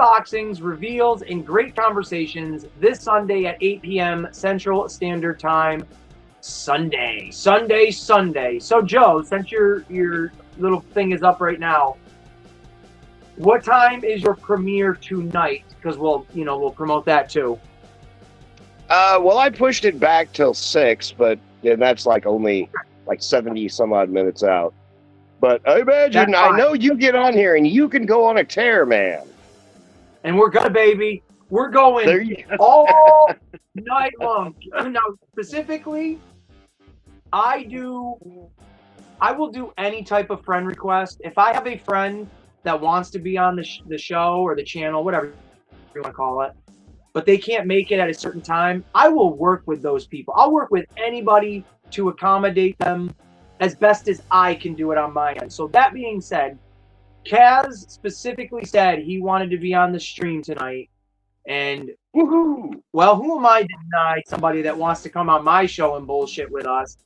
unboxings, reveals, and great conversations this Sunday at 8 p.m. Central Standard Time. Sunday. So, Joe, since your little thing is up right now, what time is your premiere tonight? Because we'll promote that too. Well, I pushed it back till 6, but that's like only like 70 some odd minutes out. But I imagine, I know you get on here and you can go on a tear, man. And we're gonna, baby. We're going all night long. Now, specifically, I will do any type of friend request. If I have a friend that wants to be on the show or the channel, whatever you want to call it, but they can't make it at a certain time, I will work with those people. I'll work with anybody to accommodate them as best as I can do it on my end. So that being said, Kaz specifically said he wanted to be on the stream tonight. And woohoo! Well, who am I to deny somebody that wants to come on my show and bullshit with us?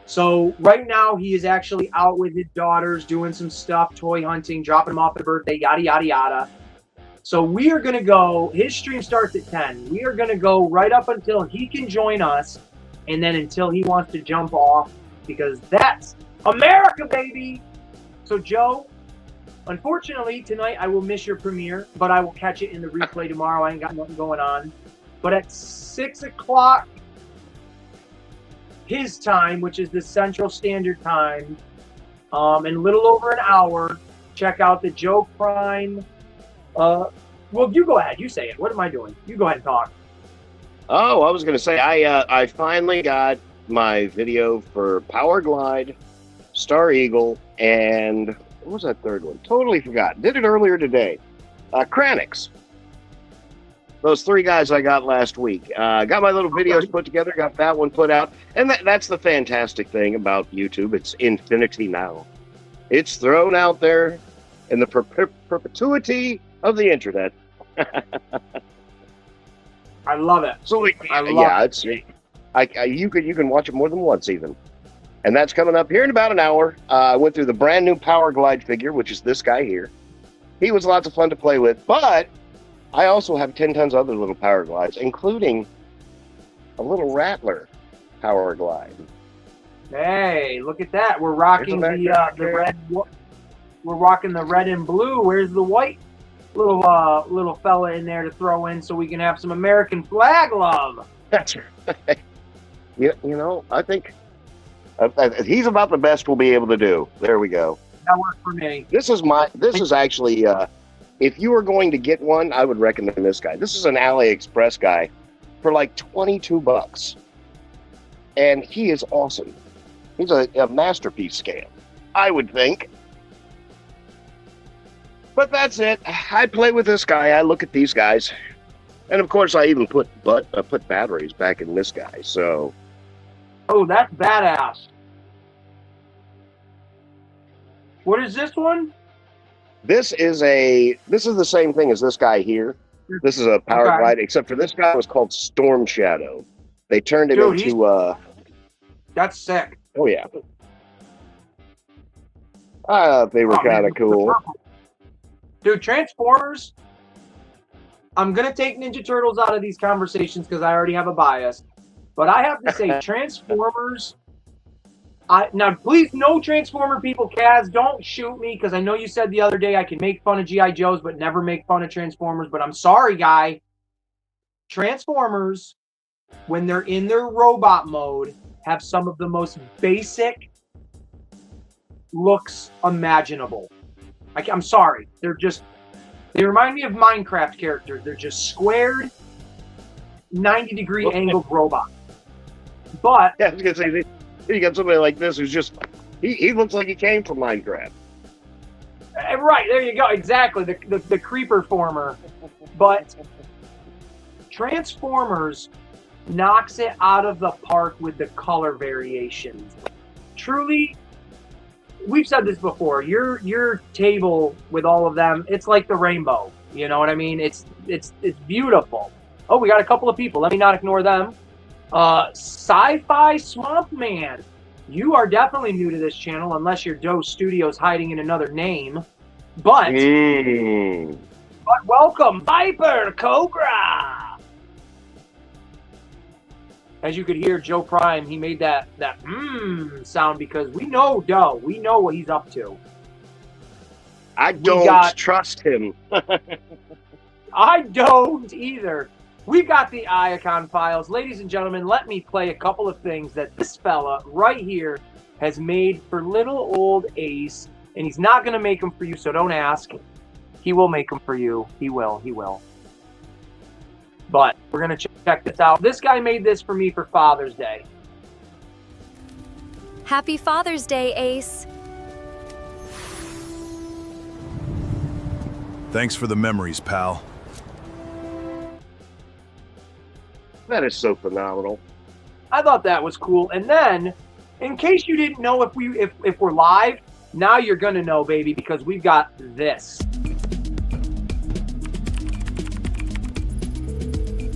So right now he is actually out with his daughters doing some stuff, toy hunting, dropping them off at a birthday, yada, yada, yada. So we are going to go, his stream starts at 10. We are going to go right up until he can join us, and then until he wants to jump off, because that's America, baby! So, Joe, unfortunately, tonight I will miss your premiere, but I will catch it in the replay tomorrow. I ain't got nothing going on. But at 6 o'clock his time, which is the Central Standard Time, in a little over an hour, check out the Joe Prime. Well, you go ahead. You say it. What am I doing? You go ahead and talk. Oh, I was going to say, I finally got my video for Power Glide, Star Eagle, and what was that third one? Totally forgot. Did it earlier today. Kranix. Those 3 guys I got last week. Got my little videos put together, got that one put out. And that's the fantastic thing about YouTube. It's infinity now. It's thrown out there in the perpetuity of the internet. I love it. So you can watch it more than once even. And that's coming up here in about an hour. I went through the brand new Power Glide figure, which is this guy here. He was lots of fun to play with, but I also have 10 tons of other little Power Glides, including a little Rattler Power Glide. Hey, look at that. We're rocking the red. We're rocking the red and blue. Where's the white little fella in there to throw in so we can have some American flag love? That's right. I think he's about the best we'll be able to do. There we go. That worked for me. This is actually, if you were going to get one, I would recommend this guy. This is an AliExpress guy for like $22. And he is awesome. He's a masterpiece scale, I would think. But that's it. I play with this guy. I look at these guys. And of course, I even put batteries back in this guy. So, oh, that's badass. What is this one? This is the same thing as this guy here. This is a Power Glide, except for this guy was called Storm Shadow. They turned him into That's sick. Oh yeah. They were kind of cool. Dude, Transformers. I'm gonna take Ninja Turtles out of these conversations because I already have a bias. But I have to say, Transformers. Now, please, no Transformer people, Kaz, don't shoot me, because I know you said the other day I can make fun of G.I. Joes, but never make fun of Transformers. But I'm sorry, guy. Transformers, when they're in their robot mode, have some of the most basic looks imaginable. I'm sorry. They remind me of Minecraft characters. They're just squared, 90-degree angled robots. But yeah, I was gonna say, you got somebody like this who's just he looks like he came from Minecraft. Right, there you go. Exactly, the creeper former. But Transformers knocks it out of the park with the color variations. Truly, we've said this before. Your table with all of them, it's like the rainbow. You know what I mean? It's beautiful. Oh, we got a couple of people. Let me not ignore them. Sci-Fi Swamp Man. You are definitely new to this channel, unless your Doe Studios hiding in another name. But But welcome, Viper Cobra. As you could hear, Joe Prime, he made that sound because we know Doe. We know what he's up to. I don't trust him. I don't either. We got the Icon Files. Ladies and gentlemen, let me play a couple of things that this fella right here has made for little old Ace. And he's not going to make them for you, so don't ask. He will make them for you. He will. But we're going to check this out. This guy made this for me for Father's Day. Happy Father's Day, Ace. Thanks for the memories, pal. That is so phenomenal. I thought that was cool. And then, in case you didn't know if we're live, now you're going to know, baby, because we've got this.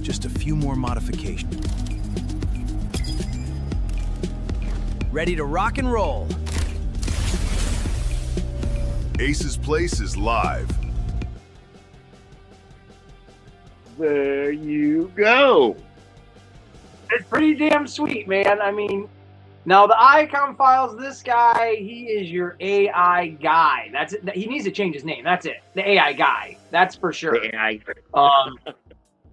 Just a few more modifications. Ready to rock and roll. Ace's Place is live. There you go. It's pretty damn sweet, man. I mean, now the Icon Files, this guy, he is your AI guy. That's it. He needs to change his name. That's it. The AI guy. That's for sure. The AI.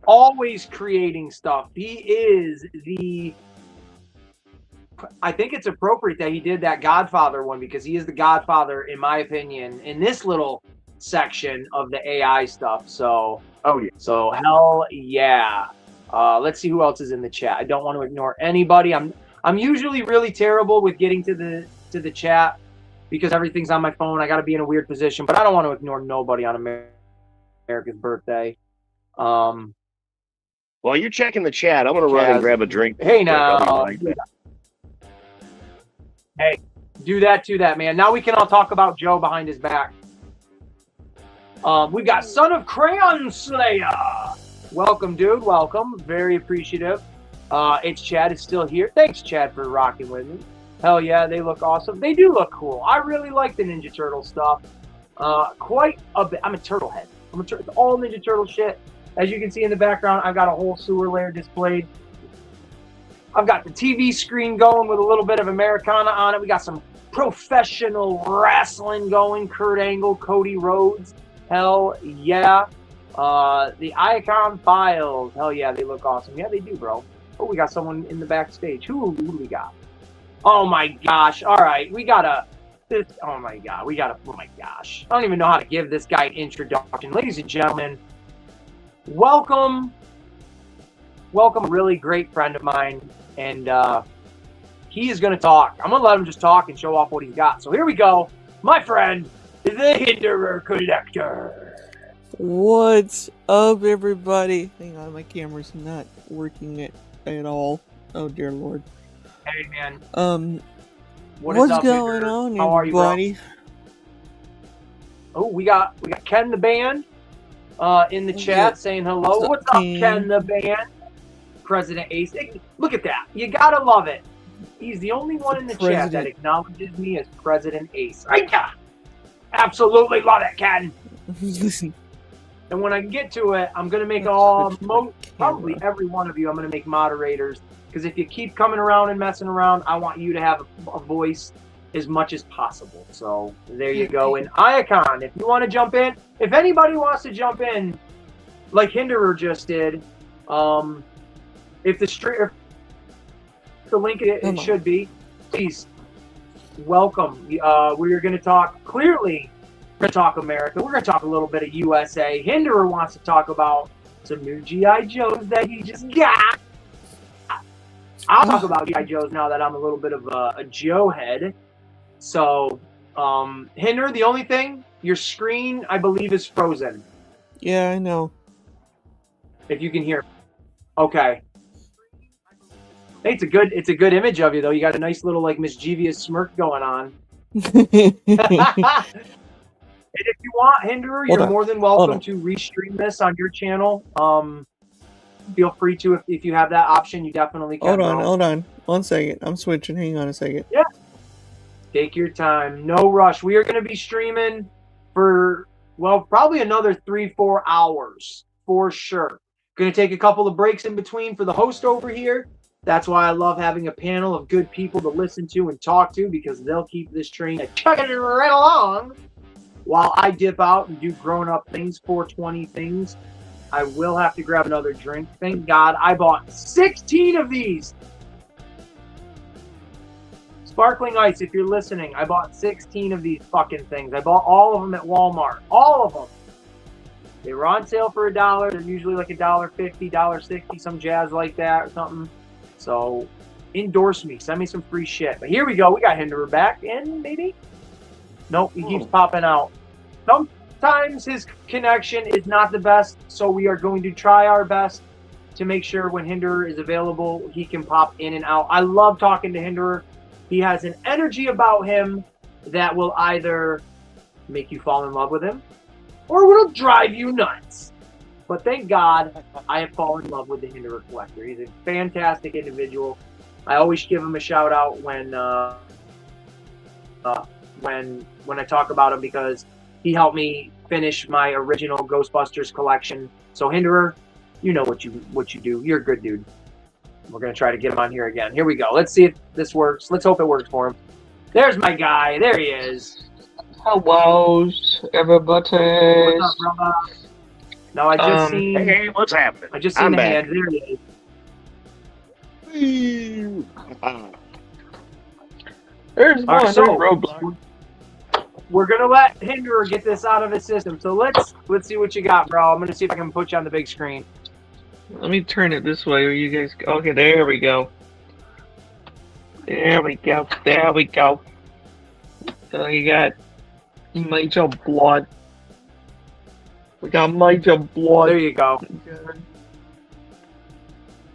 Always creating stuff. He is the... I think it's appropriate that he did that Godfather one because he is the Godfather, in my opinion, in this little section of the AI stuff. So, oh yeah. So hell yeah. Let's see who else is in the chat. I don't want to ignore anybody. I'm usually really terrible with getting to the chat because everything's on my phone. I got to be in a weird position, but I don't want to ignore nobody on America's birthday. While you're checking the chat, I'm gonna run and grab a drink. Hey now. Hey, do that, man. Now we can all talk about Joe behind his back. We got Son of Crayon Slayer. Welcome, dude. Welcome. Very appreciative. It's Chad is still here. Thanks, Chad, for rocking with me. Hell yeah, they look awesome. They do look cool. I really like the Ninja Turtle stuff. Quite a bit. I'm a turtle head. It's all Ninja Turtle shit. As you can see in the background, I've got a whole sewer layer displayed. I've got the TV screen going with a little bit of Americana on it. We got some professional wrestling going. Kurt Angle, Cody Rhodes. Hell yeah. The Icon Files. Hell yeah, they look awesome. Yeah, they do, bro. Oh, we got someone in the backstage. Who do we got? Oh my gosh. All right, we got a... oh my god, oh my gosh. I don't even know how to give this guy an introduction. Ladies and gentlemen, welcome, a really great friend of mine, and he is going to talk. I'm going to let him just talk and show off what he's got. So here we go. My friend, the Hinderer Collector. What's up, everybody? Hang on, my camera's not working at all. Oh, dear Lord. Hey, man. What's going on, How are you, everybody? Oh, we got Ken the Band in the chat saying hello. What's up, Ken the Band? President Ace. Look at that. You gotta love it. He's the only one in the chat that acknowledges me as President Ace. Absolutely love it, Ken. And when I get to it, I'm gonna make probably every one of you. I'm gonna make moderators because if you keep coming around and messing around, I want you to have a voice as much as possible. So there you go. And Icon, if you want to jump in, if anybody wants to jump in, like Hinderer just did, if the link it should be, please welcome. We're going to talk clearly. We're going to talk America. We're going to talk a little bit of USA. Hinderer wants to talk about some new GI Joes that he just got. I'll talk about GI Joes now that I'm a little bit of a Joe head. So, Hinderer, the only thing, your screen, I believe, is frozen. Yeah, I know. If you can hear. Okay. Hey, it's a good image of you though. You got a nice little like mischievous smirk going on. And if you want, Hinderer, you're more than welcome to restream this on your channel. Feel free to if you have that option. You definitely can. Hold on. 1 second. I'm switching. Hang on a second. Yeah. Take your time. No rush. We are going to be streaming for well, probably another 3-4 hours for sure. Going to take a couple of breaks in between for the host over here. That's why I love having a panel of good people to listen to and talk to, because they'll keep this train chugging right along while I dip out and do grown-up things, 420 things. I will have to grab another drink. Thank God I bought 16 of these. Sparkling Ice, if you're listening, I bought 16 of these fucking things. I bought all of them at Walmart. All of them. They were on sale for $1. They're usually like $1.50, $1.60, some jazz like that or something. So endorse me. Send me some free shit. But here we go. We got Hinderer back in, maybe? Nope, he keeps popping out. Sometimes his connection is not the best, so we are going to try our best to make sure when Hinderer is available, he can pop in and out. I love talking to Hinderer. He has an energy about him that will either make you fall in love with him or will drive you nuts. But thank God I have fallen in love with the Hinderer Collector. He's a fantastic individual. I always give him a shout out when I talk about him, because he helped me finish my original Ghostbusters collection. So Hinderer, you know what you do. You're a good dude. We're going to try to get him on here again. Here we go. Let's see if this works. Let's hope it works for him. There's my guy. There he is. Hello, everybody. What's up, brother? Now I just seen. Hey, what's happening? I just seen the hand. There he is. There's All right, so roadblock. we're gonna let Hinderer get this out of his system. So let's see what you got, bro. I'm gonna see if I can put you on the big screen. Let me turn it this way where you guys go. Okay, there we go. There we go. There we go. So you got major blood. We got major blood. There you go.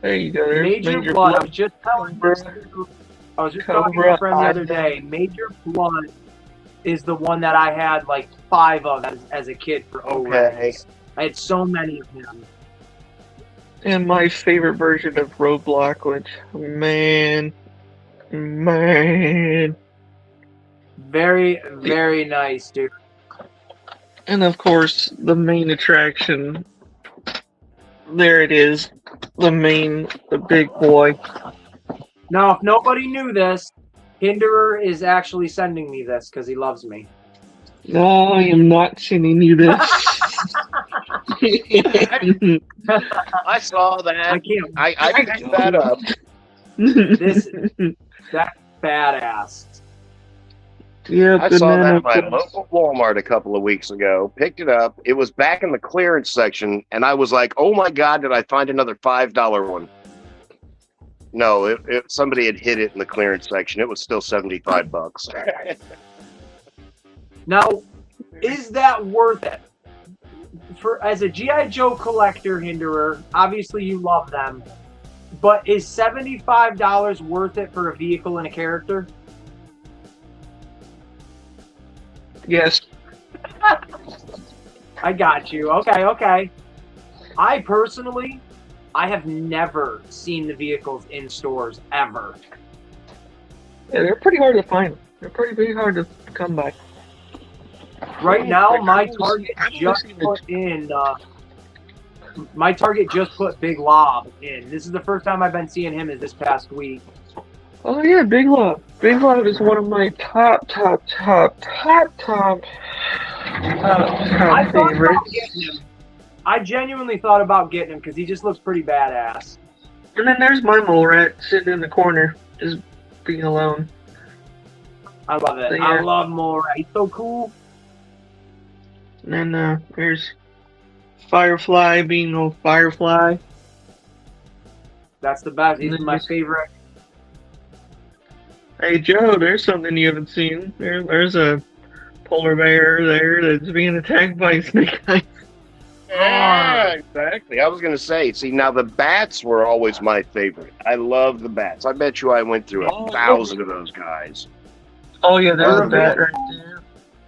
There you go. There's Major blood. I was just talking to a friend the other day. Major blood is the one that I had like 5 of as a kid for O-Rings. I had so many of them. And my favorite version of Roadblock, which, man. Very, very nice, dude. And of course, the main attraction. There it is. The big boy. Now, if nobody knew this, Hinderer is actually sending me this because he loves me. No, I am not sending you this. I saw that. I can't. I picked that up. That's badass. Yeah, I saw that at my local Walmart a couple of weeks ago. Picked it up. It was back in the clearance section, and I was like, "Oh my God, did I find another $5 one?" No, somebody had hid it in the clearance section. It was still $75. Now, is that worth it? As a G.I. Joe collector, Hinderer, obviously you love them, but is $75 worth it for a vehicle and a character? Yes. I got you. Okay. I personally, I have never seen the vehicles in stores, ever. Yeah, they're pretty hard to find. They're pretty hard to come by. Right now, my Target just put Big Lob in. This is the first time I've been seeing him is this past week. Oh yeah, Big Lob. Big Lob is one of my top favorites. I genuinely thought about getting him because he just looks pretty badass. And then there's my mole rat sitting in the corner, just being alone. I love it. So, yeah. I love Mole Rat. He's so cool. And then there's Firefly being old Firefly. That's the best. He's my favorite. Hey Joe, there's something you haven't seen. There's a polar bear there that's being attacked by snake eyes. Yeah, exactly. I was going to say, see, now the bats were always my favorite. I love the bats. I bet you I went through 1,000 of those guys. Oh yeah, there's a bat right there.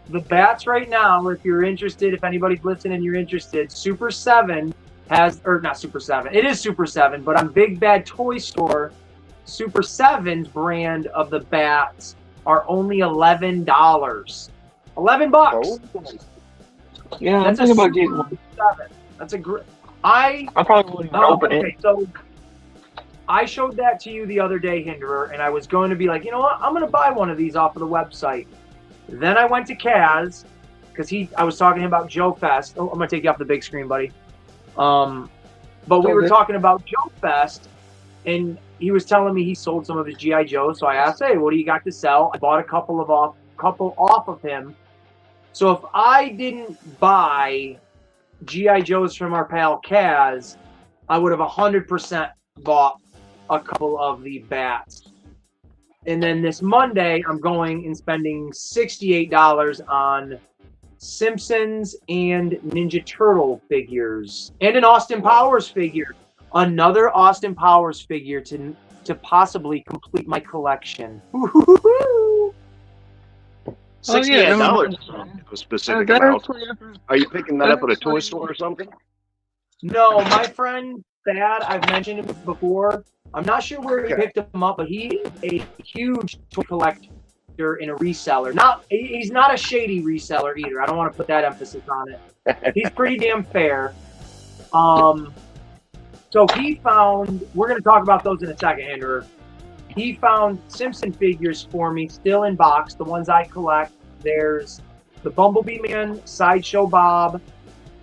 The bats right now, if you're interested, if anybody's listening and you're interested, Super 7 has, or not Super 7, it is Super 7, but on Big Bad Toy Store, Super 7's brand of the bats are only $11. $11. Yeah, That's I'm thinking about Super getting one. 7. That's a great. I probably wouldn't even open okay, it. so I showed that to you the other day, Hinderer, and I was going to be like, you know what? I'm going to buy one of these off of the website. Then I went to Kaz because I was talking to him about Joe Fest. Oh, I'm going to take you off the big screen, buddy. But we were talking about Joe Fest, and he was telling me he sold some of his GI Joes. So I asked, "Hey, what do you got to sell?" I bought a couple off of him. So if I didn't buy GI Joes from our pal Kaz, I would have 100% bought a couple of the bats. And then this Monday, I'm going and spending $68 on Simpsons and Ninja Turtle figures and an Austin Powers figure. Another Austin Powers figure to possibly complete my collection. $68 a specific amount. Are you picking that up at a toy store or something? No, my friend Thad, I've mentioned him before. I'm not sure where he picked him up, but he is a huge toy collector and a reseller. He's not a shady reseller either. I don't want to put that emphasis on it. He's pretty damn fair. So he found, we're going to talk about those in a second, Andrew. He found Simpson figures for me, still in box, the ones I collect. There's the Bumblebee Man, Sideshow Bob,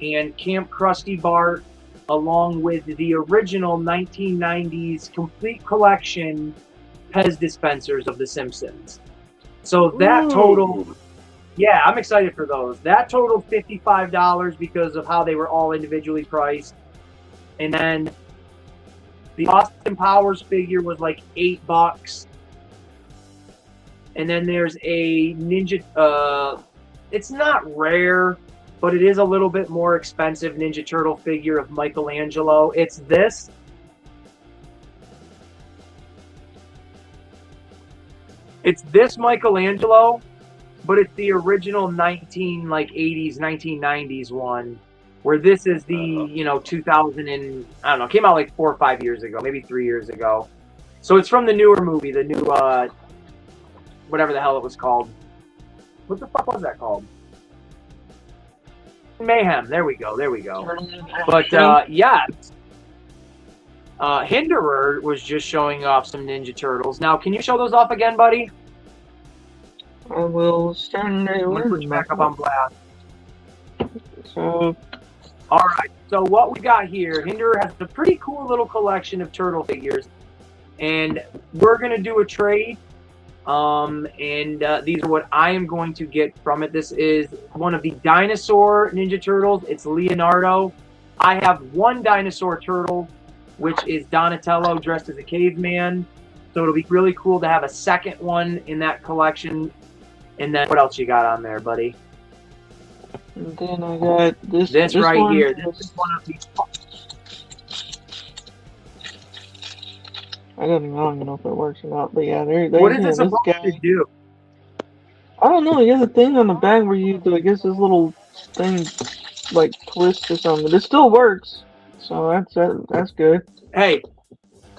and Camp Krusty Bart, along with the original 1990s complete collection Pez dispensers of The Simpsons. So that totaled, yeah, I'm excited for those. That totaled $55 because of how they were all individually priced. And then the Austin Powers figure was like $8. And then there's a Ninja, it's not rare, but it is a little bit more expensive Ninja Turtle figure of Michelangelo. It's this. It's this Michelangelo, but it's the original 80s, 1990s one, where this is the, 2000 and, I don't know, came out like 4 or 5 years ago, maybe 3 years ago. So it's from the newer movie, the new, whatever the hell it was called. What the fuck was that called? Mayhem. There we go. But, yeah. Hinderer was just showing off some Ninja Turtles. Now, can you show those off again, buddy? I will stand there. Put you back up on blast. So, all right. So what we got here, Hinderer has a pretty cool little collection of turtle figures, and we're gonna do a trade. These are what I am going to get from it. This is one of the dinosaur Ninja Turtles. It's Leonardo. I have one dinosaur turtle, which is Donatello dressed as a caveman. So it'll be really cool to have a second one in that collection. And then what else you got on there, buddy? And then I got this. This right here. This is one of these. I don't even know if it works or not, but yeah, what is it supposed to do? I don't know. He has a thing on the back where you do, I guess, this little thing like twists or something. It still works, so that's good. Hey,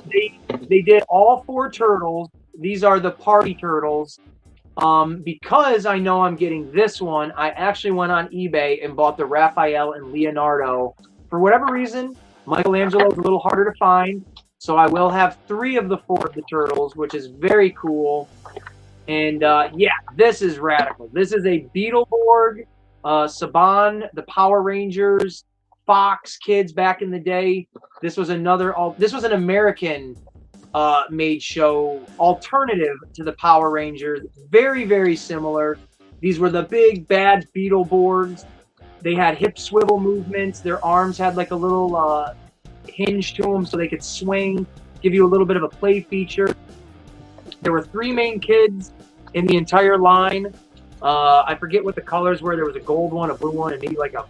they did all 4 turtles. These are the party turtles. Because I know I'm getting this one, I actually went on eBay and bought the Raphael and Leonardo. For whatever reason, Michelangelo is a little harder to find. So I will have 3 of the 4 of the turtles, which is very cool. And yeah, this is radical. This is a Beetleborg, Saban, the Power Rangers, Fox Kids back in the day. This was an American made show alternative to the Power Rangers. Very, very similar. These were the big bad Beetleborgs. They had hip swivel movements. Their arms had like a little hinge to them so they could swing, give you a little bit of a play feature. There were 3 main kids in the entire line. I forget what the colors were. There was a gold one, a blue one, and maybe like a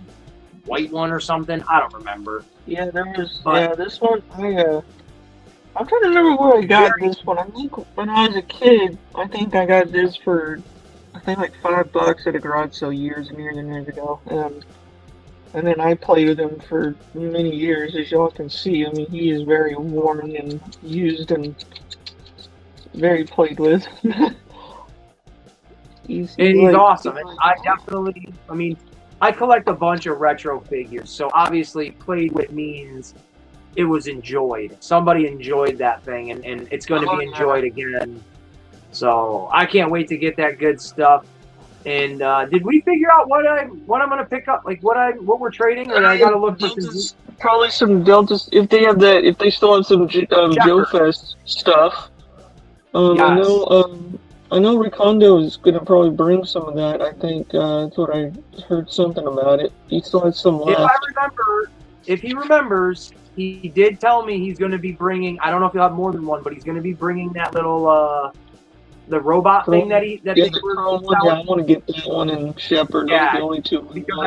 white one or something. I don't remember. Yeah, there was. Yeah, this one. I'm trying to remember where I got this one. I think when I was a kid, I think I got this for, I think like $5 at a garage sale years and years and years ago. And then I played with him for many years, as y'all can see. I mean, he is very worn and used and very played with. He's awesome. I mean, I collect a bunch of retro figures, so obviously played with means it was enjoyed. Somebody enjoyed that thing, and it's going to be enjoyed again. So I can't wait to get that good stuff. And did we figure out what I'm going to pick up? Like what we're trading, or I got to look for some... Probably some Deltas if they have that. If they still have some Joe Fest stuff. Yes. I know Ricondo is gonna probably bring some of that. I think that's what I heard something about it. He still has some left. If he remembers, he did tell me he's going to be bringing. I don't know if he'll have more than one, but he's going to be bringing that little the robot thing that I want to get that one and Shepherd. Yeah, those are the only two. Because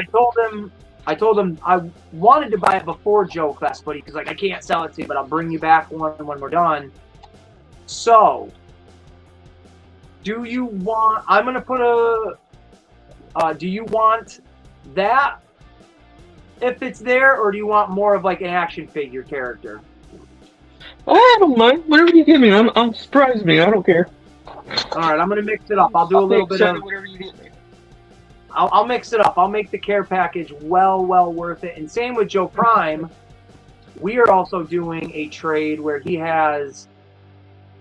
I told him I wanted to buy it before Joe Fest, but he's like, I can't sell it to you, but I'll bring you back one when we're done. So, do you want? I'm gonna put a. Do you want that if it's there, or do you want more of like an action figure character? I don't mind. Whatever you give me, I'm surprised me. I don't care. All right, I'm gonna mix it up. I'll do a little bit of. Whatever you get me. I'll mix it up. I'll make the care package well worth it. And same with Joe Prime. We are also doing a trade where he has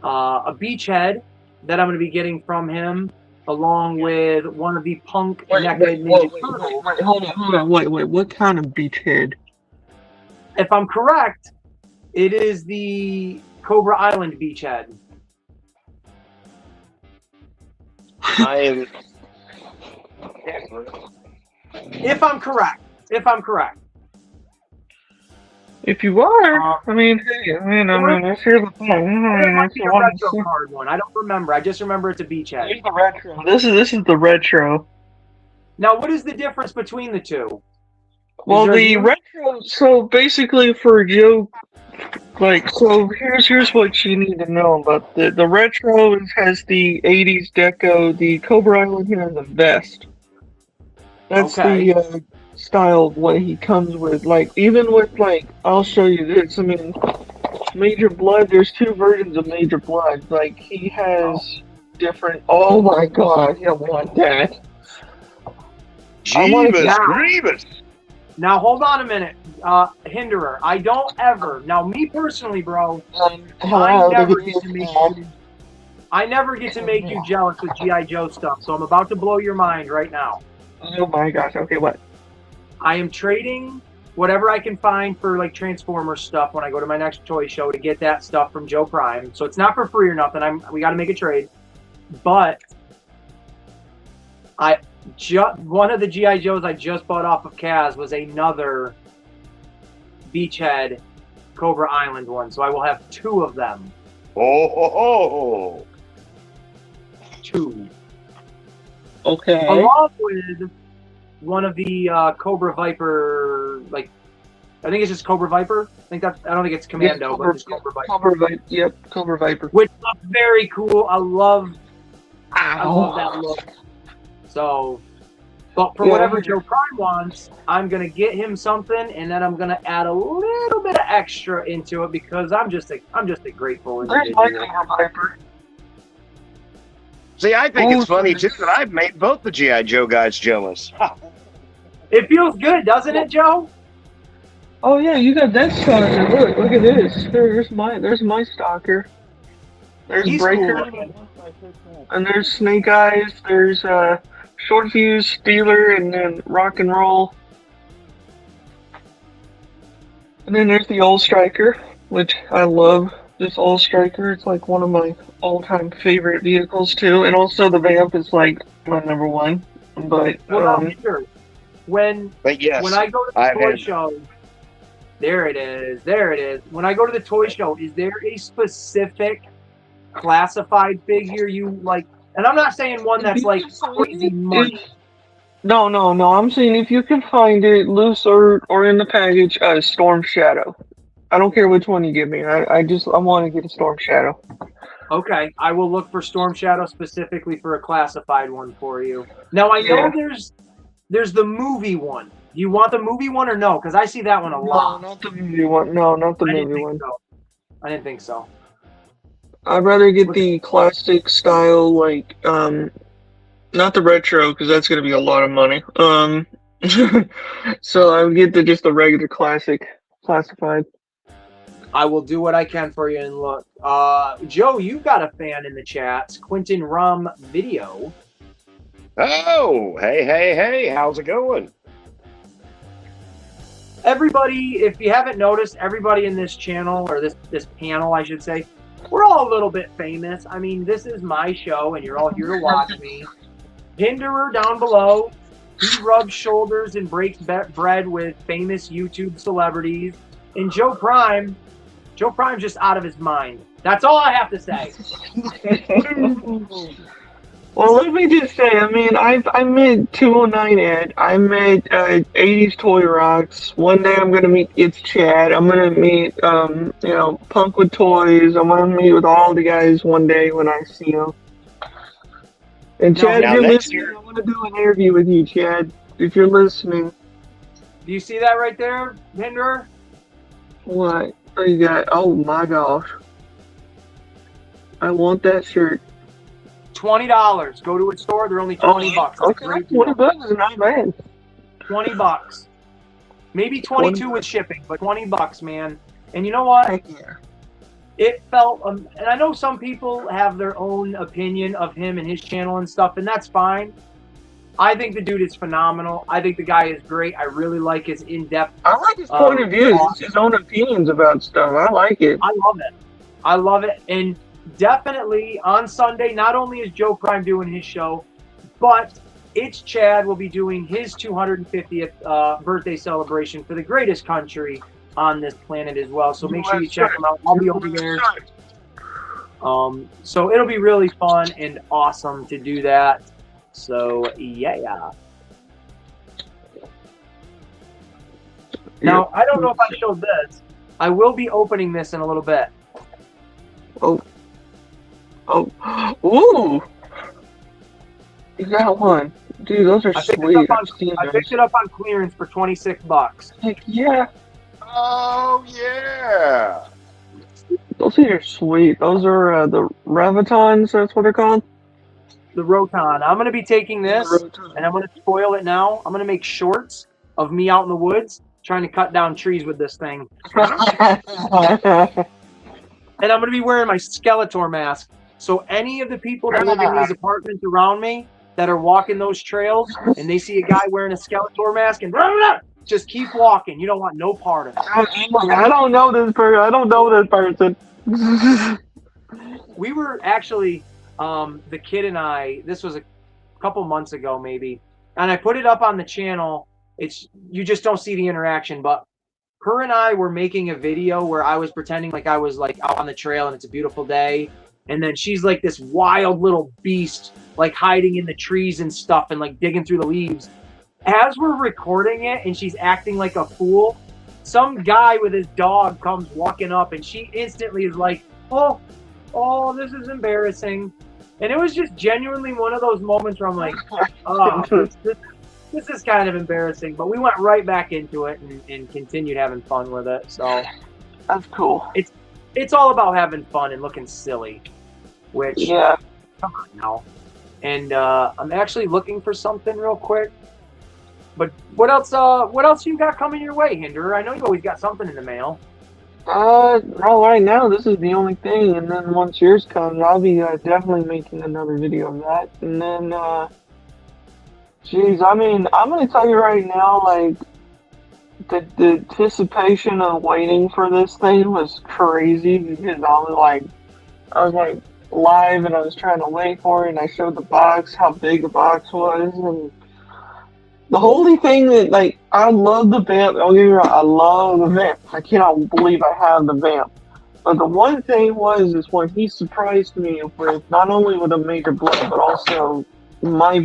a beachhead that I'm going to be getting from him, along with one of the punk Ninja Turtles. Wait, hold on. Wait. What kind of beachhead? If I'm correct, it is the Cobra Island beachhead. I am. If I'm correct. If you are, I mean, let's hear the thing. It might be a retro card one. I don't remember. I just remember it's a beachhead. Here's the retro. This is the retro. Now, what is the difference between the two? Well, the retro. So basically, for Joe, so here's what you need to know about the retro. Has the '80s deco. The Cobra Island has a vest. That's the style of what he comes with. Like, even with, like, I'll show you this. I mean, Major Blood, there's two versions of Major Blood. Like, he has different... Oh my god, I want that. Grievous. Now, hold on a minute, Hinderer. I don't ever... Now, me personally, bro, I never get to make you jealous with G.I. Joe stuff, so I'm about to blow your mind right now. Oh my gosh, okay, what? I am trading whatever I can find for like Transformers stuff when I go to my next toy show to get that stuff from Joe Prime. So it's not for free or nothing. We got to make a trade. But one of the G.I. Joes I just bought off of Kaz was another beachhead Cobra Island one. So I will have two of them. Oh. Two. Okay. Along with one of the Cobra Viper, like, I think it's just Cobra Viper. I don't think it's Commando, but it's Cobra Viper. Cobra Viper. Which looks very cool. I love that look. So, but for whatever Joe Prime wants, I'm gonna get him something, and then I'm gonna add a little bit of extra into it because I'm just a grateful individual. There's my Cobra Viper. See, I think it's funny, too, that I've made both the G.I. Joe guys jealous. It feels good, doesn't it, Joe? Oh, yeah, you got that stalker. Look at this. There's my stalker. There's Breaker. Cool. And there's Snake Eyes. There's Short Fuse, Steeler, and then Rock and Roll. And then there's the Old Striker, which I love. This Old Striker, it's like one of my all-time favorite vehicles too, and also the Vamp is like my number one. But when I go to the toy show, there it is. When I go to the toy show, is there a specific classified figure you like? And I'm not saying one that's like crazy money. No. I'm saying if you can find it loose or in the package, Storm Shadow. I don't care which one you give me. I want to get a Storm Shadow. Okay, I will look for Storm Shadow specifically for a classified one for you. Now I know there's the movie one. Do you want the movie one or no? Because I see that one a lot. No, not the movie one. No, not the movie one. I didn't think so. I'd rather get the classic style, like not the retro because that's gonna be a lot of money. So I would get just the regular classic classified. I will do what I can for you. And look, Joe, you've got a fan in the chats, Quentin Rum Video. Oh, hey, how's it going? Everybody, if you haven't noticed, everybody in this channel, or this panel, I should say, we're all a little bit famous. I mean, this is my show, and you're all here to watch me. Hinderer down below, he rubs shoulders and breaks bread with famous YouTube celebrities. And Joe Prime's just out of his mind. That's all I have to say. Well, let me just say, I mean, I met 209 Ed, I met 80s Toy Rocks. One day I'm gonna meet It's Chad. I'm gonna meet Punk with Toys. I'm gonna meet with all the guys one day when I see them. And Chad, if you're listening, I want to do an interview with you, Chad. If you're listening. Do you see that right there, Hinderer? What? Oh, you got? Oh my gosh! I want that shirt. $20. Go to a store. They're only $20. Okay, $20 is not bad. $20. Maybe 22 with shipping, but $20, man. And you know what? Heck yeah. It felt, and I know some people have their own opinion of him and his channel and stuff, and that's fine. I think the dude is phenomenal. I think the guy is great. I really like his in-depth. I like his point of view, his own opinions about stuff. I like it. I love it. I love it. And definitely on Sunday, not only is Joe Prime doing his show, but It's Chad will be doing his 250th birthday celebration for the greatest country on this planet as well. So make sure you check them out. I'll be over there. So it'll be really fun and awesome to do that. So yeah. Now I don't know if I showed this. I will be opening this in a little bit. Oh. Ooh! You got one. Dude, those are sweet. I picked it up on clearance for $26. Heck yeah. Oh, yeah. Those are sweet. Those are the Revitons, that's what they're called? The Roton. I'm going to be taking this, and I'm going to spoil it now. I'm going to make shorts of me out in the woods trying to cut down trees with this thing. And I'm going to be wearing my Skeletor mask. So any of the people that live in these apartments around me that are walking those trails and they see a guy wearing a Skeletor mask and just keep walking. You don't want no part of it. I don't know this person. We were actually, the kid and I, this was a couple months ago maybe, and I put it up on the channel. You just don't see the interaction, but her and I were making a video where I was pretending like I was like out on the trail and it's a beautiful day. And then she's like this wild little beast, like hiding in the trees and stuff and like digging through the leaves. As we're recording it and she's acting like a fool, some guy with his dog comes walking up and she instantly is like, oh, this is embarrassing. And it was just genuinely one of those moments where I'm like, oh, this is kind of embarrassing. But we went right back into it and continued having fun with it. So that's cool. It's all about having fun and looking silly, which, yeah. Come on now. And I'm actually looking for something real quick. But what else you got coming your way, Hinderer? I know you always got something in the mail. No, right now this is the only thing, and then once yours comes, I'll be definitely making another video of that. And then, geez, I mean, I'm gonna tell you right now, like, the anticipation of waiting for this thing was crazy because I was like live and I was trying to wait for it, and I showed the box, how big the box was, and the only thing that, like, I love the vamp. Don't get me wrong, I love the vamp. I cannot believe I have the vamp. But the one thing is when he surprised me with not only with a Major Blood, but also my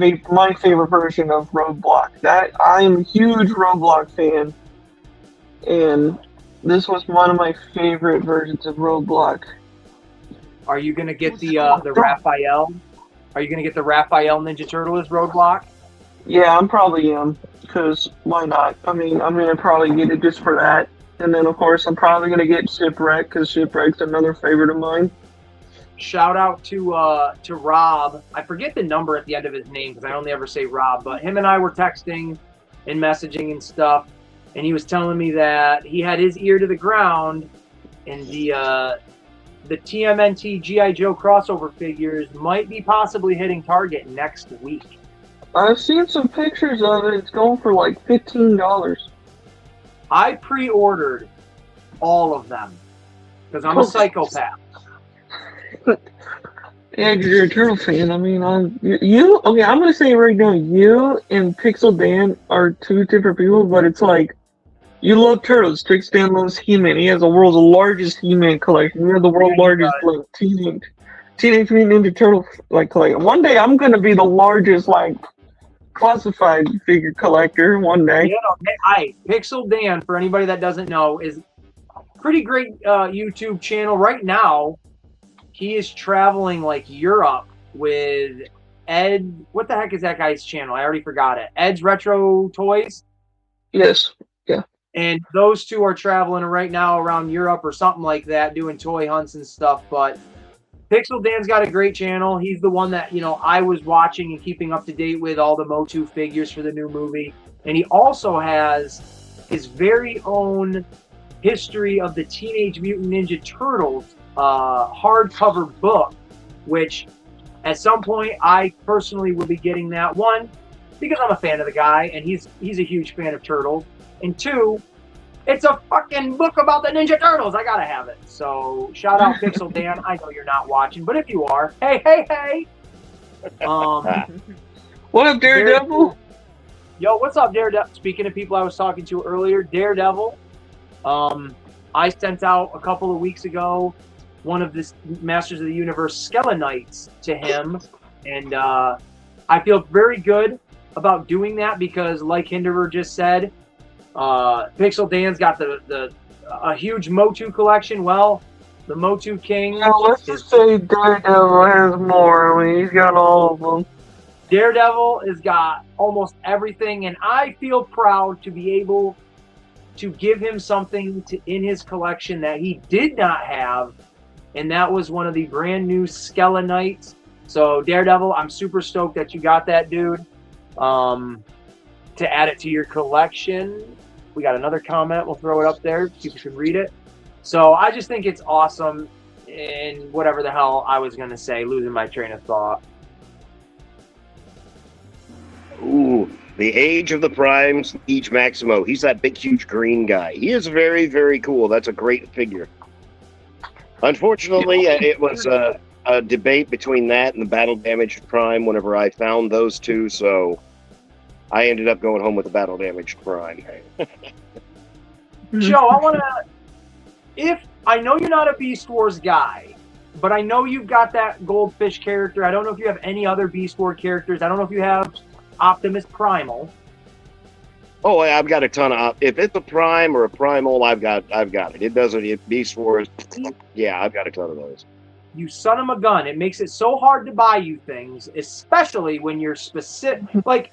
favorite version of Roadblock. That I am a huge Roadblock fan, and this was one of my favorite versions of Roadblock. Are you gonna get the Raphael? Are you gonna get the Raphael Ninja Turtle as Roadblock? Yeah, I'm probably because why not? I mean, I'm gonna probably get it just for that, and then of course I'm probably gonna get Shipwreck because Shipwreck's another favorite of mine. Shout out to Rob. I forget the number at the end of his name because I only ever say Rob, but him and I were texting, and messaging and stuff, and he was telling me that he had his ear to the ground, and the TMNT G.I. Joe crossover figures might be possibly hitting Target next week. I've seen some pictures of it. It's going for like $15. I pre-ordered all of them because I'm a psychopath. Yeah, you're a Turtle fan. I mean, okay, I'm gonna say right now, you and Pixel Dan are two different people, but it's like, you love Turtles. Trix Dan loves He-Man. He has the world's largest He-Man collection. You have the world's largest like, Teenage Mutant Ninja Turtle like collection. One day, I'm gonna be the largest like classified figure collector. One day. Yeah, Pixel Dan, for anybody that doesn't know, is a pretty great YouTube channel right now. He is traveling like Europe with Ed. What the heck is that guy's channel? I already forgot it. Ed's Retro Toys. Yes. Yeah. And those two are traveling right now around Europe or something like that, doing toy hunts and stuff. But Pixel Dan's got a great channel. He's the one that, I was watching and keeping up to date with all the Motu figures for the new movie. And he also has his very own history of the Teenage Mutant Ninja Turtles hardcover book, which at some point I personally will be getting that one because I'm a fan of the guy and he's a huge fan of Turtles. And two, it's a fucking book about the Ninja Turtles. I gotta have it. So shout out Pixel Dan. I know you're not watching, but if you are, hey. What up, Daredevil? Yo, what's up, Daredevil? Speaking of people I was talking to earlier, Daredevil. I sent out a couple of weeks ago one of the Masters of the Universe Skelenites to him, and I feel very good about doing that because, like Hinderer just said, Pixel Dan's got a huge Motu collection. Well, the Motu King. Yeah, let's just say Daredevil has more. I mean, he's got all of them. Daredevil has got almost everything, and I feel proud to be able to give him something in his collection that he did not have, and that was one of the brand new Skelenites. So Daredevil, I'm super stoked that you got that, dude. To add it to your collection. We got another comment. We'll throw it up there. People can read it. So I just think it's awesome, and whatever the hell I was going to say, losing my train of thought. Ooh, the Age of the Primes, Siege Maximo. He's that big, huge green guy. He is very, very cool. That's a great figure. Unfortunately, it was a debate between that and the Battle Damaged Prime whenever I found those two, so I ended up going home with the Battle Damaged Prime. Joe, I want to... I know you're not a Beast Wars guy, but I know you've got that Goldfish character. I don't know if you have any other Beast Wars characters. I don't know if you have Optimus Primal. Oh, I've got a ton of... If it's a Prime or a Primal, I've got it. It doesn't... Beast Wars... Yeah, I've got a ton of those. You son of a gun. It makes it so hard to buy you things, especially when you're specific. Like,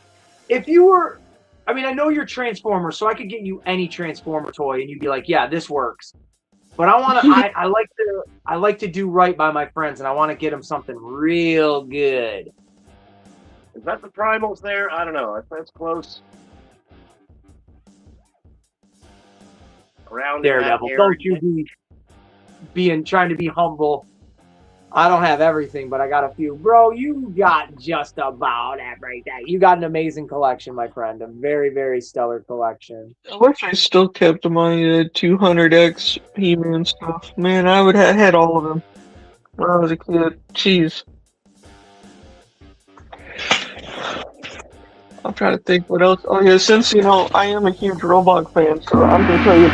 if you were... I mean, I know you're Transformers, so I could get you any Transformer toy, and you'd be like, yeah, this works. But I want to... I like to do right by my friends, and I want to get them something real good. Is that the Primals there? I don't know. That's close. Around Daredevil, don't you be trying to be humble. I don't have everything, but I got a few. Bro, you got just about everything. You got an amazing collection, my friend. A very, very stellar collection. I wish I still kept my 200X He-Man stuff. Man, I would have had all of them when I was a kid. Jeez. I'm trying to think what else. Oh yeah, since I am a huge Robot fan, so I'm gonna tell you.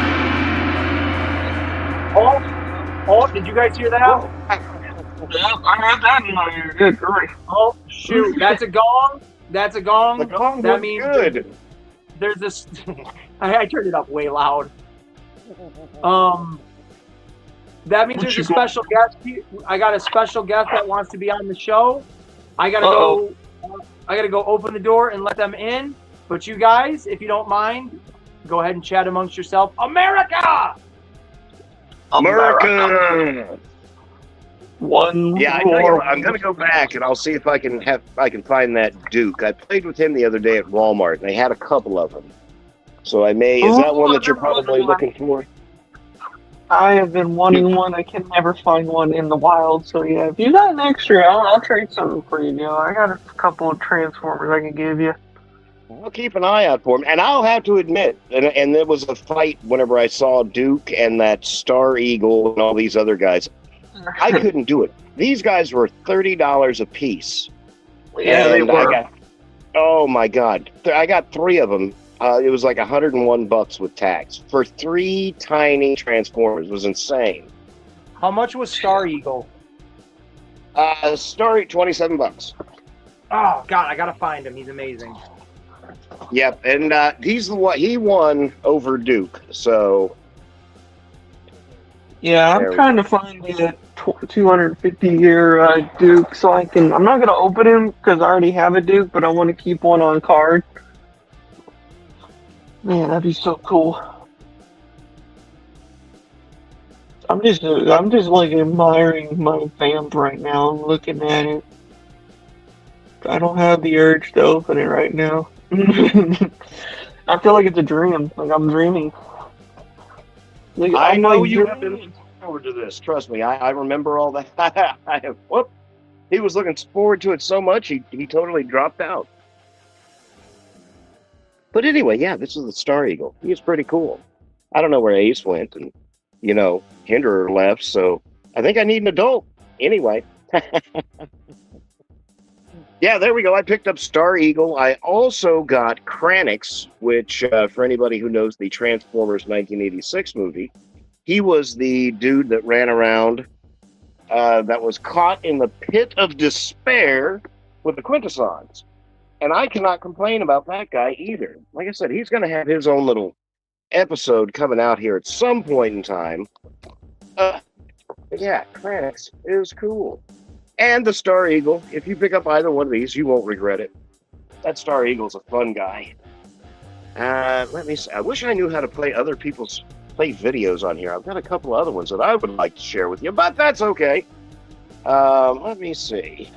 Oh, did you guys hear that? Yeah, I heard that in my ear. Good grief. Oh shoot, that's a gong. That's a gong. The gong that was means good. There's this. I turned it up way loud. That means there's a special guest. I got a special guest that wants to be on the show. I gotta go. I gotta go open the door and let them in. But you guys, if you don't mind, go ahead and chat amongst yourself. America! America! One. Yeah, I tell you what, I'm gonna go back and I'll see if I can find that Duke. I played with him the other day at Walmart, and they had a couple of them. So I may. Is that one that you're probably looking for? I have been wanting one. I can never find one in the wild. So yeah, if you got an extra, I'll trade something for you, Joe. I got a couple of Transformers I can give you. I'll keep an eye out for him. And I'll have to admit, and there was a fight whenever I saw Duke and that Star Eagle and all these other guys. I couldn't do it. These guys were $30 a piece. Yeah, they were. Oh my God! I got 3 of them. It was like $101 with tax for 3 tiny Transformers. It was insane. How much was Star Eagle? Star $27. Oh God, I gotta find him. He's amazing. Yep, and he's the one. He won over Duke. So yeah, I'm trying to find the 250-year Duke, so I can. I'm not gonna open him because I already have a Duke, but I want to keep one on card. Man, that'd be so cool. I'm just like admiring my vamp right now. I'm looking at it. I don't have the urge to open it right now. I feel like it's a dream. Like I'm dreaming. Like, I know you have been looking forward to this. Trust me, I remember all that. Whoop. He was looking forward to it so much, he totally dropped out. But anyway, yeah, this is the Star Eagle. He's pretty cool. I don't know where Ace went, and, Hinderer left, so I think I need an adult. Anyway. Yeah, there we go. I picked up Star Eagle. I also got Kranix, which, for anybody who knows the Transformers 1986 movie, he was the dude that ran around that was caught in the pit of despair with the Quintessons. And I cannot complain about that guy either. Like I said, he's going to have his own little episode coming out here at some point in time. Yeah, Kranix is cool. And the Star Eagle. If you pick up either one of these, you won't regret it. That Star Eagle's a fun guy. Let me see. I wish I knew how to play other people's videos on here. I've got a couple other ones that I would like to share with you, but that's okay. Let me see.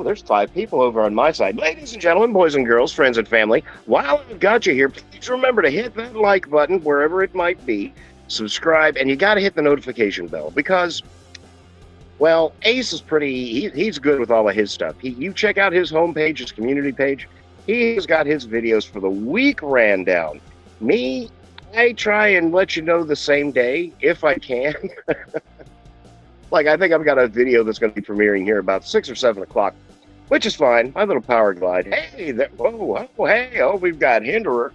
There's 5 people over on my side. Ladies and gentlemen, boys and girls, friends and family, while I've got you here, please remember to hit that like button wherever it might be. Subscribe, and you got to hit the notification bell because, well, Ace is he's good with all of his stuff. You check out his homepage, his community page. He's got his videos for the week ran down. Me, I try and let you know the same day if I can. Like, I think I've got a video that's going to be premiering here about 6 or 7 o'clock, which is fine. My little power glide. Hey, we've got Hinderer.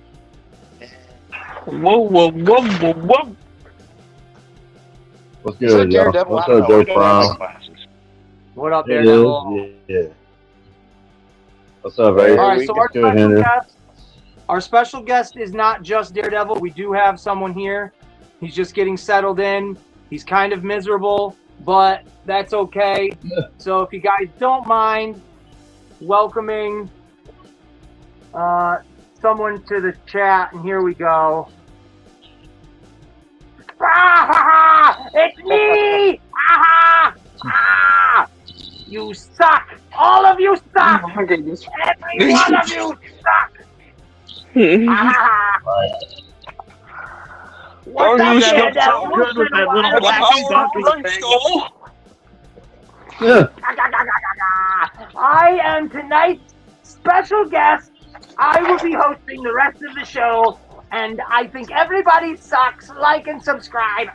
Whoa. What's good, y'all? What's up, Joe Brown? What up, Daredevil? Yeah. What's up, Ace? All right, so our special guest is not just Daredevil. We do have someone here. He's just getting settled in. He's kind of miserable, but that's okay. So if you guys don't mind welcoming someone to the chat, and here we go. It's me! You suck! All of you suck! Oh my goodness. Every one of you suck! What's up, Daredevil? Good with that little black skull. Yeah. I am tonight's special guest. I will be hosting the rest of the show, and I think everybody sucks. Like and subscribe.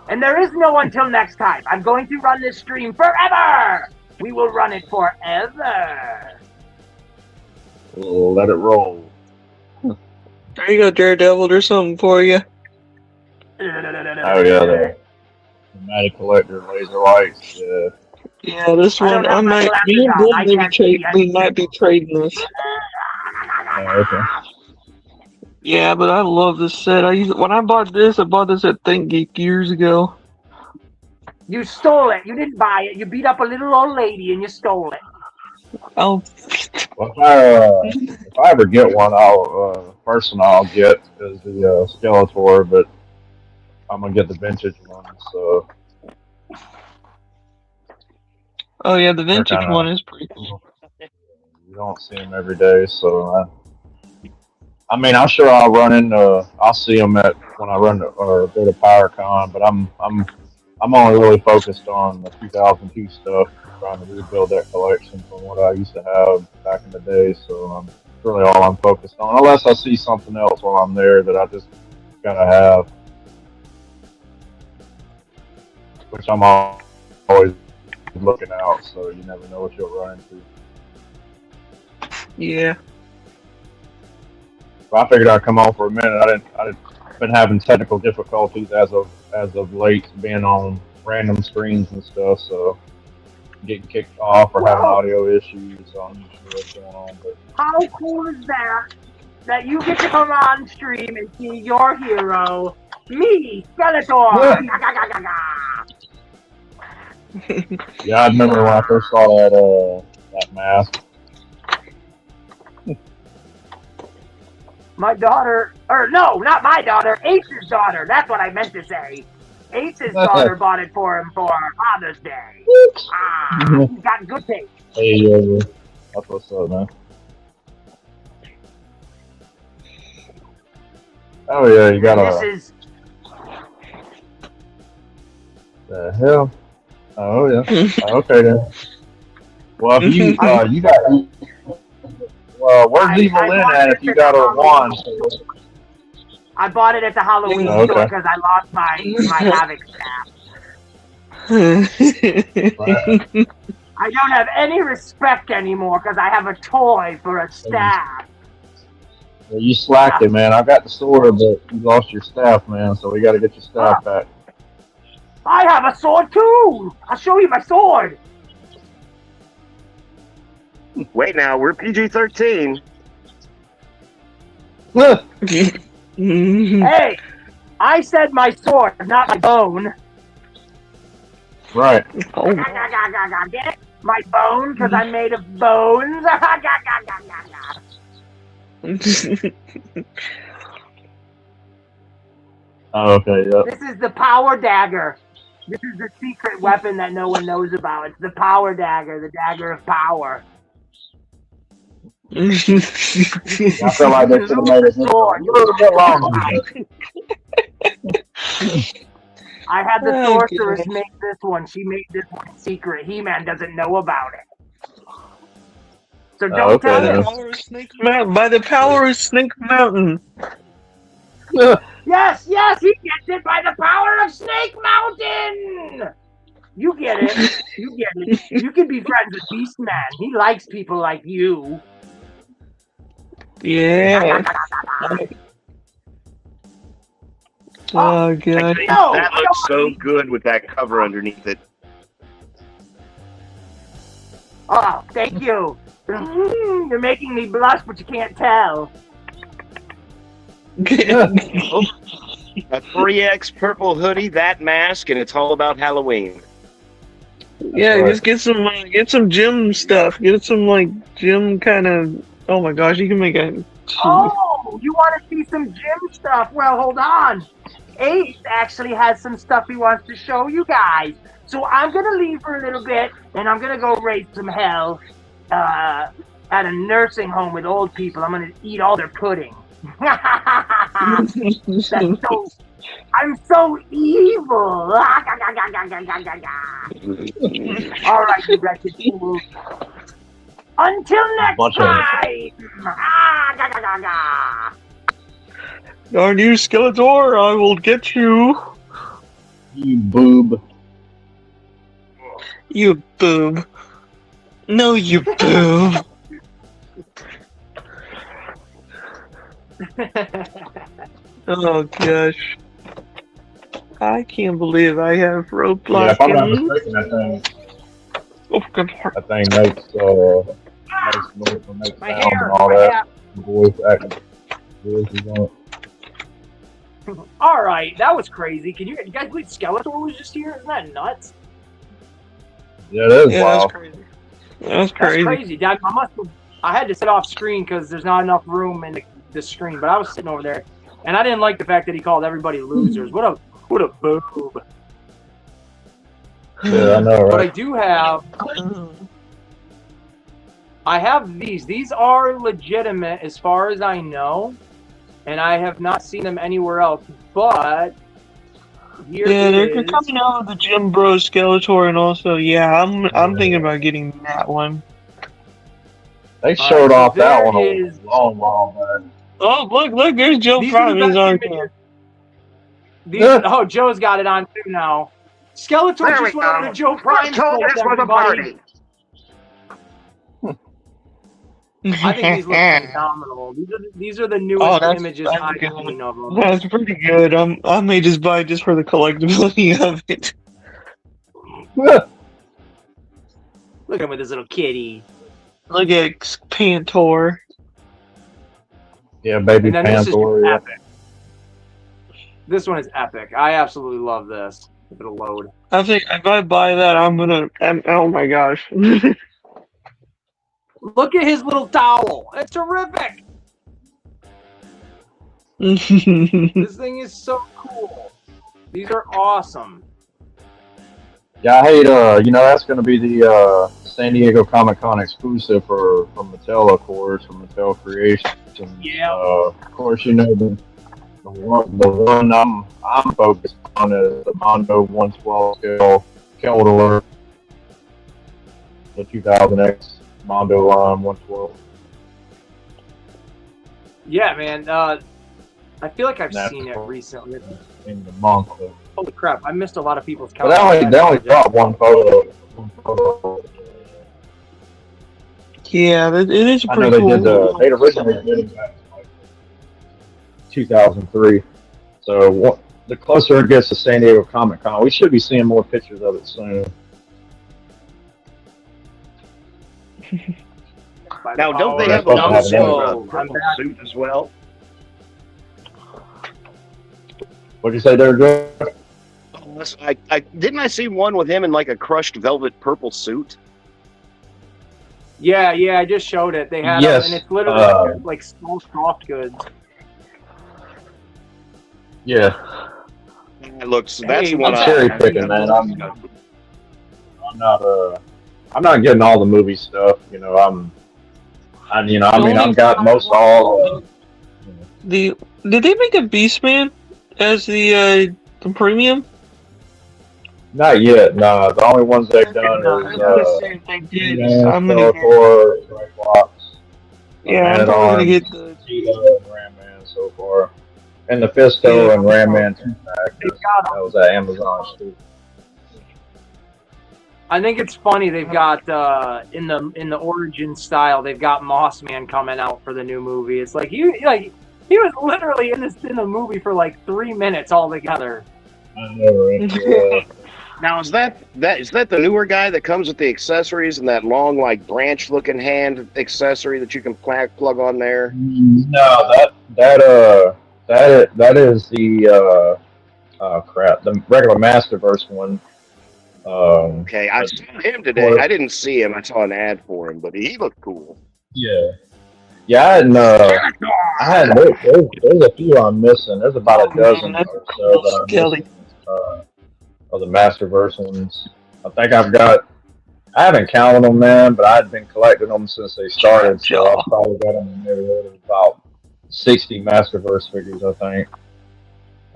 And there is no until next time. I'm going to run this stream forever. We will run it forever. We'll let it roll. There you go, Daredevil. There's something for you. Oh, yeah, the Dramatic Collector laser lights. Yeah, this one, we might be trading this. Oh, okay. Yeah, but I love this set. When I bought this at ThinkGeek years ago. You stole it. You didn't buy it. You beat up a little old lady and you stole it. Oh, Well, if I ever get one, first one I'll get is the Skeletor, but I'm gonna get the vintage one. So. Oh yeah, the vintage one is pretty cool. You don't see them every day, so I mean, I'm sure I'll see them when I run or go to PowerCon, but I'm only really focused on the 2002 stuff, trying to rebuild that collection from what I used to have back in the day. So that's really all I'm focused on, unless I see something else while I'm there that I just gotta have, which I'm always looking out. So you never know what you'll run into. Yeah. I figured I'd come on for a minute. I've been having technical difficulties as of late, being on random screens and stuff. So getting kicked off or having audio issues. So I'm not sure what's going on. But how cool is that? That you get to come on stream and see your hero, me, Skeletor. Yeah, I remember when I first saw that mask. My daughter, or no, not my daughter, Ace's daughter. That's what I meant to say. Ace's daughter bought it for him for Father's Day. He's got good taste. Hey, that's what's up, man. Oh yeah, you got This is the hell. Oh yeah. Okay then. Well, if you you got. Well, where's Evil Lynn at if you got her wand? I bought it at the Halloween store because I lost my Havoc staff. Right. I don't have any respect anymore because I have a toy for a staff. Well, you slacked it, man. I got the sword, but you lost your staff, man. So we got to get your staff back. I have a sword too. I'll show you my sword. Wait now, we're PG-13. Hey, I said my sword, not my bone. Right. Oh. Get it? My bone, because I'm made of bones. Oh, okay, yeah. This is the power dagger. This is the secret weapon that no one knows about. It's the power dagger, the dagger of power. I feel like they should have made it a little bit longer. I had the sorceress make this one. She made this one secret. He-Man doesn't know about it. So don't tell him. By the power of Snake Mountain. Yes, he gets it by the power of Snake Mountain. You get it. You get it. You can be friends with Beastman. He likes people like you. Yeah. Oh god. That looks so good with that cover underneath it. Oh, thank you. You're making me blush, but you can't tell. A 3X purple hoodie, that mask, and it's all about Halloween. Yeah, just get some gym stuff. Get some gym kind of. Oh my gosh, you can make a. Oh, you want to see some gym stuff? Well, hold on. Ace actually has some stuff he wants to show you guys. So I'm gonna leave for a little bit, and I'm gonna go raise some hell at a nursing home with old people. I'm gonna eat all their pudding. I'm so evil. All right, you wretched fools. Until next time. Darn you, Skeletor! I will get you. You boob. You boob. No, you boob. Oh gosh. I can't believe I have rope Yeah, if I'm not blocking. mistaken, that thing makes noise and makes My sound hair, and all my that. hair. Voice acting. Voices on it. All right, that was crazy. Can you guys believe Skeletor was just here? Isn't that nuts? Yeah, that is Yeah, wild. that's crazy. That's crazy. That's crazy. I had to sit off screen because there's not enough room in the screen. But I was sitting over there, and I didn't like the fact that he called everybody losers. What a boob. Yeah, I know, right? But I do have. I have these. These are legitimate as far as I know, and I have not seen them anywhere else. But they're coming out with the Jim Bros Skeletor, and also, I'm thinking about getting that one. They showed off that one a long back. Oh, look, there's Joe Prime. He's on here. Oh, Joe's got it on too now. Skeletor just went over to Joe Prime's place, everybody. I think these look phenomenal. These are the newest images I've seen of them. That's pretty good. I may just buy it just for the collectability of it. Look at him with his little kitty. Look at Pantor. Yeah, baby Pantor. This one is epic. I absolutely love this. If it'll load. I think if I buy that, oh my gosh. Look at his little towel. It's terrific. This thing is so cool. These are awesome. Yeah, I hate, that's going to be the San Diego Comic-Con exclusive from Mattel, of course, from Mattel Creations. Yeah. Of course, the one I'm focused on is the Mondo 112 scale Keldor, the 2000X Mondo line 112. Yeah, man. I feel like I've seen it recently. In the month. Holy crap! I missed a lot of people's comments. But they only dropped one photo. Yeah, it is pretty cool. I know they originally did it back in 2003. So the closer it gets to San Diego Comic Con, we should be seeing more pictures of it soon. Now, don't they have a suit as well? What'd you say there, Joe? Didn't I see one with him in like a crushed velvet purple suit? Yeah, I just showed it. They had yes, and it's literally like small soft goods. Yeah. It looks. That's the one I'm cherry picking, man. I'm not getting all the movie stuff. I've got most all. Did they make a Beastman as the premium? Not yet. No, the only ones they've done is I'm gonna I'm gonna get the Ram Man so far, and the Fisto and Ram Man 2-pack. That was at Amazon too. I think it's funny they've got in the origin style they've got Moss Man coming out for the new movie. It's like he was literally in the movie for like 3 minutes altogether. I know, right? Yeah. Now is that the newer guy that comes with the accessories and that long like branch looking hand accessory that you can plug on there? No, that is the the regular Masterverse one. Okay, I saw him today. I didn't see him. I saw an ad for him, but he looked cool. Yeah. Yeah, there's a few I'm missing. There's about a dozen or so that I'm missing, of the Masterverse ones. I haven't counted them, man, but I've been collecting them since they started, so I've probably got them in the neighborhood of about 60 Masterverse figures, I think,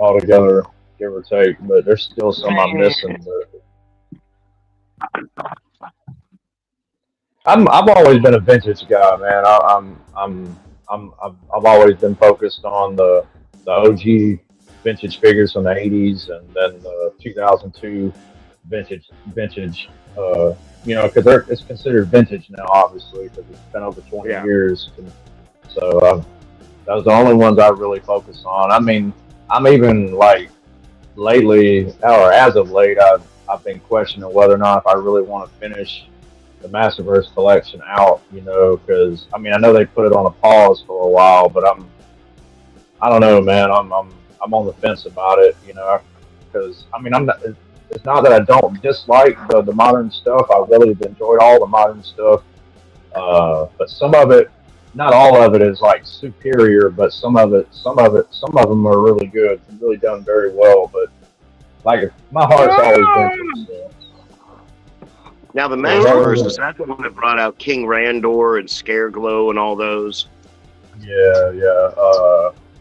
altogether, give or take. But there's still some I'm missing. But I've always been a vintage guy, man. I've always been focused on the OG vintage figures from the 80s, and then the 2002 vintage. Because it's considered vintage now, obviously, because it's been over 20 years. So that was the only ones I really focused on. I mean, I'm even like lately, or as of late, I've been questioning whether or not if I really want to finish the Masterverse collection out, because I know they put it on a pause for a while, but I don't know, man. I'm on the fence about it, because it's not that I don't dislike the modern stuff. I really enjoyed all the modern stuff But some of it, not all of it, is like superior. But some of them are really good, really done very well. But like my heart's always been. So. Now the Masterverse, is that the one that brought out King Randor and Scareglow and all those? Yeah.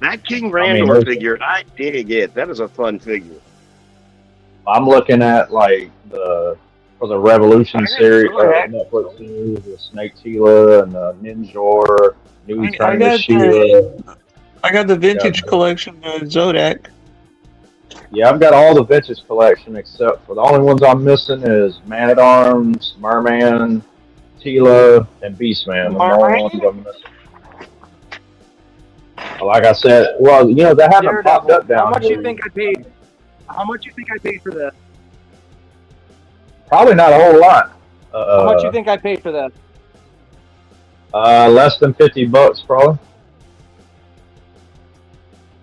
That King Randor figure, I dig it. That is a fun figure. I'm looking at like for the Revolution series, Netflix series, the Snake Tila and the Ninjor, New Train Sheila. I got the vintage collection of Zodak. Yeah, I've got all the vintage collection except for the only ones I'm missing is Man at Arms, Merman, Tila, and Beastman. The only ones I'm missing. Like I said, well, you know, they haven't popped up down How much here. you think I paid? How much you think I paid for that? Probably not a whole lot. How much you think I paid for that? Less than $50, probably.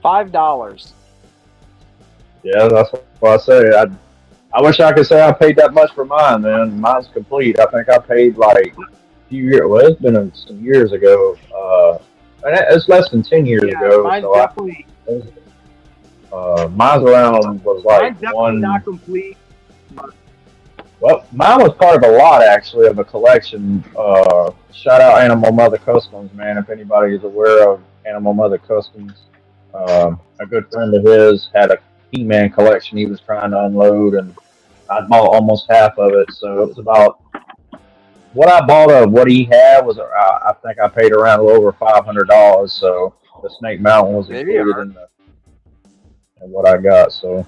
$5. Yeah, that's what I say. I wish I could say I paid that much for mine, man. Mine's complete. I think I paid like a few years. Well, it's been some years ago. It's less than 10 years ago. Mine's so definitely. Mine's around was like mine's definitely not complete. Well, mine was part of a lot actually of a collection. Shout out Animal Mother Customs, man. If anybody is aware of Animal Mother Customs, a good friend of his had a He-Man collection he was trying to unload, and I bought almost half of it. So it was about what I bought of what he had was I think I paid around a little over $500. So the Snake Mountain was included in what I got. So,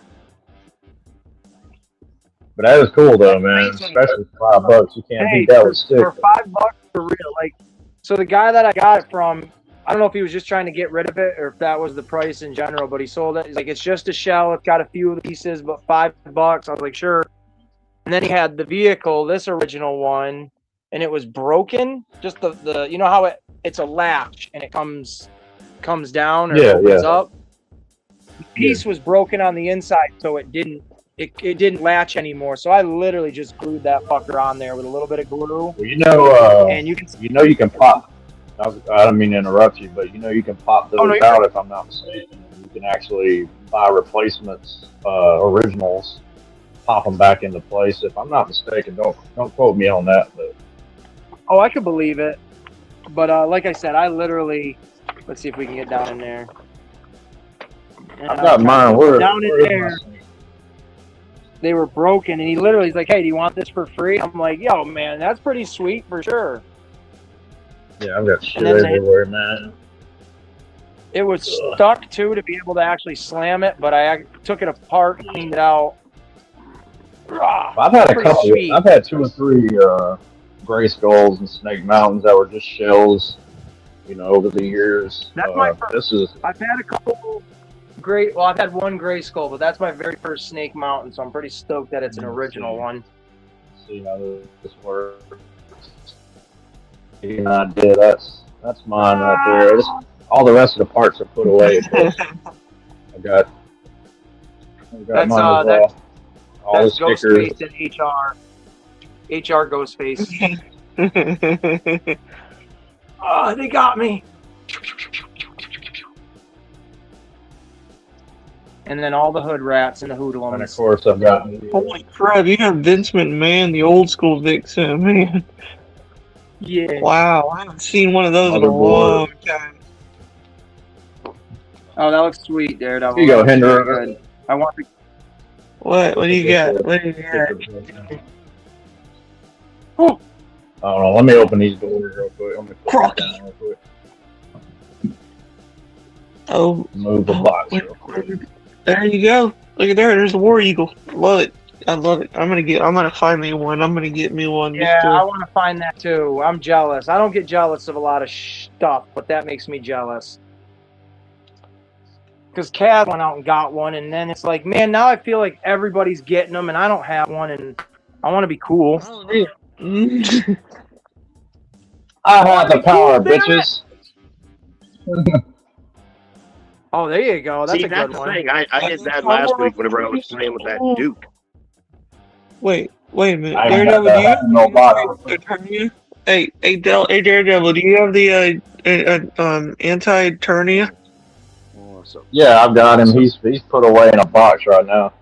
but that is cool though, man. Especially for $5, you can't beat that with sticks. For $5 for real, like so the guy that I got it from. I don't know if he was just trying to get rid of it or if that was the price in general, but he sold it. He's like, it's just a shell. It's got a few of the pieces, but $5. I was like, sure. And then he had the vehicle, this original one, and it was broken. Just the you know how it's a latch and it comes down or opens up. The piece was broken on the inside, so it didn't latch anymore. So I literally just glued that fucker on there with a little bit of glue. Well, you know, and you can pop. I don't mean to interrupt you, but you know you can pop those out if I'm not mistaken. You can actually buy replacements, originals, pop them back into place. If I'm not mistaken, don't quote me on that. But I could believe it. But like I said, I literally let's see if we can get down in there. And I've got mine. Where down in there? They were broken, and he's like, "Hey, do you want this for free?" I'm like, "Yo, man, that's pretty sweet for sure." Yeah, I've got shit everywhere, man. It was stuck too to be able to actually slam it, but I took it apart, cleaned it out. I've had a couple. Sweet. I've had 2 or 3 gray skulls and Snake Mountains that were just shells, you know, over the years. That's my first. I've had a couple gray. Well, I've had 1 gray skull, but that's my very first Snake Mountain, so I'm pretty stoked that it's an original one. See how this works. Yeah, I did. That's mine right there. All the rest of the parts are put away. I got that's mine as well. All the stickers. Ghostface and HR Ghostface. Oh, they got me. And then all the hood rats and the hoodlums. And of course, I've got. Holy crap! You got Vince McMahon, the old school Vixen, man. Yeah. Wow, I haven't seen one of those in a long time. Oh, that looks sweet, Daredevil. Here you go, Henry. I want to. What do you got? What do you got? Oh. I don't know. Let me open these doors real quick. Let me put this down real quick. Oh. Move the box. There you go. Look at there. There's a War Eagle. Love it. I love it. I'm gonna find me one. I'm gonna get me one. Yeah, I want to find that too. I'm jealous. I don't get jealous of a lot of stuff, but that makes me jealous. Because Kaz went out and got one, and then it's like, man, now I feel like everybody's getting them, and I don't have one, and I want to be cool. Oh, yeah. I have the power, bitches. Oh, there you go. That's a good one. Thing. I did that last week whenever I was playing with that Duke. Wait a minute. Daredevil, do you have Eternia? Hey, Daredevil, do you have the anti-Eternia? Yeah, I've got him. He's put away in a box right now.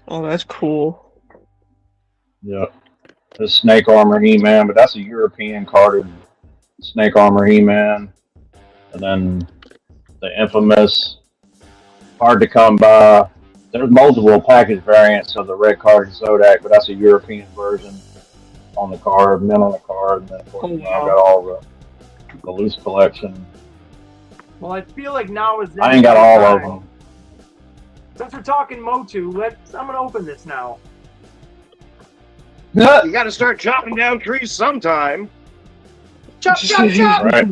Oh, that's cool. Yeah. The Snake Armor He-Man, but that's a European carded Snake Armor He-Man. And then the infamous, hard to come by. There's multiple package variants of the red card Zodak, but that's a European version on the card, mint on the card, and then of course, I've got all the loose collection. Well, I feel like now is. I ain't got all of them. Since we're talking Motu, I'm gonna open this now. You got to start chopping down trees sometime. Chop, chop, chop! Right.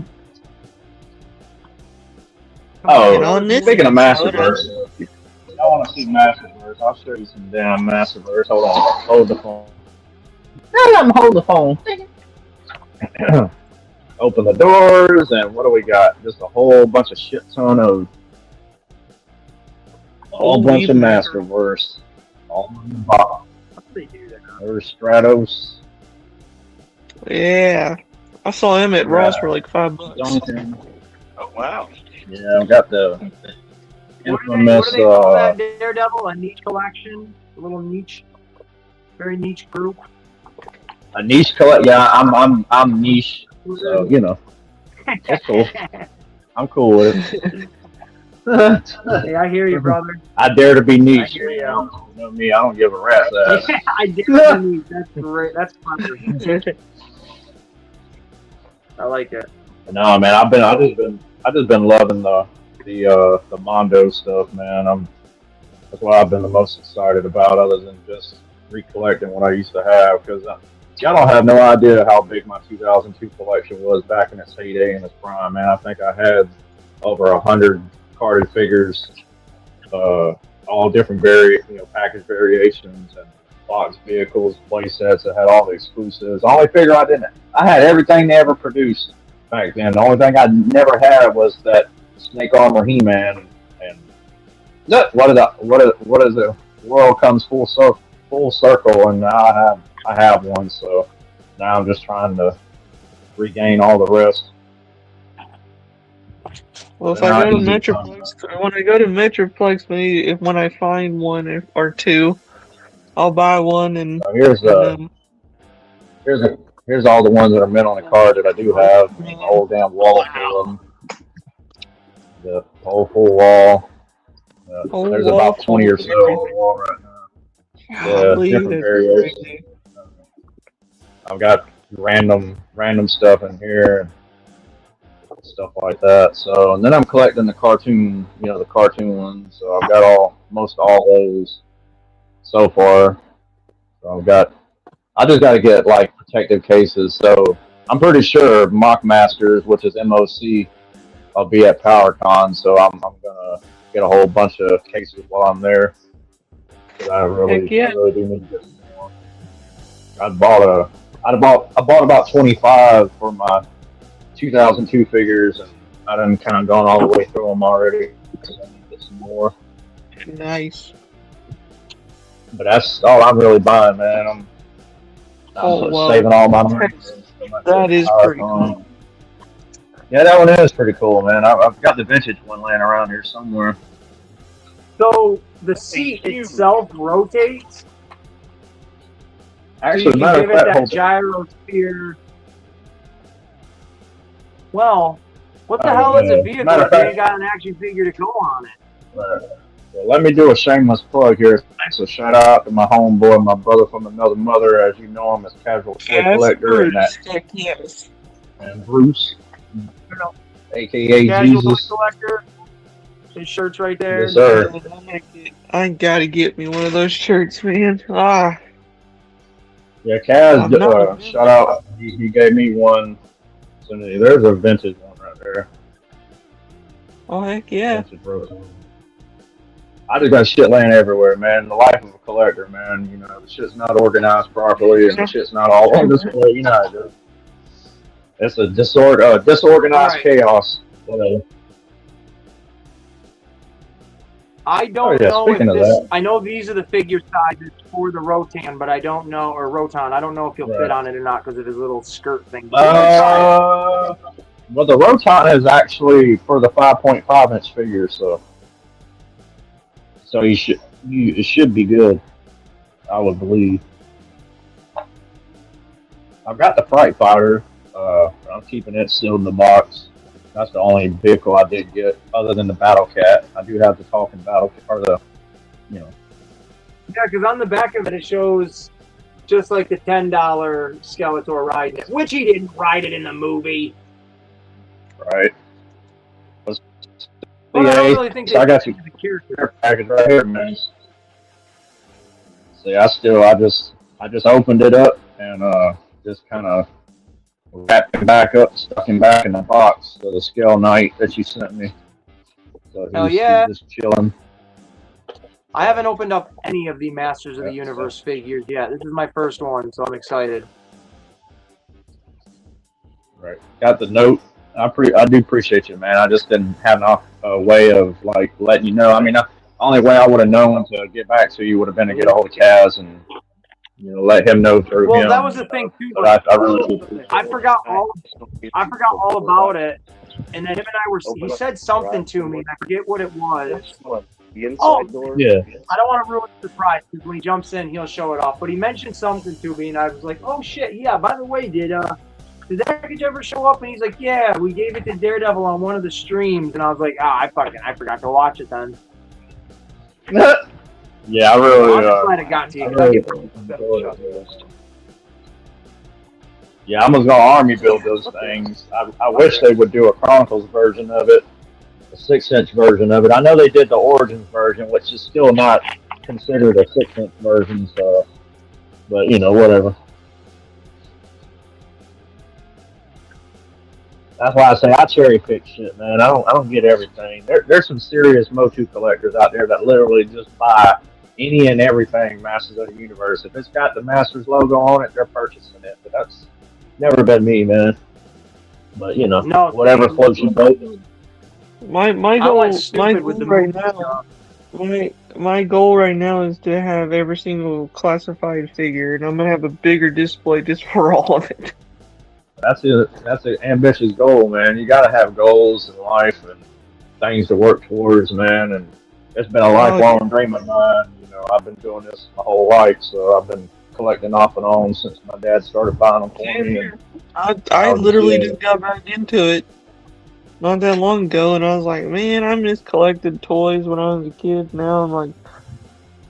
Oh, speaking of Masterverse, if y'all want to see Masterverse, I'll show you some damn Masterverse. Hold on, hold the phone. Let me hold the phone. Open the doors, and what do we got? Just a whole bunch of shit ton of bunch of Masterverse. All in the bottom. There's Stratos. Yeah, I saw him at Ross for like $5. Duncan. Oh wow! Yeah, I've got the infamous. What do they call that, Daredevil? A niche collection, a little niche, very niche group. A niche collection. Yeah, I'm niche. So you know, that's cool. I'm cool with it. Hey, I hear you, brother. I dare to be niche. You know me, I don't give a rat's ass. I dare to be niche. That's great. That's clever. I like it. No, man, I just been loving the Mondo stuff, man. That's what I've been the most excited about, other than just recollecting what I used to have. Because y'all don't have no idea how big my 2002 collection was back in its heyday and its prime, man. I think I had over 100 carded figures, all different package variations and box vehicles, play sets that had all the exclusives. The only figure I had everything they ever produced back then. The only thing I never had was that Snake Armor He-Man. And what is it? The world comes full circle, and now I have one. So now I'm just trying to regain all the rest. Well, if I go to Metroplex, when I go to Metroplex, when I find one or two, I'll buy one. And here's all the ones that are mint on the card that I do have. The whole damn wall full of them. The whole full wall. There's about 20 or so on the wall right now. Yeah, different variations. I've got random stuff in here. Stuff like that. So, and then I'm collecting the cartoon ones. So I've got most all those so far. So I just got to get like protective cases. So I'm pretty sure Mock Masters, which is MOC, I'll be at PowerCon. So I'm gonna get a whole bunch of cases while I'm there. I really do need to get some more. I bought about 25 for my 2002 figures, and I done kind of gone all the way through them already. So I need to get some more. Nice. But that's all I'm really buying, man. I'm saving all my money. That is pretty cool. Yeah, that one is pretty cool, man. I've got the vintage one laying around here somewhere. So the seat itself rotates. Actually, so you can give it that gyrosphere. Well, what the hell is a vehicle if you ain't got an action figure to go on it? Well, let me do a shameless plug here. So shout out to my homeboy, my brother from another mother, as you know him as Casual Toy Collector, and Bruce, aka Casual Jesus. Toy Collector. His shirt's right there. Yes, sir. I gotta get me one of those shirts, man. Yeah, Kaz, shout out. He gave me one. So there's a vintage one right there. Oh, heck yeah. I just got shit laying everywhere, man. The life of a collector, man. You know, the shit's not organized properly, and the shit's not all on display. You know, it's a disorganized chaos. I don't yeah, know if speaking of this. that. I know these are the figure sizes for the Rotan, but I don't know, or Rotan. I don't know if he'll fit Right. on it or not because of his little skirt thing. But we're gonna try it. Well, the Rotan is actually for the 5.5-inch figure, so it should be good. I would believe. I've got the Fright Fighter. I'm keeping it sealed in the box. That's the only vehicle I did get, other than the Battle Cat. I do have the talking Battle Cat, or the, you know. Yeah, because on the back of it, it shows just like the $10 Skeletor riding it, which he didn't ride it in the movie. Right. But I don't really think So I got your the character package right here, man. See, I just opened it up and just kind of wrapped him back up, stuck him back in the box for the Scale Knight that you sent me. So Hell yeah. he's just chilling. I haven't opened up any of the Masters of the Universe figures yet. This is my first one, so I'm excited. Right. Got the note. I do appreciate you, man. I just didn't have a way of like letting you know. I mean, the only way I would have known to get back to you would have been to get a hold of Kaz and let him know through him. Well, that was the thing too. I forgot all about it, and then him and I were. He said something to me. I forget what it was. The inside door. Yeah. I don't want to ruin the surprise because when he jumps in, he'll show it off. But he mentioned something to me, and I was like, "Oh shit, yeah." By the way, did that package ever show up? And he's like, "Yeah, we gave it to Daredevil on one of the streams." And I was like, I forgot to watch it then. Yeah, I really. I'm glad it got to you. Yeah, I'm gonna army build those things. I wish they would do a Chronicles version of it, a 6-inch version of it. I know they did the Origins version, which is still not considered a 6-inch version. So, but whatever. That's why I say I cherry pick shit, man. I don't get everything. There's some serious Motu collectors out there that literally just buy any and everything Masters of the Universe. If it's got the Masters logo on it, they're purchasing it. But that's never been me, man. But whatever floats your boat. My goal right now. My goal right now is to have every single classified figure, and I'm gonna have a bigger display just for all of it. That's an ambitious goal, man. You gotta have goals in life and things to work towards, man. And it's been a lifelong dream of mine. I've been doing this my whole life, so I've been collecting off and on since my dad started buying them for me. And I literally just got back into it not that long ago, and I was like, man, I miss collecting toys when I was a kid. Now I'm like,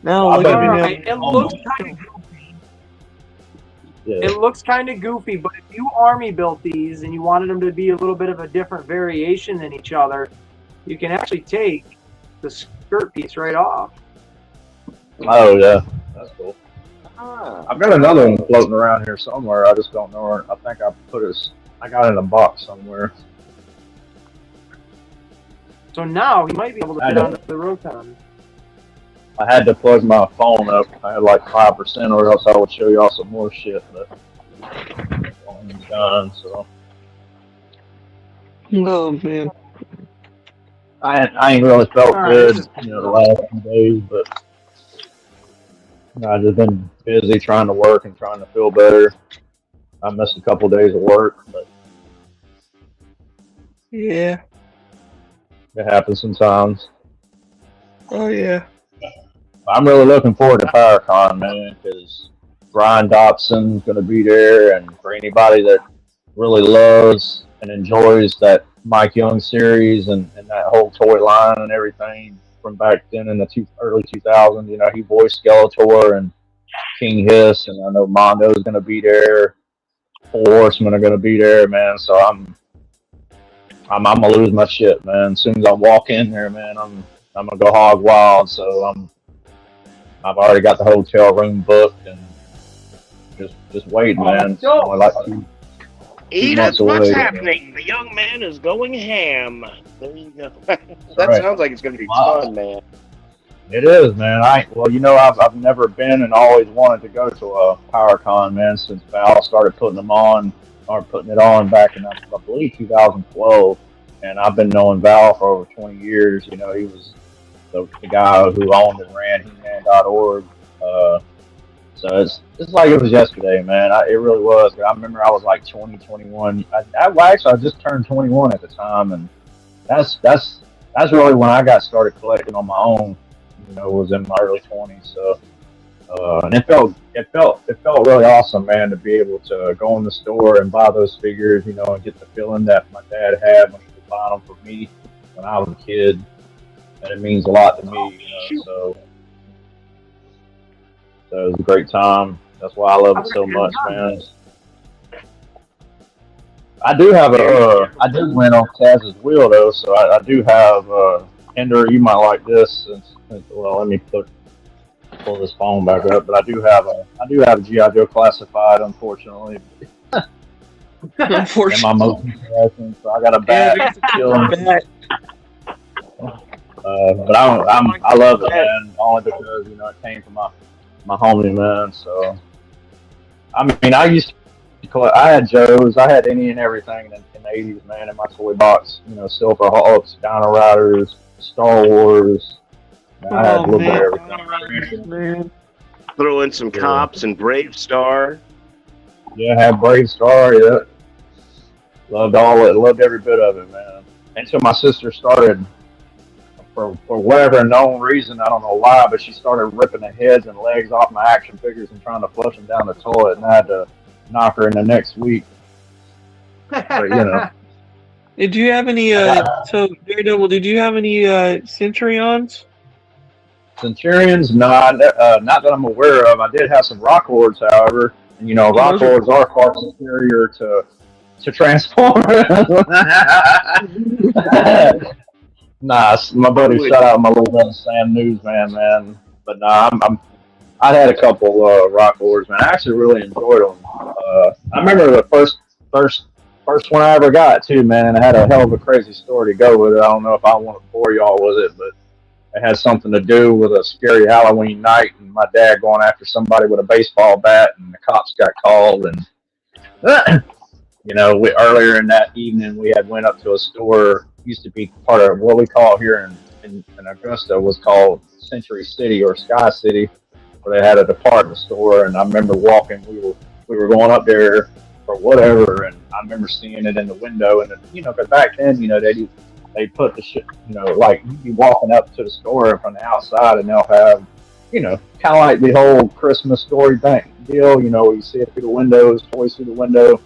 look at me now. It looks kind of goofy. Yeah. It looks kind of goofy, but if you army built these and you wanted them to be a little bit of a different variation than each other, you can actually take the skirt piece right off. Oh yeah, that's cool. I've got another one floating around here somewhere. I just don't know where. I think I got it in a box somewhere. So now he might be able to fit onto the Rotan. I had to plug my phone up. I had like 5%, or else I would show y'all some more shit. But I'm done. So. Oh man. I ain't really felt good, the last few days, but I've just been busy trying to work and trying to feel better. I missed a couple days of work, but yeah, it happens sometimes. Oh yeah. I'm really looking forward to PowerCon, man, because Brian Dobson's going to be there, and for anybody that really loves and enjoys that Mike Young series and that whole toy line and everything from back then in the early 2000s, he voiced Skeletor and King Hiss, and I know Mondo's going to be there. 4 Horsemen are going to be there, man. So I'm gonna lose my shit, man. As soon as I walk in there, man, I'm gonna go hog wild. So I've already got the hotel room booked and just waiting, man. Only like Edith, what's happening? The young man is going ham. There you go. That sounds like it's going to be fun, man. It is, man. I've never been and always wanted to go to a PowerCon, man, since Val started putting it on back in, I believe, 2012. And I've been knowing Val for over 20 years. He was the guy who owned and ran He-Man.org. So it's like it was yesterday, man. It really was. I remember I was like 20, 21. I just turned 21 at the time, and that's really when I got started collecting on my own. Was in my early 20s. So and it felt really awesome, man, to be able to go in the store and buy those figures, and get the feeling that my dad had when he was buying them for me when I was a kid, and it means a lot to me. So it was a great time. That's why I love it so much, man. I did win on Taz's wheel though, so I do have. Ender, you might like this. Well, let me pull this phone back up, but I do have a GI Joe classified, unfortunately. Unfortunately, in my motion collection, so I got a bat to kill him. But I love it, man, only because it came from my homie, man. So I mean, I used to collect. I had Joes, I had any and everything in the '80s, man, in my toy box. Silver Hawks, Dino Riders, Star Wars. I had a little bit of everything. Man. Throw in some Cops and Brave Star. Yeah, I had Brave Star. Yeah, loved all it. Loved every bit of it, man. Until my sister started, for whatever known reason, I don't know why, but she started ripping the heads and legs off my action figures and trying to flush them down the toilet, and I had to knock her in the next week. But Did you have any? So Daredevil, did you have any Centurions? Centurions, not that I'm aware of. I did have some Rock Lords, however. And Rock Lords are far superior to Transformers. Nah, my buddy, shout out my little brother Sam Newsman, man. But nah, I had a couple Rock Lords, man. I actually really enjoyed them. I remember the first one I ever got too, man. And I had a hell of a crazy story to go with it. I don't know if I want to bore y'all with it, but it had something to do with a scary Halloween night and my dad going after somebody with a baseball bat, and the cops got called. And earlier in that evening, we had went up to a store. Used to be part of what we call here in Augusta was called Century City or Sky City, where they had a department store. And I remember walking. We were going up there for whatever, and I remember seeing it in the window. And because back then, they put the shit, like you'd be walking up to the store from the outside, and they'll have, kind of like the whole Christmas story thing deal. Where you see it through the windows, toys through the window.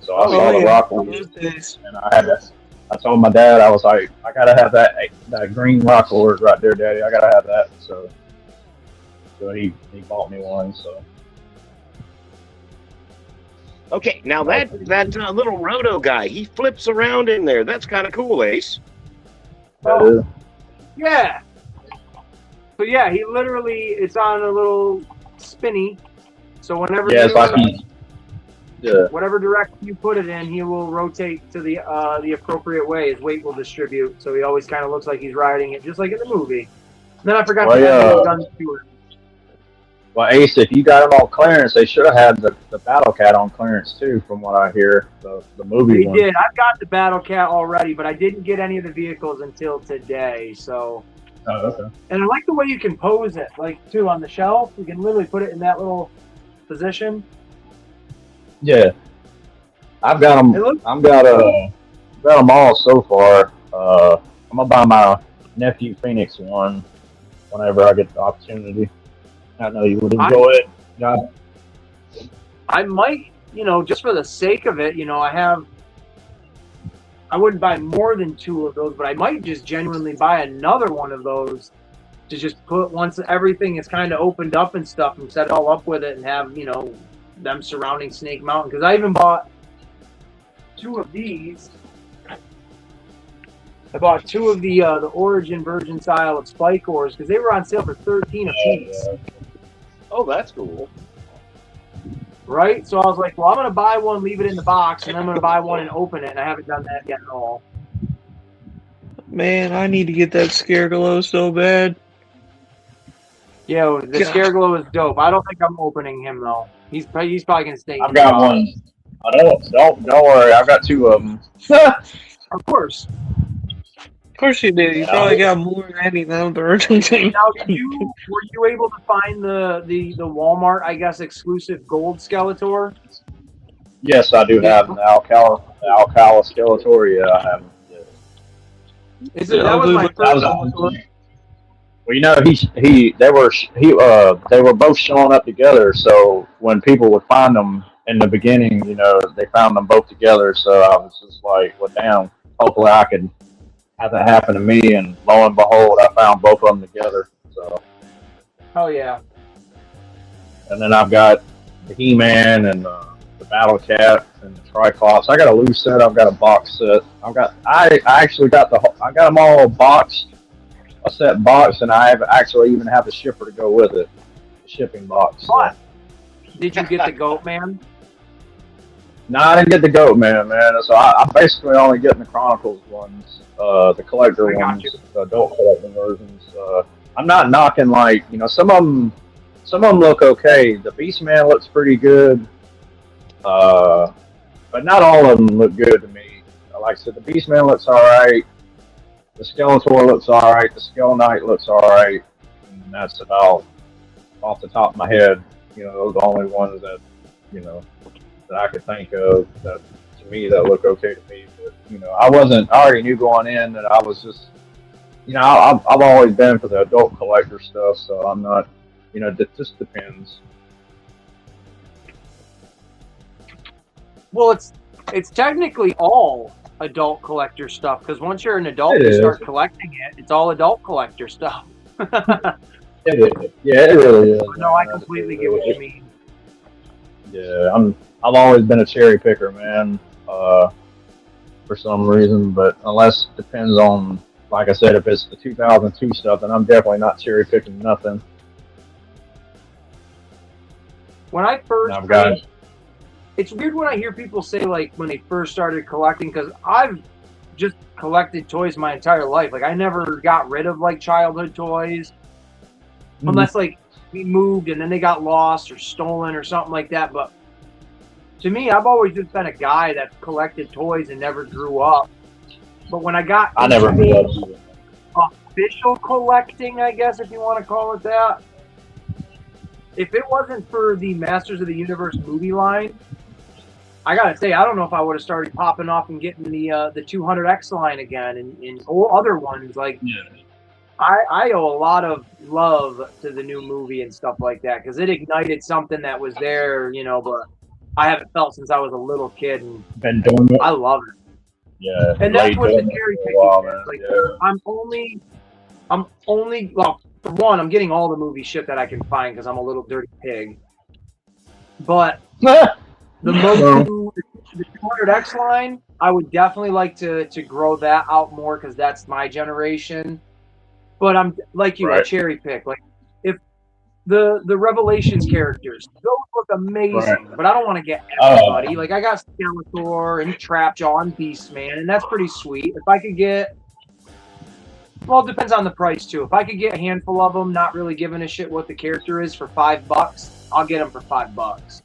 So I saw the Rock Lord, and I had that. I told my dad, I was like, I gotta have that green Rock Lord right there, Daddy. I gotta have that. So he bought me one. So. Okay, now that little Roto guy, he flips around in there. That's kind of cool, Ace. Oh, yeah. So yeah, he literally, it's on a little spinny. So whenever whatever direction you put it in, he will rotate to the appropriate way. His weight will distribute. So he always kind of looks like he's riding it, just like in the movie. And then I forgot to add guns to it. Well, Ace, if you got them on clearance, they should have had the Battle Cat on clearance too, from what I hear. The movie one. They did. I've got the Battle Cat already, but I didn't get any of the vehicles until today. So. Oh, okay. And I like the way you can pose it, like too, on the shelf. You can literally put it in that little position. Yeah, I've got them. I've got them all so far. I'm gonna buy my nephew Phoenix one whenever I get the opportunity. I know you would enjoy it. Yeah. I might, just for the sake of it, I wouldn't buy more than 2 of those, but I might just genuinely buy another one of those to just put once everything is kind of opened up and stuff, and set it all up with it and have, them surrounding Snake Mountain. Because I even bought 2 of these. I bought 2 of the Origin version style of Spike Ores because they were on sale for $13 a piece. Oh, that's cool. Right? So I was like, well, I'm going to buy one, leave it in the box, and then I'm going to buy one and open it. And I haven't done that yet at all. Man, I need to get that Scareglow so bad. Yeah, the Scareglow is dope. I don't think I'm opening him, though. He's probably going to stay. I've got one. Don't worry. I've got 2 of them. Of course. course you did. You probably got more than any number or something. Now, were you able to find the Walmart, I guess, exclusive gold Skeletor? Yes, I do have the Alcala Skeletor. Yeah, I have. That was my first one. Well, you know, they were both showing up together. So when people would find them in the beginning, you know, they found them both together. So I was just like, well, damn. Hopefully, I could have that happen to me. And lo and behold, I found both of them together. So. Oh yeah. And then I've got the He-Man and the Battle Cat and the Triclops. I got a loose set. I've got a box set. I actually got I got them all boxed. A set box, and I actually even have the shipper to go with it, the shipping box. What? Did you get the Goat Man? No, I didn't get the Goat Man, So I'm basically only getting the Chronicles ones, the collector ones, the adult collector versions. I'm not knocking some of them look okay. The Beastman looks pretty good, but not all of them look good to me. Like I said, the Beastman looks all right. The Skeletor looks alright, the Skull Knight looks alright, and that's about, off the top of my head, you know, those are the only ones that, you know, that I could think of that, to me, that look okay to me. But, you know, I already knew going in that I was just, you know, I've always been for the adult collector stuff, so I'm not, you know, it just depends. Well, it's technically all adult collector stuff, because once you're an adult, you start collecting it. It's all adult collector stuff. It is. Yeah, it really is. No, I completely get what you mean. Yeah, I've always been a cherry picker, man. For some reason, but unless it depends on, like I said, if it's the 2002 stuff, then I'm definitely not cherry picking nothing. When I first it's weird when I hear people say, like, when they first started collecting, because I've just collected toys my entire life. Like, I never got rid of, like, childhood toys. Unless, like, we moved and then they got lost or stolen or something like that. But to me, I've always just been a guy that collected toys and never grew up. But when I never grew up. Official collecting, I guess, if you want to call it that. If it wasn't for the Masters of the Universe movie line, I gotta say, I don't know if I would have started popping off and getting the 200X line again and all other ones. Like, I owe a lot of love to the new movie and stuff like that, because it ignited something that was there, you know, but I haven't felt since I was a little kid, and been doing it. I love it. Yeah, and that's what the cherry picking is. Like, I'm only well, for one, I'm getting all the movie shit that I can find because I'm a little dirty pig. But the 200X line, I would definitely like to grow that out more, because that's my generation. But I'm like you, a cherry pick. Like, if the Revelations characters, those look amazing, but I don't want to get everybody. Like, I got Skeletor and Trapjaw and Beastman, and that's pretty sweet. If I could get, well, it depends on the price too. If I could get a handful of them, not really giving a shit what the character is, for $5, I'll get them for $5.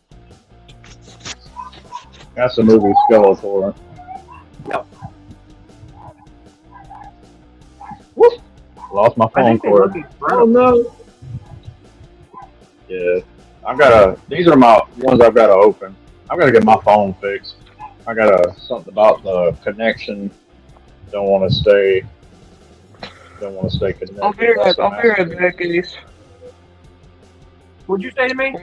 That's a movie Skeletor. Yep. Whoop. Lost my phone cord. Oh no. Yeah. These are my ones I've got to open. I've got to get my phone fixed. I got something about the connection. Don't want to stay connected. I'll be right back, Ace. What'd you say to me?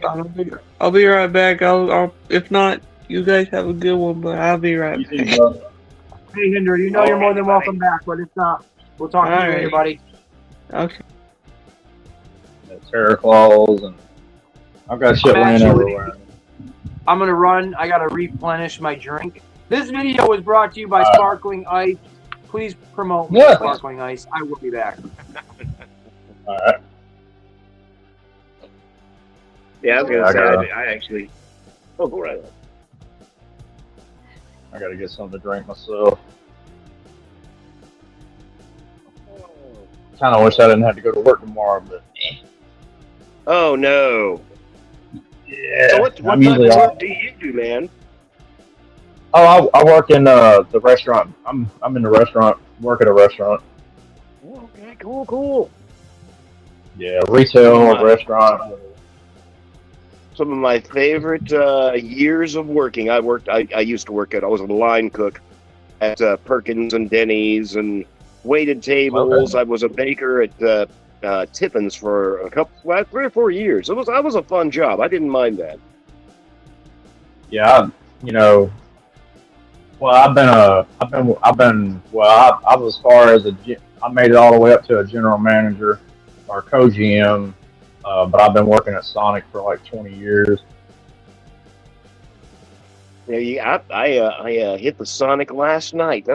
I'll be right back. I'll if not, you guys have a good one, but I'll be right back. Hey, Hinder, you know you're more than welcome back, but if not, we'll talk to you later, buddy. Okay. Terror claws, and I've got shit laying everywhere. I'm gonna run. I gotta replenish my drink. This video was brought to you by Sparkling Ice. Please promote me, Sparkling Ice. I will be back. All right. Yeah, I was gonna say I actually. Oh, go right. I gotta get something to drink myself. Kind of wish I didn't have to go to work tomorrow, but. Oh no. Yeah. So what type of work do you do, man? Oh, I work in the restaurant. I'm in the restaurant. Work at a restaurant. Okay, cool. Yeah, retail, restaurant. Some of my favorite years of working. I used to work I was a line cook at Perkins and Denny's and waited tables. Okay. I was a baker at Tipton's for 3 or 4 years. I was a fun job. I didn't mind that. Yeah, well, I was as far as I made it all the way up to a general manager or co-GM, but I've been working at Sonic for like 20 years. Yeah, I hit the Sonic last night.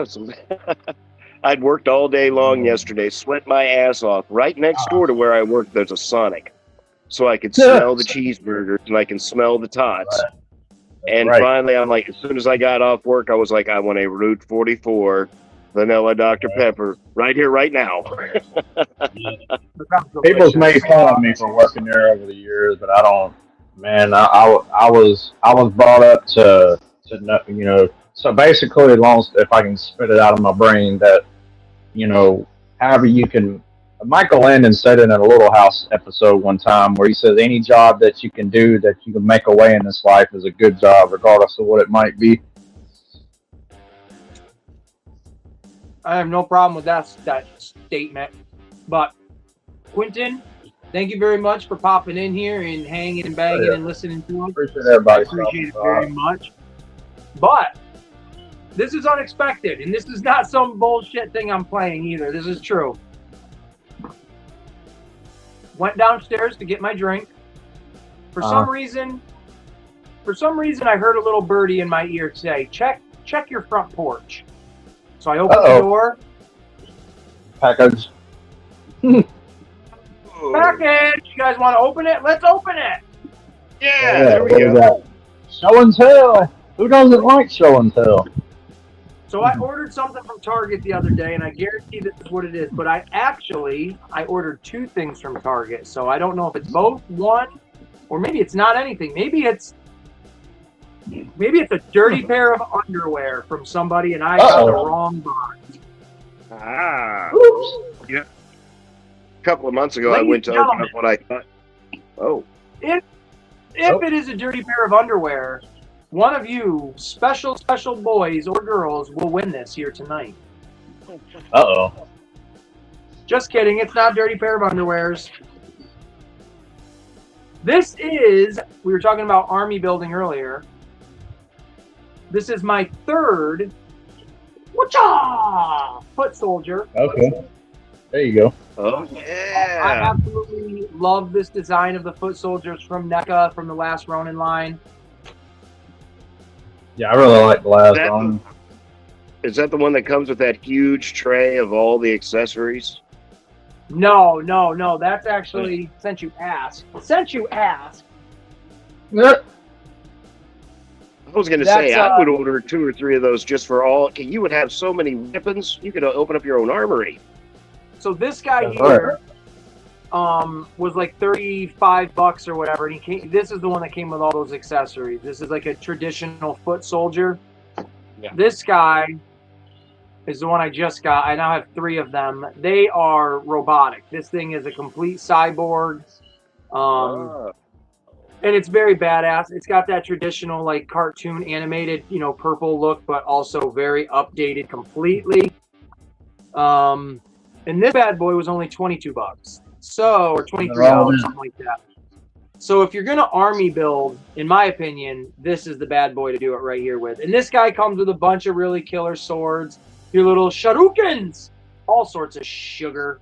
I'd worked all day long yesterday, sweat my ass off. Right next door to where I work, there's a Sonic, so I could smell the cheeseburgers and I can smell the tots. And finally, I'm like, as soon as I got off work, I was like, I want a Route 44 vanilla Dr. Pepper right here, right now. People's made fun of me for working there over the years, but I don't. Man, I was brought up to So basically, as long as if I can spit it out of my brain, that however you can. Michael Landon said it in a Little House episode one time where he says any job that you can do that you can make a way in this life is a good job, regardless of what it might be. I have no problem with that statement. But Quentin, thank you very much for popping in here and hanging and banging and listening to us. Appreciate everybody. I appreciate it very much. But this is unexpected, and this is not some bullshit thing I'm playing either. This is true. Went downstairs to get my drink. For some reason, I heard a little birdie in my ear say, "Check your front porch." So I opened the door. Package. Package. You guys want to open it? Let's open it. Yeah, there we go. Show and tell. Who doesn't like show and tell? So I ordered something from Target the other day, and I guarantee this is what it is. But I ordered 2 things from Target, so I don't know if it's both one, or maybe it's not anything. Maybe it's a dirty pair of underwear from somebody, and I got the wrong box. Yeah. A couple of months ago, I went to open up what I thought. Oh. If it is a dirty pair of underwear, one of you special boys or girls will win this here tonight. Just kidding. It's not a dirty pair of underwears. We were talking about army building earlier. This is my 3rd foot soldier. Okay. There you go. Oh, yeah. I absolutely love this design of the foot soldiers from NECA from the last Ronin line. Yeah, I really like the last one. Is that the one that comes with that huge tray of all the accessories? No. That's actually Since You Ask. I was going to say, I would order 2 or 3 of those just for all. You would have so many weapons, you could open up your own armory. So this guy here was like $35 or whatever, and this is the one that came with all those accessories. This is like a traditional foot soldier. Yeah. This guy is the one I just got. I now have 3 of them. They are robotic. This thing is a complete cyborg. And it's very badass. It's got that traditional like cartoon animated, purple look, but also very updated completely. And this bad boy was only $22. Or $23, something like that. So if you're going to army build, in my opinion, this is the bad boy to do it right here with. And this guy comes with a bunch of really killer swords, your little shurikens, all sorts of sugar.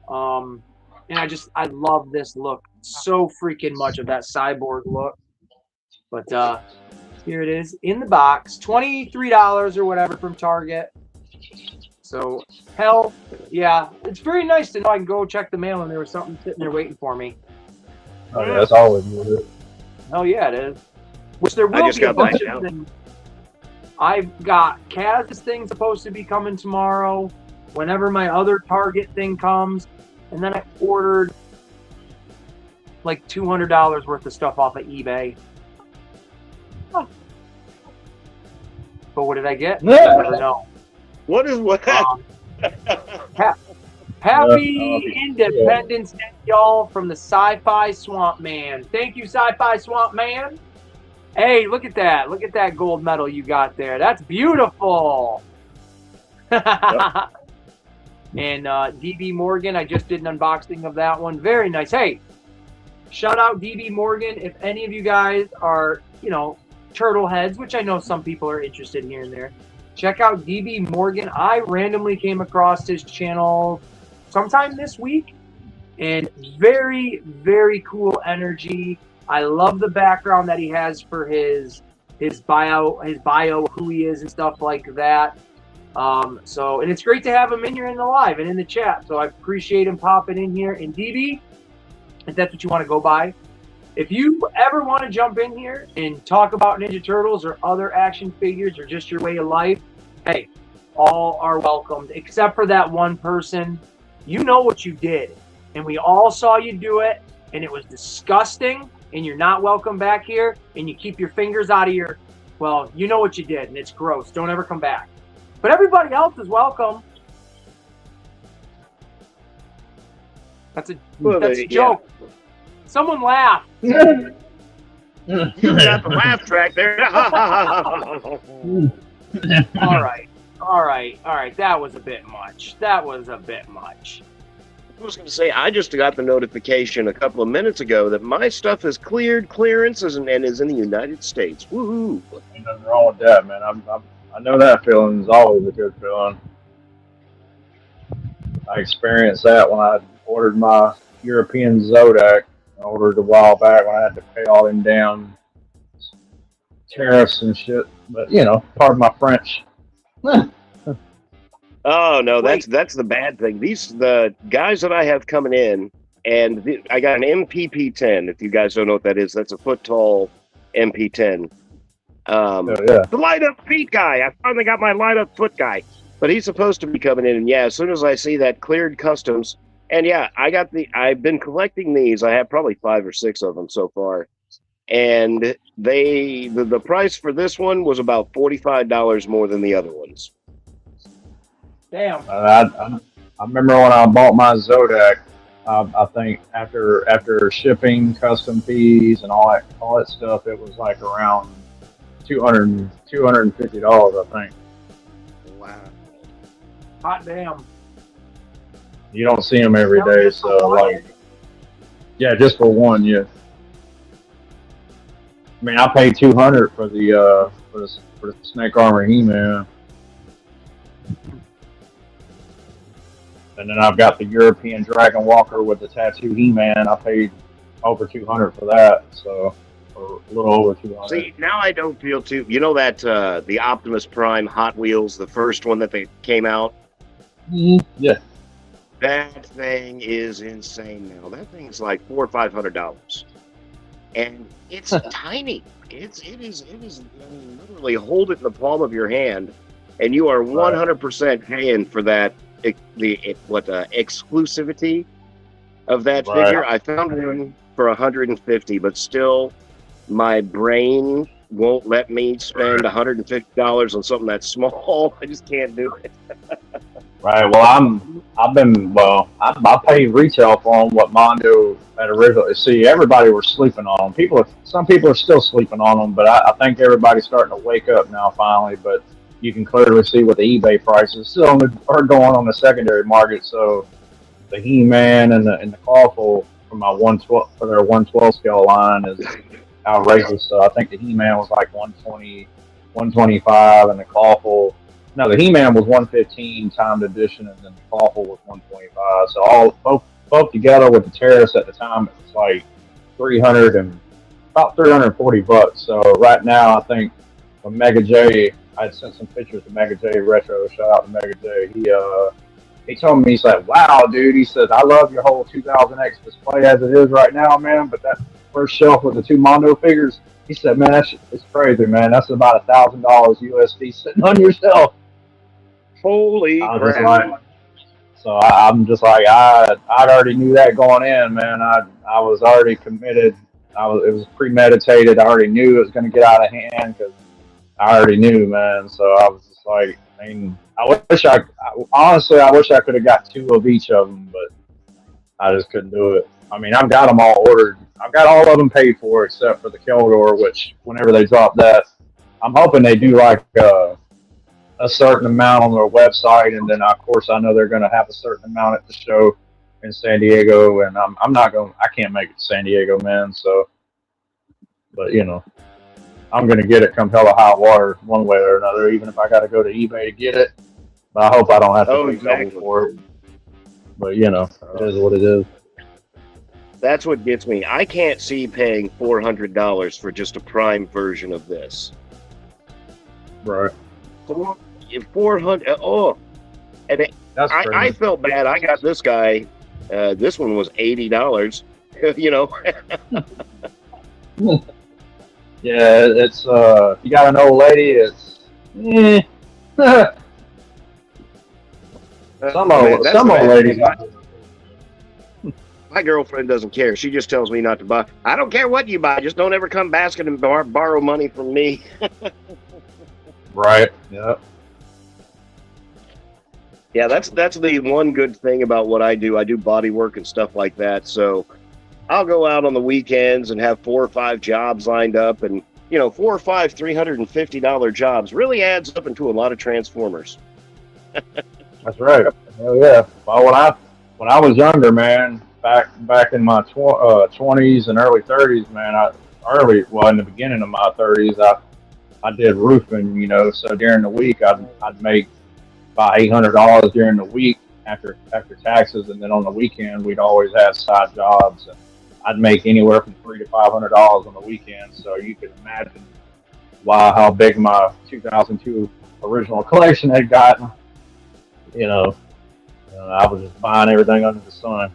And I love this look. So freaking much of that cyborg look. But here it is in the box, $23 or whatever from Target. So, hell, yeah, it's very nice to know I can go check the mail and there was something sitting there waiting for me. Oh, yeah, that's always good. Oh, yeah, it is. Which there will be a bunch of things. I've got Kaz's thing supposed to be coming tomorrow, whenever my other Target thing comes. And then I ordered like $200 worth of stuff off of eBay. Huh. But what did I get? I never know. What is what? Happy Independence Day, y'all, from the Sci-Fi Swamp Man. Thank you, Sci-Fi Swamp Man. Hey, look at that. Look at that gold medal you got there. That's beautiful. Yep. And DB Morgan, I just did an unboxing of that one. Very nice. Hey, shout out DB Morgan. If any of you guys are, turtle heads, which I know some people are interested in here and there, check out DB Morgan. I randomly came across his channel sometime this week, and very, very cool energy. I love the background that he has for his bio, who he is and stuff like that. And it's great to have him in here in the live and in the chat. So I appreciate him popping in here. And DB, if that's what you want to go by, if you ever want to jump in here and talk about Ninja Turtles or other action figures or just your way of life, hey, all are welcomed, except for that one person. You know what you did, and we all saw you do it, and it was disgusting, and you're not welcome back here, and you keep your fingers out of your, well, you know what you did, and it's gross. Don't ever come back. But everybody else is welcome. That's a joke. Yeah. Someone laugh. You got the laugh track there. All right. That was a bit much. I was going to say, I just got the notification a couple of minutes ago that my stuff has cleared clearances and is in the United States. Woohoo! Ain't nothing wrong with that, man. I know that feeling is always a good feeling. I experienced that when I ordered my European Zodak. I ordered a while back when I had to pay all them damn tariffs and shit. But, pardon my French. Oh no, that's the bad thing. The guys that I have coming in, and I got an MPP-10. If you guys don't know what that is, that's a foot tall MP-10. The light up feet guy. I finally got my light up foot guy, but he's supposed to be coming in. And yeah, as soon as I see that cleared customs, and yeah, I've been collecting these. I have probably 5 or 6 of them so far, and the price for this one was about $45 more than the other ones. Damn. I remember when I bought my Zodak. I think after shipping, custom fees, and all that stuff, it was like around $250. I think. Wow. Hot damn. You don't see them every day, so just for one, yeah. I mean, I paid $200 for the Snake Armor He-Man. And then I've got the European Dragon Walker with the tattoo He-Man. I paid over $200 for that, so or a little over $200. See, now I don't feel too. You know that the Optimus Prime Hot Wheels, the first one that they came out. Mm-hmm. Yeah. That thing is insane now. That thing's like $400 or $500, and it's tiny. It is. I mean, literally hold it in the palm of your hand, and you are 100% paying for that. Exclusivity of that figure. I found one for $150, but still, my brain won't let me spend $150 on something that's small. I just can't do it. Right. Well, I paid retail for them. What Mondo had originally. See, everybody was sleeping on them. Some people are still sleeping on them, but I think everybody's starting to wake up now finally. But you can clearly see what the eBay prices still are going on the secondary market. So the He-Man and the Clawful for my 112 for their 112 scale line is outrageous. So I think the He-Man was like 120, 125, and the Clawful. No, the He-Man was 115 timed edition, and then the Clawful was 125. So both together with the tariffs at the time, it was like about $340. So right now, I think when Mega J, I had sent some pictures to Mega J Retro. Shout out to Mega J. He told me, he's like, "Wow, dude," he says, "I love your whole 2000X display as it is right now, man. But that first shelf with the 2 Mondo figures," he said, "Man, it's crazy, man. That's about $1,000 USD sitting on your shelf." Holy crap! I'm just like, I already knew that going in, man. I was already committed. It was premeditated. I already knew it was going to get out of hand because I already knew, man. So I was just like, mean, honestly, I wish I could have got 2 of each of them, but I just couldn't do it. I mean, I've got them all ordered. I've got all of them paid for except for the Keldor, which whenever they drop that, I'm hoping they do like a certain amount on their website, and then of course I know they're going to have a certain amount at the show in San Diego, and I'm not going. I can't make it to San Diego, man. So, but you know, I'm going to get it come hell or hot water one way or another, even if I got to go to eBay to get it. But I hope I don't have to pay double for it. But you know, it is what it is. That's what gets me. I can't see paying $400 for just a prime version of this. Right. 400. Oh, and I felt bad. I got this guy. This one was $80. You know. Yeah, it's you got an old lady. It's some old ladies. My girlfriend doesn't care. She just tells me not to buy. I don't care what you buy. Just don't ever come basket and borrow money from me. Right. Yeah. Yeah, that's the one good thing about what I do. I do body work and stuff like that. So I'll go out on the weekends and have 4 or 5 jobs lined up, and 4 or 5 $350 jobs really adds up into a lot of transformers. That's right. Oh yeah. Well, when I was younger, man, back in my 20s and early 30s, man, in the beginning of my 30s, I did roofing, so during the week I'd make about $800 during the week after taxes, and then on the weekend we'd always have side jobs, and I'd make anywhere from $300 to $500 on the weekend. So you can imagine how big my 2002 original collection had gotten. I was just buying everything under the sun.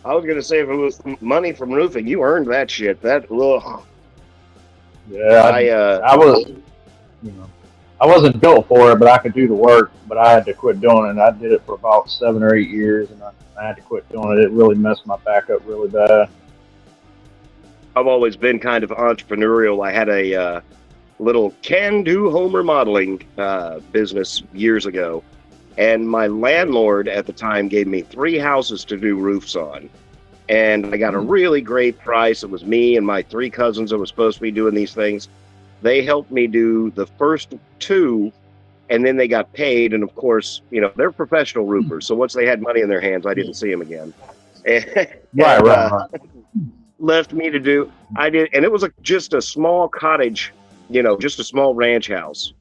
I was gonna say, if it was money from roofing, you earned that shit. Yeah, I wasn't built for it, but I could do the work. But I had to quit doing it. I did it for about 7 or 8 years, and I had to quit doing it. It really messed my back up really bad. I've always been kind of entrepreneurial. I had a little can-do home remodeling business years ago, and my landlord at the time gave me 3 houses to do roofs on. And I got a really great price. It was me and my 3 cousins that were supposed to be doing these things. They helped me do the first 2, and then they got paid. And of course, they're professional roofers. So once they had money in their hands, I didn't see them again. Right. Left me to do. I did, and it was just a small cottage, just a small ranch house.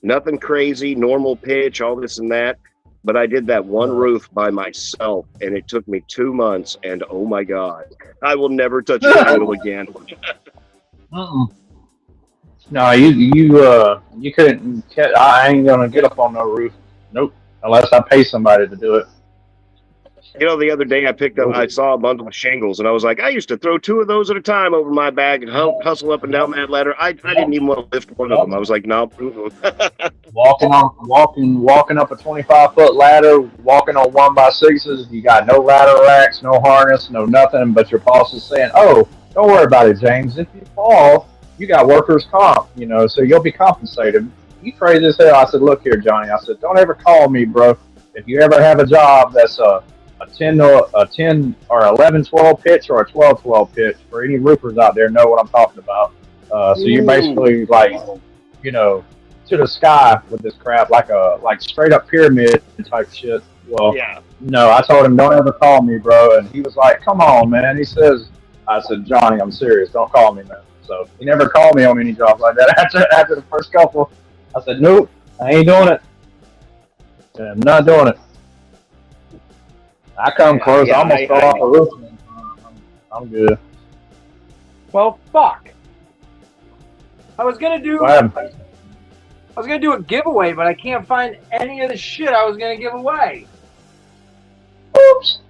Nothing crazy, normal pitch, all this and that. But I did that one roof by myself, and it took me 2 months. And oh my God, I will never touch a window again. No, you couldn't. I ain't gonna get up on no roof. Nope, unless I pay somebody to do it. The other day I saw a bundle of shingles, and I was like, I used to throw 2 of those at a time over my back and hustle up and down that ladder. I didn't even want to lift one of them. I was like, no. walking up a 25-foot ladder, walking on 1x6s. You got no ladder racks, no harness, no nothing. But your boss is saying, "Oh, don't worry about it, James. If you fall, you got workers' comp. So you'll be compensated." You crazy as hell. I said, "Look here, Johnny." I said, "Don't ever call me, bro. If you ever have a job that's a 10 or 11-12 pitch or a 12-12 pitch, for any roofers out there know what I'm talking about. So you're basically to the sky with this crap, like straight up pyramid type shit. Well, yeah. No, I told him, don't ever call me, bro. And he was like, come on, man. I said, Johnny, I'm serious. Don't call me, man. So he never called me on any jobs like that. After the first couple, I said, nope, I ain't doing it. I'm not doing it. I come close. I almost fell off the roof. I'm good. Well, fuck. I was gonna do a giveaway, but I can't find any of the shit I was gonna give away. Oops.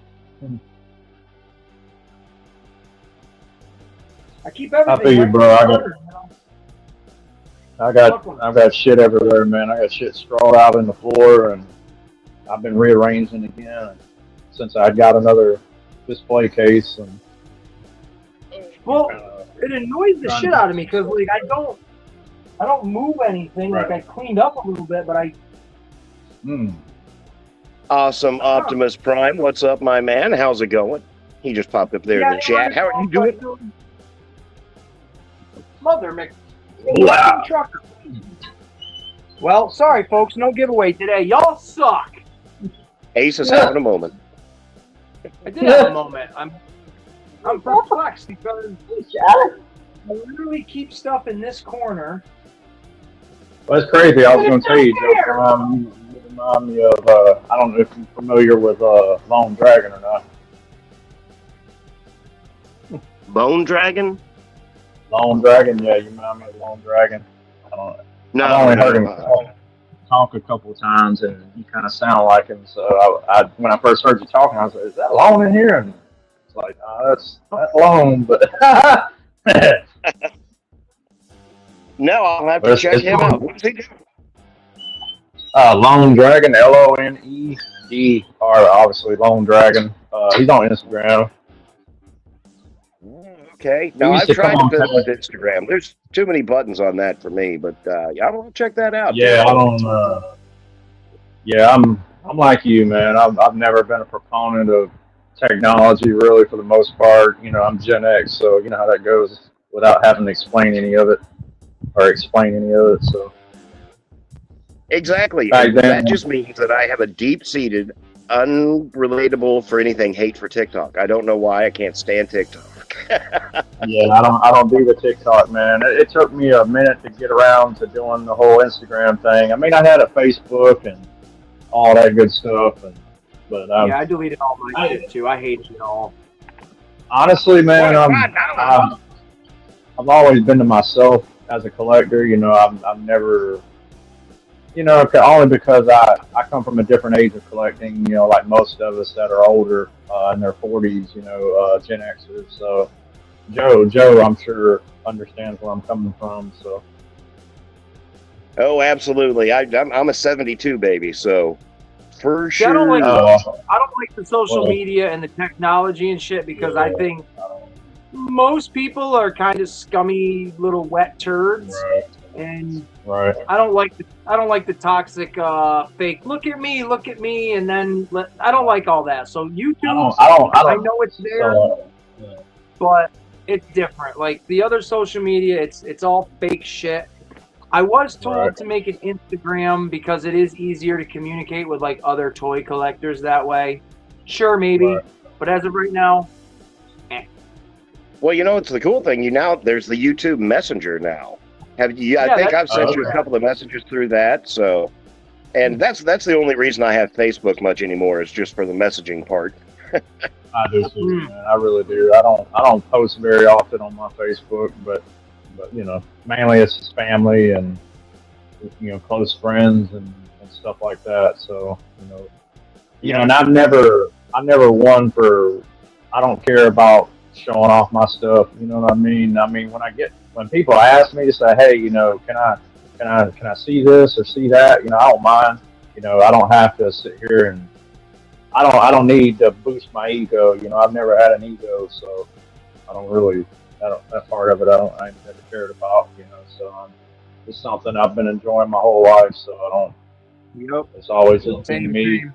I keep everything. I feel you, bro. I got shit everywhere, man. I got shit sprawled out in the floor, and I've been rearranging again since I got another display case. And well, it annoys the shit out of me because I don't move anything. Right. Like I cleaned up a little bit, but I Awesome, Optimus Prime. What's up, my man? How's it going? He just popped up there in the chat. How are you doing? Mother Mc. Wow. Trucker. Well, sorry, folks. No giveaway today. Y'all suck. Ace is having a moment. I did have a moment. I'm perplexed because I literally keep stuff in this corner. Well, that's crazy. I was going to tell you, Joe, remind me of, I don't know if you're familiar with Lone Dragon or not. Bone Dragon? Lone Dragon, yeah, you remind me of Lone Dragon. I don't know. No, I've only heard him talk a couple of times, and you kind of sound like him. So when I first heard you talking, I was like, "Is that Lone in here?" And it's like, "That's Lone," but no, I'll have to check him out. What's he do? Lone Dragon, LONEDR, obviously Lone Dragon. He's on Instagram. Okay. No, I've tried to fiddle with Instagram. There's too many buttons on that for me, but I want to check that out. Yeah, I don't. Yeah, I'm like you, man. I've never been a proponent of technology, really, for the most part. You know, I'm Gen X, so you know how that goes without having to explain any of it or explain any of it. So exactly. That just means that I have a deep-seated, unrelatable for anything hate for TikTok. I don't know why I can't stand TikTok. Yeah, I don't do the TikTok, man. It took me a minute to get around to doing the whole Instagram thing. I mean, I had a Facebook and all that good stuff, but yeah, I deleted all my shit too. I hated it all. Honestly, man, I've always been to myself as a collector. You know, I've never, you know, only because I come from a different age of collecting. You know, like most of us that are older in their 40s. You know, Gen Xers. So Joe, I'm sure understands where I'm coming from. So. Oh, absolutely. I'm a 72 baby, so for sure. I don't like the social media and the technology and shit because I think most people are kind of scummy little wet turds, and I don't like the toxic fake. Look at me, and then I don't like all that. So YouTube, I know it's there, but it's different. Like the other social media, it's all fake shit. I was told to make an Instagram because it is easier to communicate with like other toy collectors that way. Sure, maybe, but as of right now, Well, you know, it's the cool thing. There's the YouTube Messenger now. I think I've sent you a couple of messages through that. So, and that's the only reason I have Facebook much anymore is just for the messaging part. I do too, man. I really do. I don't post very often on my Facebook, but you know, mainly it's just family and you know, close friends and stuff like that. So you know, and I've never won for. I don't care about showing off my stuff. You know what I mean? I mean, when people ask me to say, hey, you know, can I see this or see that? You know, I don't mind. You know, I don't have to sit here and I don't need to boost my ego. You know, I've never had an ego, so that part of it I ain't never cared about. You know, so it's something I've been enjoying my whole life. So I don't. Yep. It's always been me.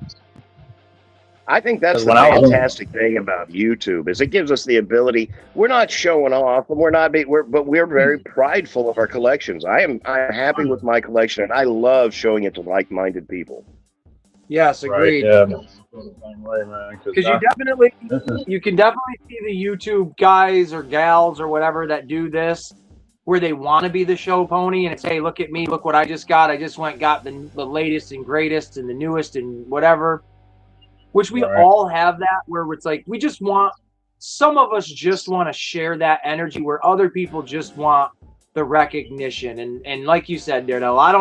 I think that's the fantastic thing about YouTube is it gives us the ability. We're not showing off, and but we're very prideful of our collections. I'm happy with my collection, and I love showing it to like-minded people. Yes, agreed. Right, yeah, because you can definitely see the YouTube guys or gals or whatever that do this, where they want to be the show pony, and it's, hey, look at me, look what I just got. I just got the latest and greatest and the newest and whatever. Which we all have that, where it's like some of us just want to share that energy, where other people just want the recognition. And like you said, Daredevil, I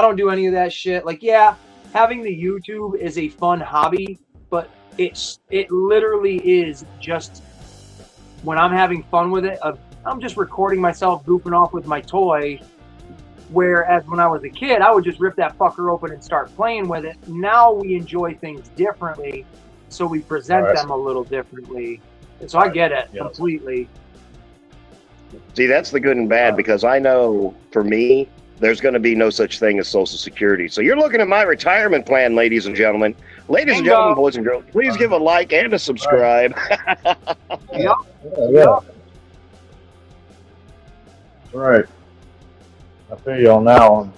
don't do any of that shit. Like, yeah, having the YouTube is a fun hobby, but it literally is just when I'm having fun with it. I'm just recording myself goofing off with my toy. Whereas when I was a kid, I would just rip that fucker open and start playing with it. Now we enjoy things differently, so we present them a little differently. And so I get it completely. See, that's the good and bad, because I know for me, there's going to be no such thing as Social Security. So you're looking at my retirement plan, ladies and gentlemen. Ladies and gentlemen, boys and girls, please give a like and a subscribe. Yeah. That's right. I feel you on that one.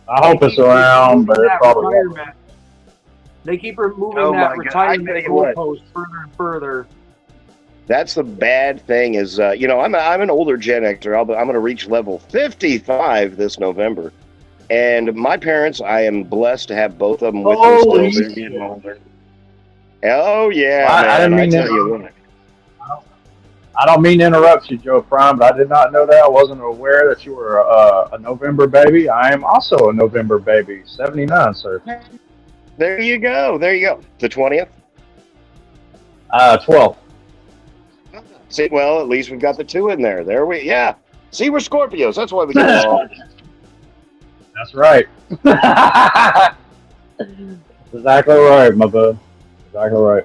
I hope it's around, but it probably won't. They keep moving that retirement goalpost further and further. That's the bad thing is, you know, I'm an older Gen Xer. I'm going to reach level 55 this November. And my parents, I am blessed to have both of them with me still. They're getting older. Oh, yeah, man. I tell you what. I don't mean to interrupt you, Joe Prime, but I did not know that. I wasn't aware that you were a November baby. I am also a November baby. 79, sir. There you go. There you go. The 20th? 12th. See, well, at least we've got the 2 in there. Yeah. See, we're Scorpios. That's why we get along. That's right. Exactly right, my bud. Exactly right.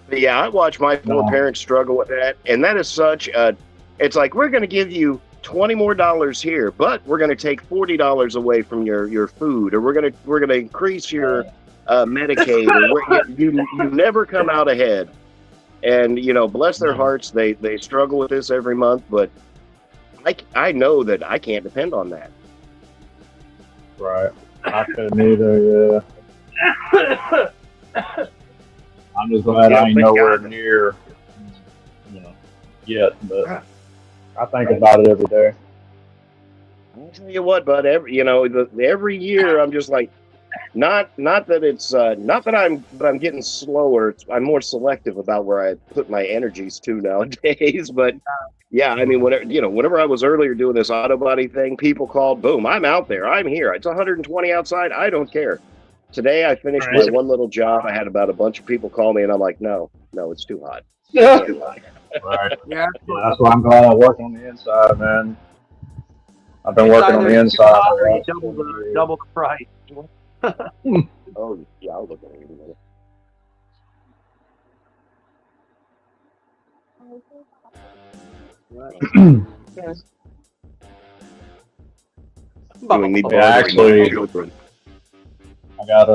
But yeah, I watch my poor parents struggle with that, and that is such a. It's like we're going to give you $20 more here, but we're going to take $40 away from your food, or we're going to increase your Medicaid, or you never come out ahead. And you know, bless their hearts, they struggle with this every month, but I know that I can't depend on that. Right. I couldn't either. Yeah. I'm just glad I ain't nowhere near, you know, yet, but I think about it every day. I'll tell you what, bud. Every year I'm just like, not that it's not that I'm getting slower. I'm more selective about where I put my energies to nowadays. But yeah, I mean, whenever I was earlier doing this auto body thing, people called, boom, I'm out there, I'm here. It's 120 outside. I don't care. Today I finished my one little job. I had about a bunch of people call me, and I'm like, no, it's too hot. Yeah. Right. Yeah. That's why I'm glad I work on the inside, man. I've been working on the inside. Double the price. Oh yeah, I'll look at it in a minute. Doing me actually, I got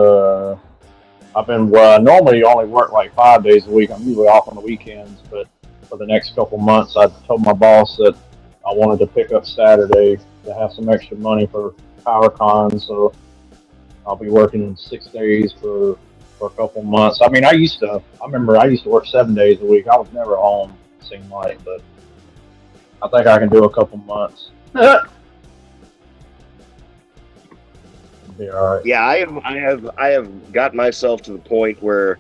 I've been normally only work like 5 days a week. I'm usually off on the weekends, but for the next couple months, I told my boss that I wanted to pick up Saturday to have some extra money for PowerCon, so I'll be working 6 days for a couple months. I mean, I remember I used to work 7 days a week. I was never home, it seemed like, but I think I can do a couple months. Be all right. Yeah, I have got myself to the point where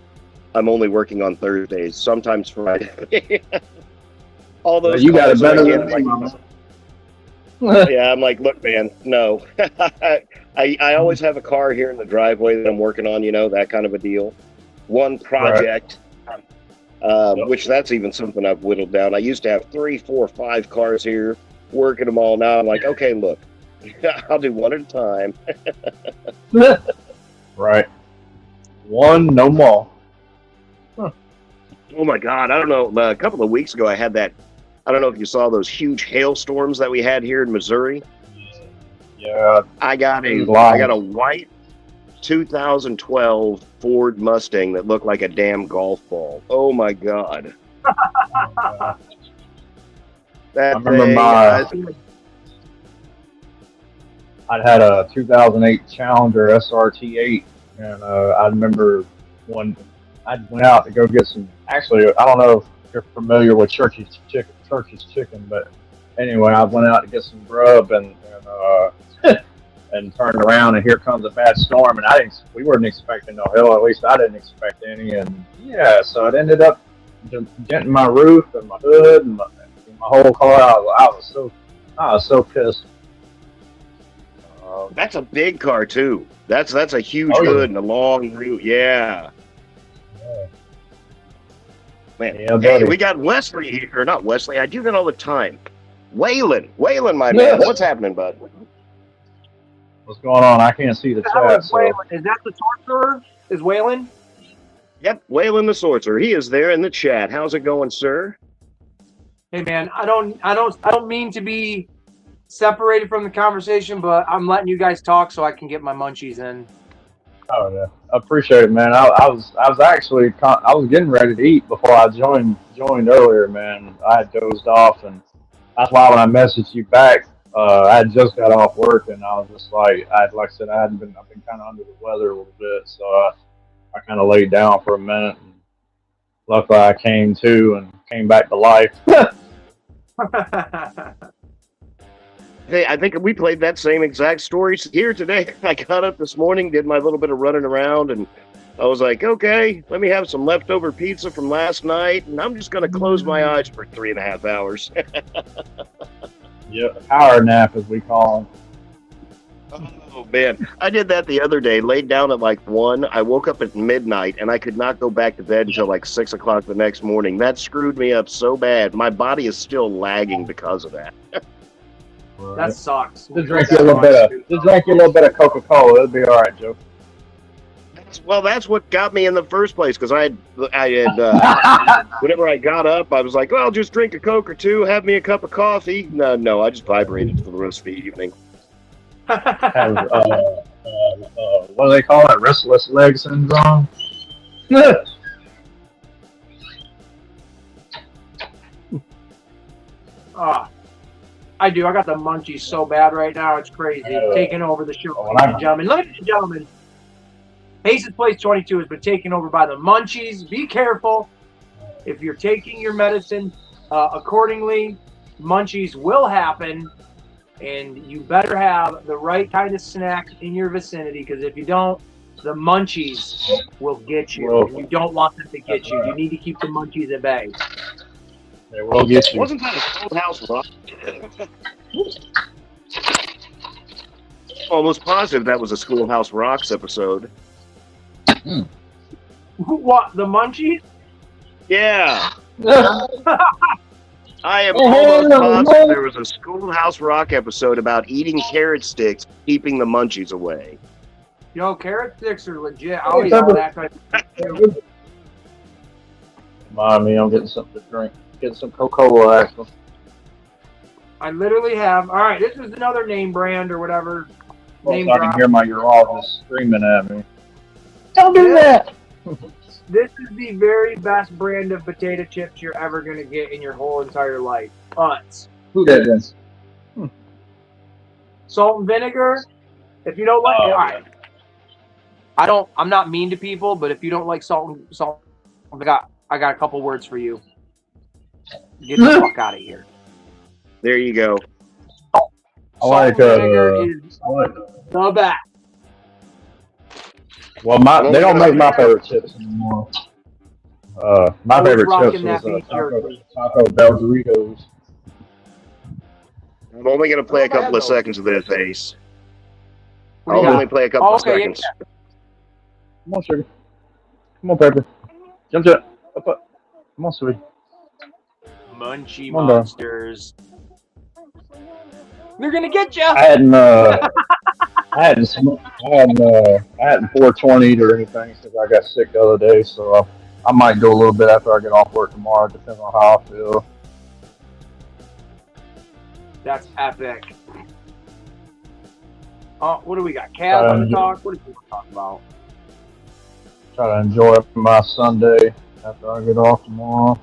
I'm only working on Thursdays, sometimes Friday. All those you got it better than me. Yeah, I'm like, look, man, no. I always have a car here in the driveway that I'm working on, that kind of a deal. One project, which that's even something I've whittled down. I used to have 3, 4, 5 cars here, working them all. Now I'm like, okay, look, I'll do one at a time. Right. One, no more. Huh. Oh my God, I don't know. A couple of weeks ago, I had that. I don't know if you saw those huge hailstorms that we had here in Missouri. Yeah. I got a white 2012 Ford Mustang that looked like a damn golf ball. Oh my God. I remember I had a 2008 Challenger SRT8, and I remember when I went out to go get some. Actually, I don't know if you're familiar with Church's Chicken, but anyway, I went out to get some grub and turned around, and here comes a bad storm, and we weren't expecting no hail. At least I didn't expect any, and yeah, so it ended up denting my roof and my hood and my whole car. I was so pissed. That's a big car too. That's a huge hood and a long roof. Yeah. Man, hey, we got Wesley here, or not Wesley. I do that all the time. Waylon, my man. What's happening, bud? What's going on? I can't see the chat. So. Is that the sorcerer? Is Waylon? Yep, Waylon the sorcerer. He is there in the chat. How's it going, sir? Hey man, I don't mean to be separated from the conversation, but I'm letting you guys talk so I can get my munchies in. Oh yeah, I appreciate it, man. I was actually I was getting ready to eat before I joined earlier, man. I had dozed off, and that's why when I messaged you back, I had just got off work, and I was just like, like I said, I've been kind of under the weather a little bit, so I kind of laid down for a minute, and luckily I came to and came back to life. Hey, I think we played that same exact story here today. I got up this morning, did my little bit of running around, and I was like, okay, let me have some leftover pizza from last night, and I'm just going to close my eyes for 3.5 hours. Yeah, power nap, as we call them. Oh, man. I did that the other day, laid down at like 1. I woke up at midnight, and I could not go back to bed until like 6 o'clock the next morning. That screwed me up so bad. My body is still lagging because of that. That sucks. Just drink you a little bit of Coca-Cola. It'll be all right, Joe. Well, that's what got me in the first place, because I had whenever I got up, I was like, well, I'll just drink a Coke or two, have me a cup of coffee. No, I just vibrated for the rest of the evening. Have, what do they call it? Restless leg syndrome? I do. I got the munchies so bad right now. It's crazy. It's taking over the show, ladies and gentlemen. Ladies and gentlemen, Aces Place 22 has been taken over by the munchies. Be careful. If you're taking your medicine accordingly, munchies will happen. And you better have the right kind of snack in your vicinity, because if you don't, the munchies will get you. And you don't want them to get you. You need to keep the munchies at bay. They will get you. Wasn't that a Schoolhouse Rock? Almost positive that was a Schoolhouse Rocks episode. What, the munchies? Yeah. I am almost positive there was a Schoolhouse Rock episode about eating carrot sticks, keeping the munchies away. Yo, carrot sticks are legit. I always know that kind of thing. Mommy, I'm getting something to drink. Getting some Coca-Cola, actually. I literally have. All right, this is another name brand or whatever. Name I can hear my urologist screaming at me. Don't do that! This is the very best brand of potato chips you're ever going to get in your whole entire life. Utz. Who did this? Salt and vinegar. If you don't like it, all right. I'm not mean to people, but if you don't like salt, I got a couple words for you. Get the fuck out of here. There you go. I like vinegar is the best. Well, they don't make my favorite chips anymore. My favorite chips is Taco Bell Doritos. I'm only going to play a couple of seconds of this, Ace. I'll only play a couple of seconds. Yeah. Come on, sugar. Come on, Pepper. Jump. Come on, sweetie. Munchie monsters. They're gonna get you. I hadn't 420 or anything since I got sick the other day, so I might do a little bit after I get off work tomorrow. Depends on how I feel. That's epic. What do we got? Cavs on the talk? What do you want to talk about? Try to enjoy my Sunday after I get off tomorrow.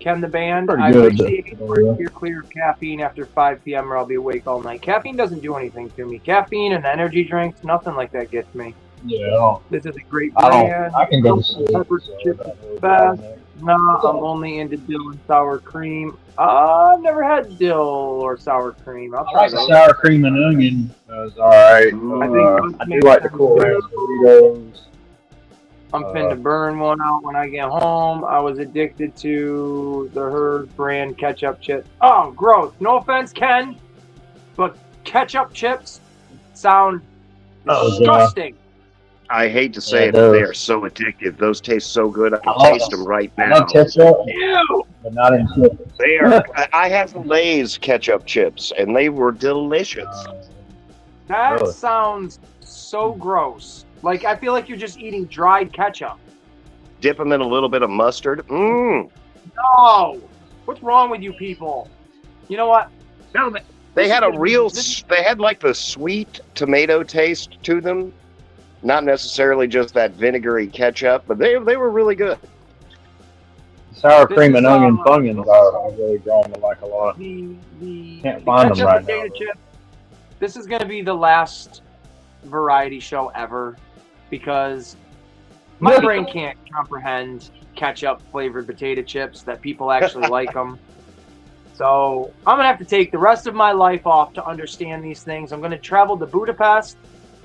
Ken the band, Pretty I good. appreciate you're clear of caffeine after 5 p.m. or I'll be awake all night. Caffeine doesn't do anything to me. Caffeine and energy drinks, nothing like that gets me. Yeah, this is a great brand. I can go to sleep. Pepper chips best. No, I'm only into dill and sour cream. I've never had dill or sour cream. I'll try those. Sour cream and onion is alright. I do like the Cool Ranch Doritos. I'm finna burn one out when I get home. I was addicted to the Herd brand ketchup chips. Oh, gross. No offense, Ken, but ketchup chips sound disgusting. I hate to say it, but they are so addictive. Those taste so good. I can taste them right now. I love ketchup, Ew. but not in chips. They are. I have Lay's ketchup chips, and they were delicious. That sounds so gross. Like, I feel like you're just eating dried ketchup. Dip them in a little bit of mustard. Mmm. No! What's wrong with you people? You know what? No, they had they had like the sweet tomato taste to them. Not necessarily just that vinegary ketchup, but they were really good. Sour cream and onion funyuns are really growing to like a lot. Can't find them right now. Chip, this is going to be the last variety show ever because my brain can't comprehend ketchup flavored potato chips that people actually like them. So I'm going to have to take the rest of my life off to understand these things. I'm going to travel to Budapest,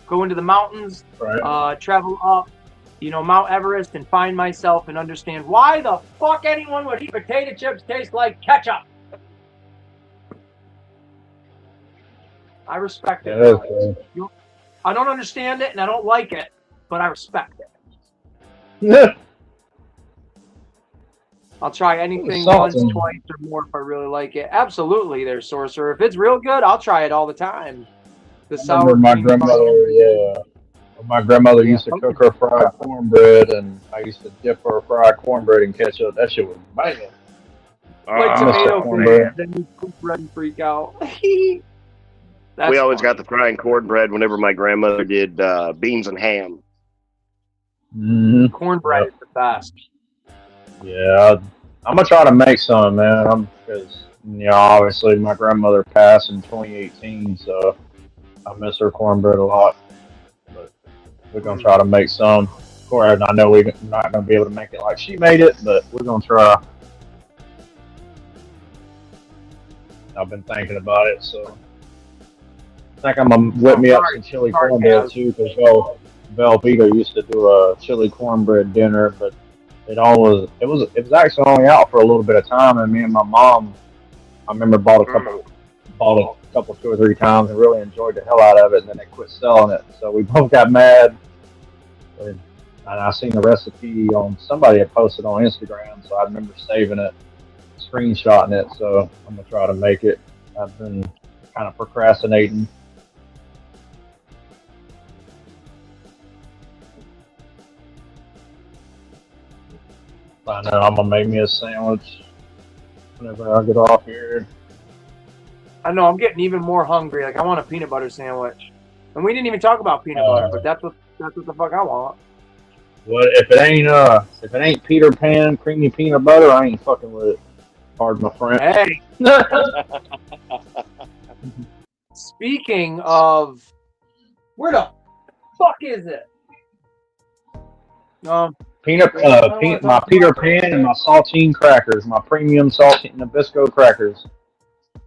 go into the mountains, travel up, Mount Everest and find myself and understand why the fuck anyone would eat potato chips taste like ketchup. I respect it. I don't understand it and I don't like it, but I respect it. Yeah. I'll try anything once, twice, or more if I really like it. Absolutely, there's Sorcerer. If it's real good, I'll try it all the time. The sour my grandmother used to cook her fried cornbread, and I used to dip her fried cornbread in ketchup. That shit was banging. Like tomato cornbread, then you cook bread and freak out. We always got the frying cornbread whenever my grandmother did beans and ham. Mm-hmm. Cornbread is the best. Yeah, I'm gonna try to make some, man. Because obviously my grandmother passed in 2018, so I miss her cornbread a lot. But we're gonna try to make some. Of course, I know we're not gonna be able to make it like she made it, but we're gonna try. I've been thinking about it, so I think I'm gonna whip me up some chili cornbread too, because Velveeta used to do a chili cornbread dinner, but it was actually only out for a little bit of time, and me and my mom, I remember bought a couple 2 or 3 times and really enjoyed the hell out of it, and then they quit selling it. So we both got mad, and I seen the recipe on somebody had posted on Instagram, so I remember saving it, screenshotting it. So I'm gonna try to make it. I've been kind of procrastinating. I know I'm gonna make me a sandwich whenever I get off here. I know I'm getting even more hungry. Like I want a peanut butter sandwich, and we didn't even talk about peanut butter, but that's what the fuck I want. Well, if it ain't Peter Pan creamy peanut butter, I ain't fucking with it. Pardon my French. Hey. Speaking of, where the fuck is it? My Peter Pan and my saltine crackers, my premium saltine Nabisco crackers.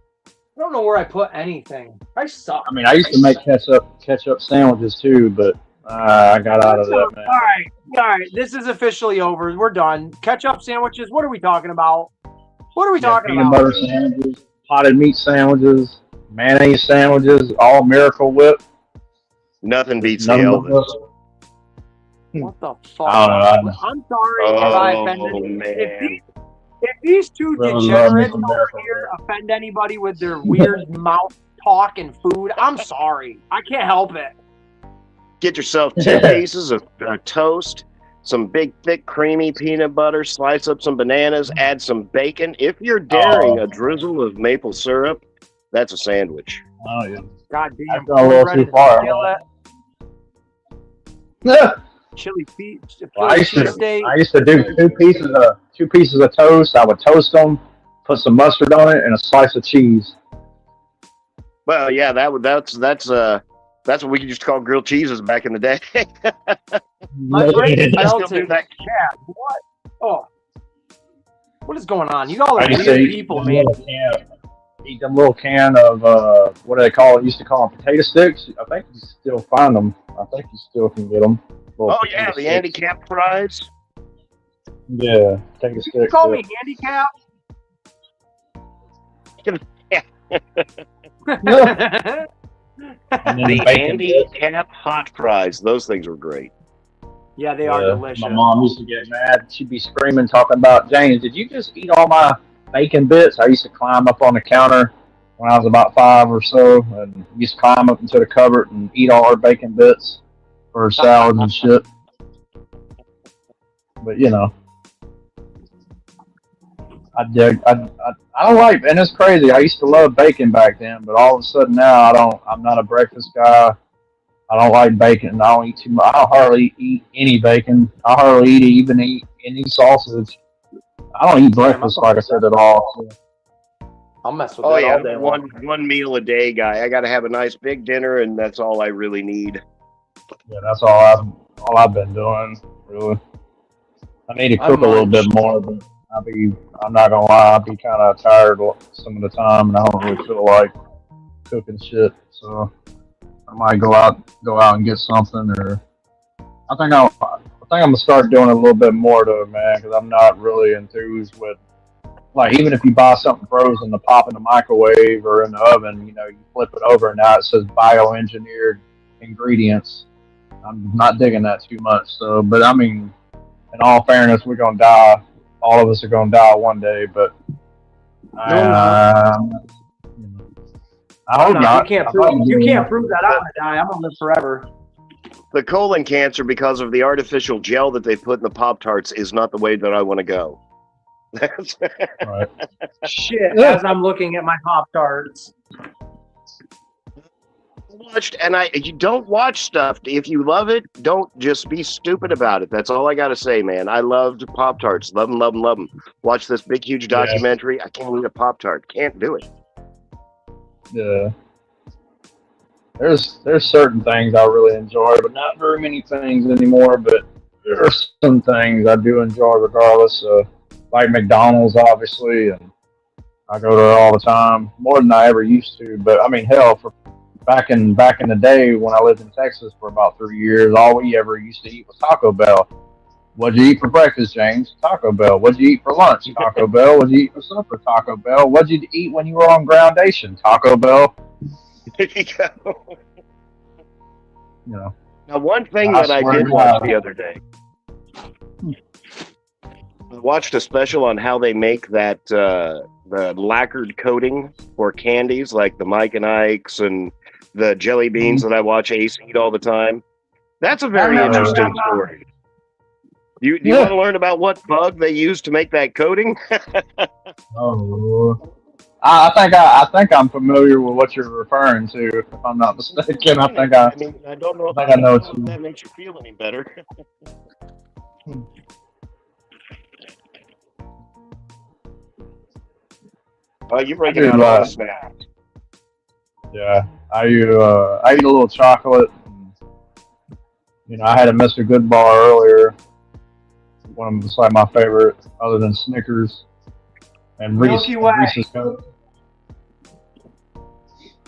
I don't know where I put anything. I suck. I mean, I used to make ketchup sandwiches too, but I got out of that, man. All right. This is officially over. We're done. Ketchup sandwiches. What are we talking about? What are we talking peanut about? Peanut butter sandwiches, potted meat sandwiches, mayonnaise sandwiches, all Miracle Whip. Nothing beats the Elvis. What the fuck? I'm sorry if I offended. If these two degenerates over here offend anybody with their weird mouth talk and food, I'm sorry. I can't help it. Get yourself 2 pieces of toast, some big, thick, creamy peanut butter, slice up some bananas, add some bacon. If you're daring a drizzle of maple syrup, that's a sandwich. Oh, yeah. God damn. That's a little too far. Chili feet. Well, I used to do 2 pieces of toast. I would toast them, put some mustard on it, and a slice of cheese. Well, yeah, that's what we used to call grilled cheeses back in the day. My brain is I still do melted. that. Chad, what? Oh, what is going on? You all are weird people, man. Eat them little can of what do they call it? Used to call them potato sticks. I think you still find them. I think you still can get them. Oh yeah, the handicap fries. Yeah, potato sticks. You call me handicap? The handicap hot fries. Those things were great. Yeah, they are delicious. My mom used to get mad. She'd be screaming, talking about, James, did you just eat all my bacon bits? I used to climb up on the counter when I was about 5 or so, and used to climb up into the cupboard and eat all her bacon bits for her salads and shit. But I I don't like, and it's crazy. I used to love bacon back then, but all of a sudden now I don't. I'm not a breakfast guy. I don't like bacon. I don't eat too much. I don't hardly eat any bacon. I hardly eat any sausage. I don't eat breakfast like I said at all. So. I'll mess with that all day long. One meal a day guy. I got to have a nice big dinner, and that's all I really need. Yeah, that's all I've been doing. Really, I need to cook a little bit more, but I'm not gonna lie, I'll be kind of tired some of the time, and I don't really feel like cooking shit. So I might go out and get something, or I think I'm gonna start doing a little bit more though, man, because I'm not really enthused with. Like, even if you buy something frozen to pop in the microwave or in the oven, you flip it over and now it says bioengineered ingredients. I'm not digging that too much. So, but I mean, in all fairness, we're going to die. All of us are going to die one day, but I hope not. You can't prove that I'm going to die. I'm going to live forever. The colon cancer, because of the artificial gel that they put in the Pop-Tarts, is not the way that I want to go. Right. Shit, as I'm looking at my Pop-Tarts. You don't watch stuff. If you love it, don't just be stupid about it. That's all I got to say, man. I loved Pop-Tarts. Love them, love them, love them. Watch this big, huge documentary. I can't eat a Pop-Tart. Can't do it. Yeah. There's certain things I really enjoy, but not very many things anymore. But there are some things I do enjoy regardless. Like McDonald's, obviously, and I go there all the time, more than I ever used to. But I mean, hell, for back in the day when I lived in Texas for about 3 years, all we ever used to eat was Taco Bell. What'd you eat for breakfast, James? Taco Bell. What'd you eat for lunch? Taco Bell. What'd you eat for supper? Taco Bell. What'd you eat when you were on groundation? Taco Bell. There you go. Now, one thing that I did watch the other day. I watched a special on how they make that the lacquered coating for candies, like the Mike and Ike's and the jelly beans that I watch Ace eat all the time. That's a very interesting story. You want to learn about what bug they use to make that coating? Oh, I think I'm familiar with what you're referring to. If I'm not mistaken, I don't know. I know if that makes you feel any better. Oh, you're breaking out all the snacks. Yeah, I eat a little chocolate. I had a Mr. Good bar earlier. One of them was like my favorite, other than Snickers and Reese's Cup.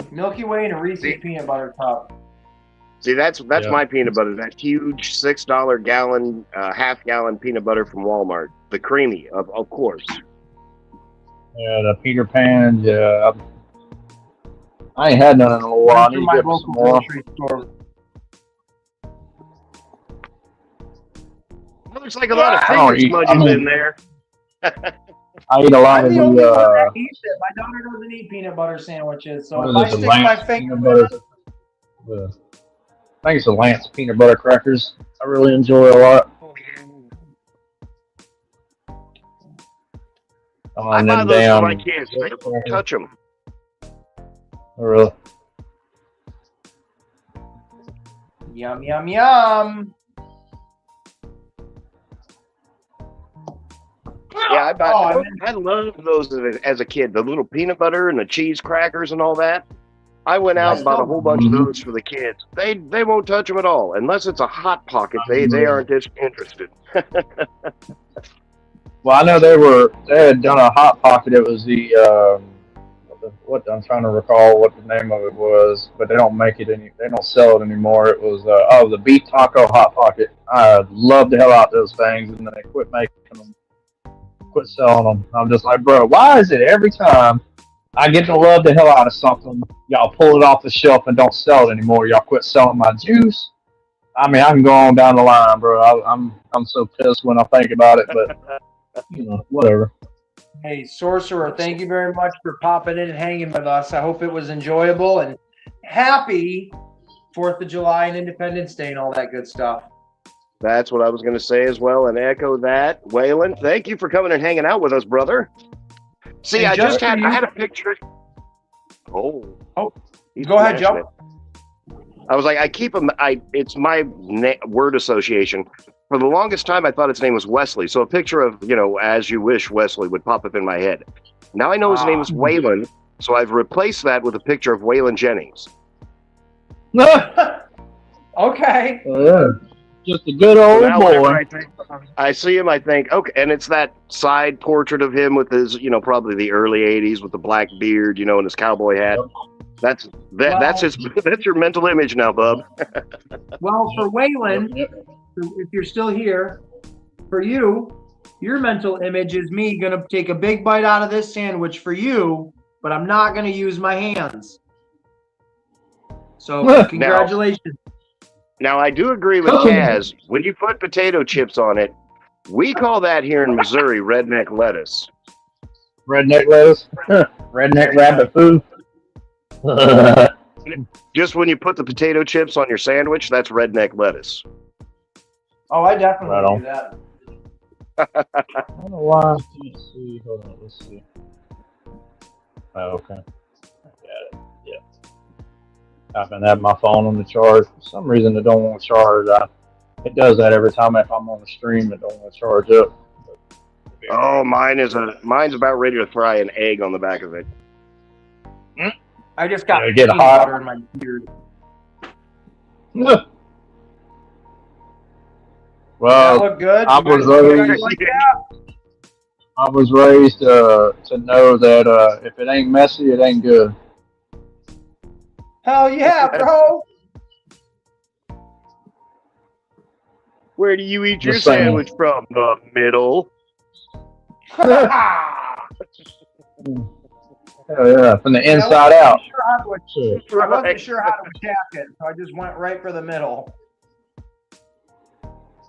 Milky Way and a Reese's peanut butter cup. See, that's my peanut butter. That huge $6 gallon, half-gallon peanut butter from Walmart. The creamy, of course. Yeah, the Peter Pan. Yeah, I ain't had none in a little while. I need to get some more. Looks like a lot of finger smudges in there. I eat a lot of the. My daughter doesn't eat peanut butter sandwiches, so if I stick my finger in it. I think it's the Lance peanut butter crackers. I really enjoy a lot. I buy those for my kids. They don't touch them. Oh, really? Yum, yum, yum. Yeah, I loved those as a kid. The little peanut butter and the cheese crackers and all that. I went out and bought a whole bunch of those for the kids. They won't touch them at all. Unless it's a Hot Pocket, they aren't interested. Well, I know they had done a Hot Pocket. It was what I'm trying to recall what the name of it was, but they don't make it they don't sell it anymore. It was the beef taco Hot Pocket. I love the hell out of those things, and then they quit making them, quit selling them. I'm just like, bro, why is it every time I get to love the hell out of something, y'all pull it off the shelf and don't sell it anymore? Y'all quit selling my juice. I mean, I can go on down the line, bro. I'm so pissed when I think about it, but whatever. Hey, Sorcerer, thank you very much for popping in and hanging with us. I hope it was enjoyable, and happy 4th of July and Independence Day and all that good stuff. That's what I was going to say as well, and echo that. Waylon, thank you for coming and hanging out with us, brother. See, And I just just had for you- I had a picture. Oh, he's go ahead, smashing Joe. it. I was like, I keep him. It's my word association. For the longest time, I thought his name was Wesley. So a picture of As You Wish Wesley would pop up in my head. Now I know his name is Waylon, so I've replaced that with a picture of Waylon Jennings. Okay. Yeah. Just a good old Now whenever boy. I see him, I think, okay, and it's that side portrait of him with his, probably the early '80s with the black beard, and his cowboy hat. That's that's your mental image now, bub. Well, for Waylon, if you're still here, for you, your mental image is me gonna take a big bite out of this sandwich for you, but I'm not gonna use my hands. So congratulations. Now I do agree with Kaz. When you put potato chips on it, we call that here in Missouri redneck lettuce. Redneck lettuce? Redneck rabbit food? Just when you put the potato chips on your sandwich, that's redneck lettuce. Oh, I definitely Right on. do that. I don't know why. Let's see. Hold on. Let's see. Oh, okay. I got it. Yeah. I've been having my phone on the charge. For some reason, it don't want to charge. It does that every time if I'm on the stream. It don't want to charge up. Oh, mine's about ready to fry an egg on the back of it. I just got Yeah, get peanut hot. butter in my beard. Well, That look good? I was raised. Like that? I was raised to know that if it ain't messy, it ain't good. Hell yeah, bro. Where do you eat your Just saying. sandwich from? The middle. Hell yeah, from the inside out. I wasn't sure how to attack it, so I just went right for the middle.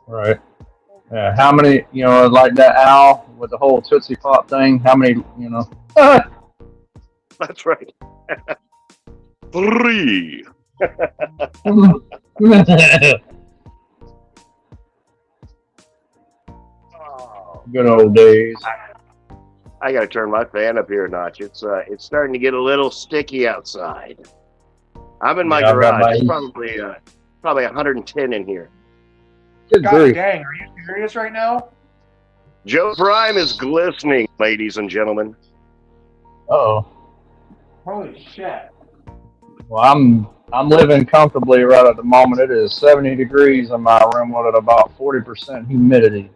Right. Yeah, how many, like that owl with the whole Tootsie Pop thing, how many, That's right. 3. Good old days. I gotta turn my fan up here a notch. It's starting to get a little sticky outside. I'm in my Yeah, I've got garage. It's my- probably 110 in here. Good God grief. dang, are you serious right now? Joe Prime is glistening, ladies and gentlemen. Uh-oh. Holy shit. Well, I'm living comfortably right at the moment. It is 70 degrees in my room with about 40% humidity.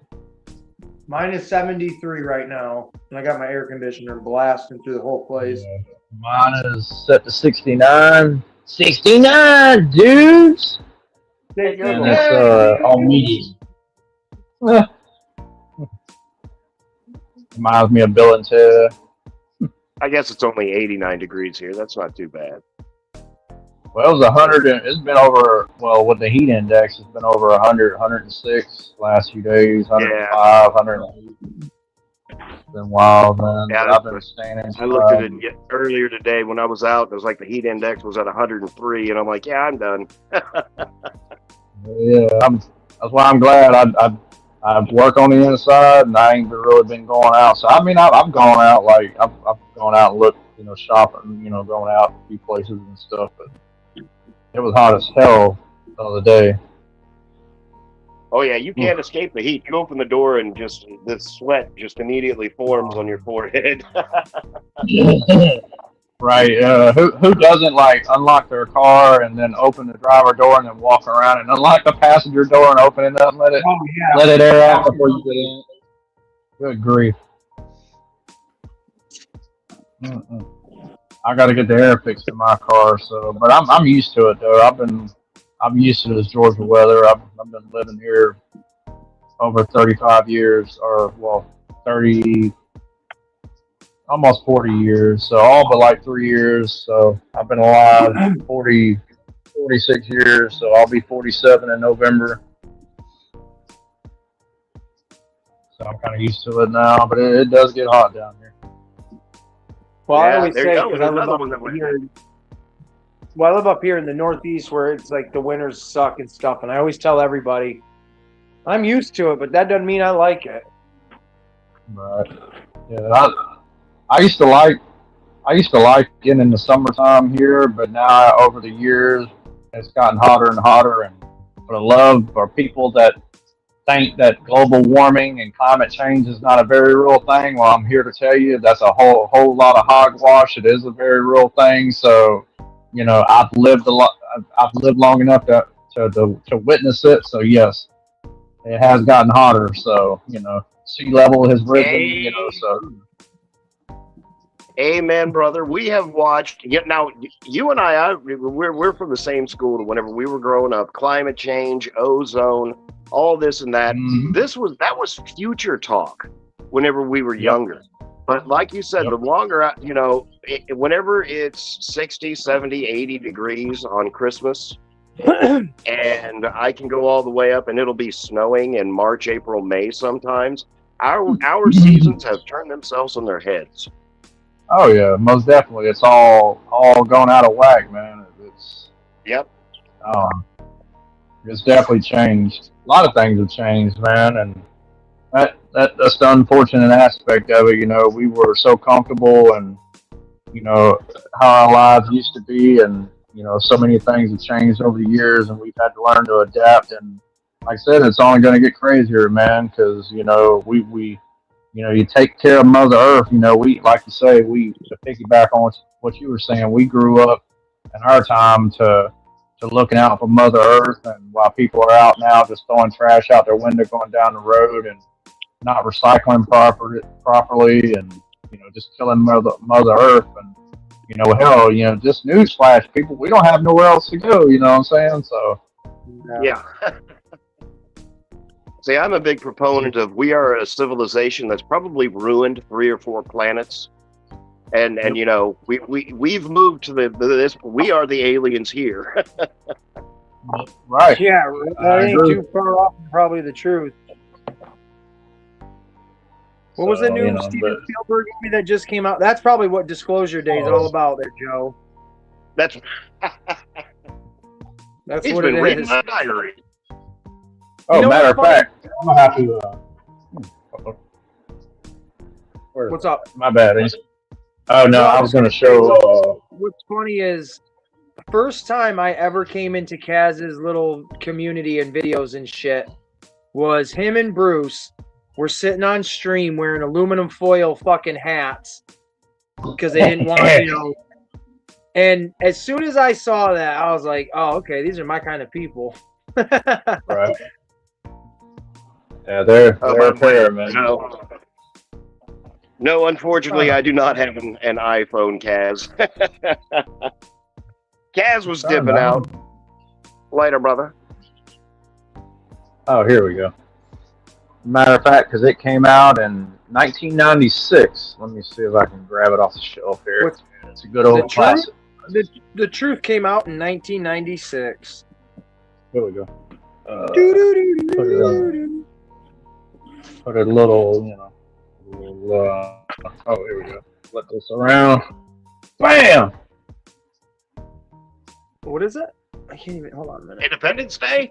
Mine is 73 right now, and I got my air conditioner blasting through the whole place. Mine is set to 69. 69, dudes! And it's on medium. Reminds me of Bill and Ted. I guess it's only 89 degrees here. That's not too bad. Well, it was 100. It's been over, well, with the heat index, it's been over 100, 106 last few days, 105, 108. It's been wild, man. Yeah, I've been staying inside. I looked at it earlier today when I was out. It was like the heat index was at 103, and I'm like, yeah, I'm done. Yeah, that's why I'm glad I work on the inside, and I ain't really been going out. So, I mean, I've gone out, like, I've gone out and looked, shopping, going out a few places and stuff, but it was hot as hell the other day. Oh yeah, you can't escape the heat. You open the door and just the sweat just immediately forms on your forehead. Right. Who doesn't unlock their car and then open the driver door and then walk around and unlock the passenger door and open it up and let it air out before you get in? Good grief. I got to get the air fixed in my car, but I'm used to it though. I'm used to this Georgia weather. I've been living here over 35 years, or 30, almost 40 years. So all but like 3 years. So I've been alive 46 years. So I'll be 47 in November. So I'm kind of used to it now, but it does get hot down here. Well, Yeah, I always there say, you go. because I live Another up one that went here. Well, I live up here in the Northeast where it's like the winters suck and stuff, and I always tell everybody, I'm used to it, but that doesn't mean I like it. Right. Yeah. I used to like it in the summertime here, but now over the years it's gotten hotter and hotter. And for the love for people that think that global warming and climate change is not a very real thing, well, I'm here to tell you that's a whole lot of hogwash. It is a very real thing. So, I've lived a lot. I've lived long enough to witness it. So yes, it has gotten hotter. So sea level has risen. So Amen, brother. We have watched. Now, you and we're from the same school. Whenever we were growing up, climate change, ozone, all this and that. Mhm. That was future talk. Whenever we were younger, but like you said, the longer, whenever it's 60, 70, 80 degrees on Christmas, and I can go all the way up, and it'll be snowing in March, April, May sometimes. Our seasons have turned themselves on their heads. Oh yeah, most definitely. It's all gone out of whack, man. Yep. It's definitely changed. A lot of things have changed, man, and that's the unfortunate aspect of it. We were so comfortable, and how our lives used to be, and so many things have changed over the years, and we've had to learn to adapt. And like I said, it's only going to get crazier, man, because we you take care of Mother Earth. We, like you say, to piggyback on what you were saying, we grew up in our time to looking out for Mother Earth, and while people are out now just throwing trash out their window going down the road and not recycling properly, and just killing Mother Earth, and hell, just newsflash, people, we don't have nowhere else to go. You know what I'm saying? So yeah. See, I'm a big proponent of we are a civilization that's probably ruined 3 or 4 planets, and we've moved to this. We are the aliens here. Right. Yeah, that ain't too far off from probably the truth. What was the new Steven Spielberg movie that just came out? That's probably what Disclosure Day is all about there, Joe. That's what been it reading is. my diary. Oh, matter of fact, I'm gonna have to. What's up? My bad. Oh no, I was gonna show. What's funny is, first time I ever came into Kaz's little community and videos and shit was him and Bruce were sitting on stream wearing aluminum foil fucking hats because they didn't want And as soon as I saw that, I was like, "Oh, okay, these are my kind of people." Right. Yeah, they're fair, man. No, unfortunately, I do not have an iPhone, Kaz. Kaz was dipping out. Later, brother. Oh, here we go. Matter of fact, because it came out in 1996. Let me see if I can grab it off the shelf here. It's a good old classic. The Truth came out in 1996. Here we go. Put it a little, oh, here we go. Flip this around. Bam! What is it? I can't even. Hold on a minute. Independence Day?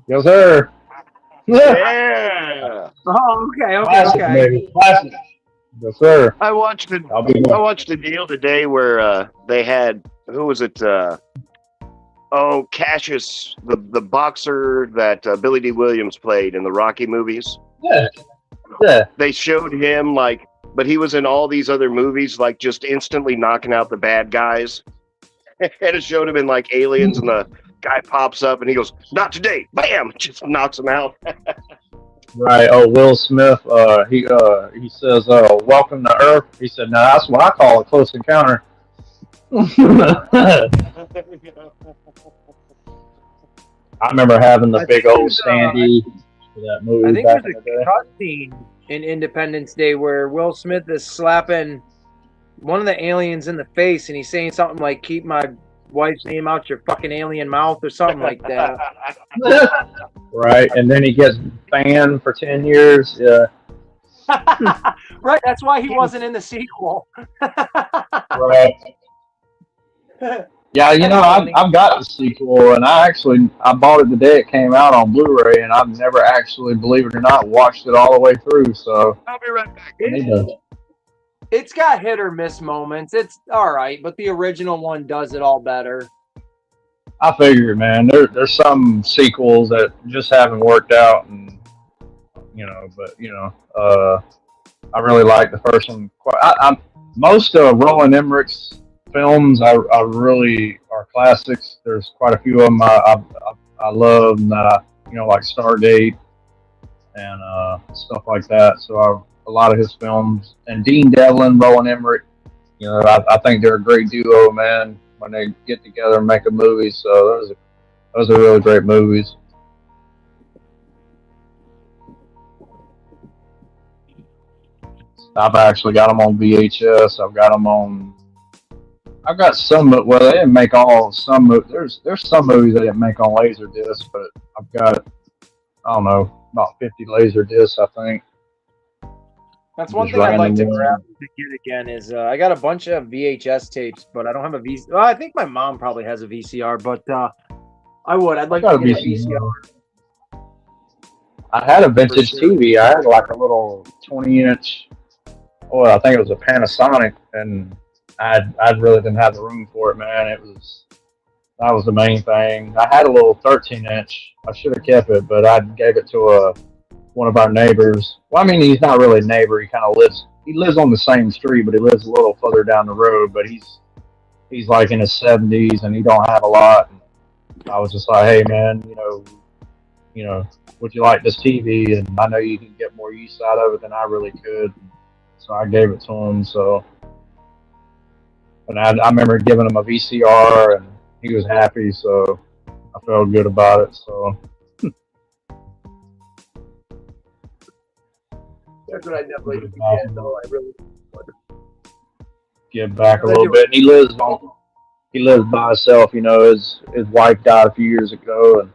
Yes, sir. Yeah. Oh, okay. Classic, baby. Classic. Yes, sir. I watched a deal today where they had, who was it? Cassius, the boxer that Billy D. Williams played in the Rocky movies. Yeah. They showed him but he was in all these other movies, just instantly knocking out the bad guys. And it showed him in Aliens, and the guy pops up and he goes, "Not today!" Bam! Just knocks him out. Right. Oh, Will Smith. He says, "Welcome to Earth." He said, "No, that's what I call a close encounter." I remember having the big old standee for that movie. I think back there's in the a day. cut scene in Independence Day where Will Smith is slapping one of the aliens in the face, and he's saying something like, "Keep my wife's name out your fucking alien mouth," or something like that. Right, and then he gets banned for 10 years. Yeah. Right, that's why he wasn't in the sequel. Right. Yeah, I've got the sequel, and I bought it the day it came out on Blu-ray, and I've never actually, believe it or not, watched it all the way through. So I'll be right back. It's got hit or miss moments. It's all right, but the original one does it all better. I figure, man. There's some sequels that just haven't worked out, and I really like the first one. Most of Roland Emmerich's films, I really are classics. There's quite a few of them I love, and like Stargate and stuff like that. So a lot of his films, and Dean Devlin, Roland Emmerich. I think they're a great duo, man, when they get together and make a movie. So those are really great movies. I've actually got them on VHS. I've got some, well, they didn't make some. There's some movies they didn't make on Laserdisc, but I've got, I don't know, about 50 Laserdiscs, I think. That's one thing I'd like to grab to get again is I got a bunch of VHS tapes, but I don't have a VCR. Well, I think my mom probably has a VCR, but I'd like to get a VCR. I had a vintage TV. I had like a little 20-inch. Well, I think it was a Panasonic, and I really didn't have the room for it, man. That was the main thing. I had a little 13-inch. I should have kept it, but I gave it to one of our neighbors. Well, I mean, he's not really a neighbor. He kind of lives on the same street, but he lives a little further down the road. But he's like in his 70s, and he don't have a lot. And I was just like, hey, man, would you like this TV? And I know you can get more use out of it than I really could. So I gave it to him. So, and I remember giving him a VCR, and he was happy. So I felt good about it. So. That's what I definitely forget, though. I really give back a little bit. And he lives by himself. His wife died a few years ago, and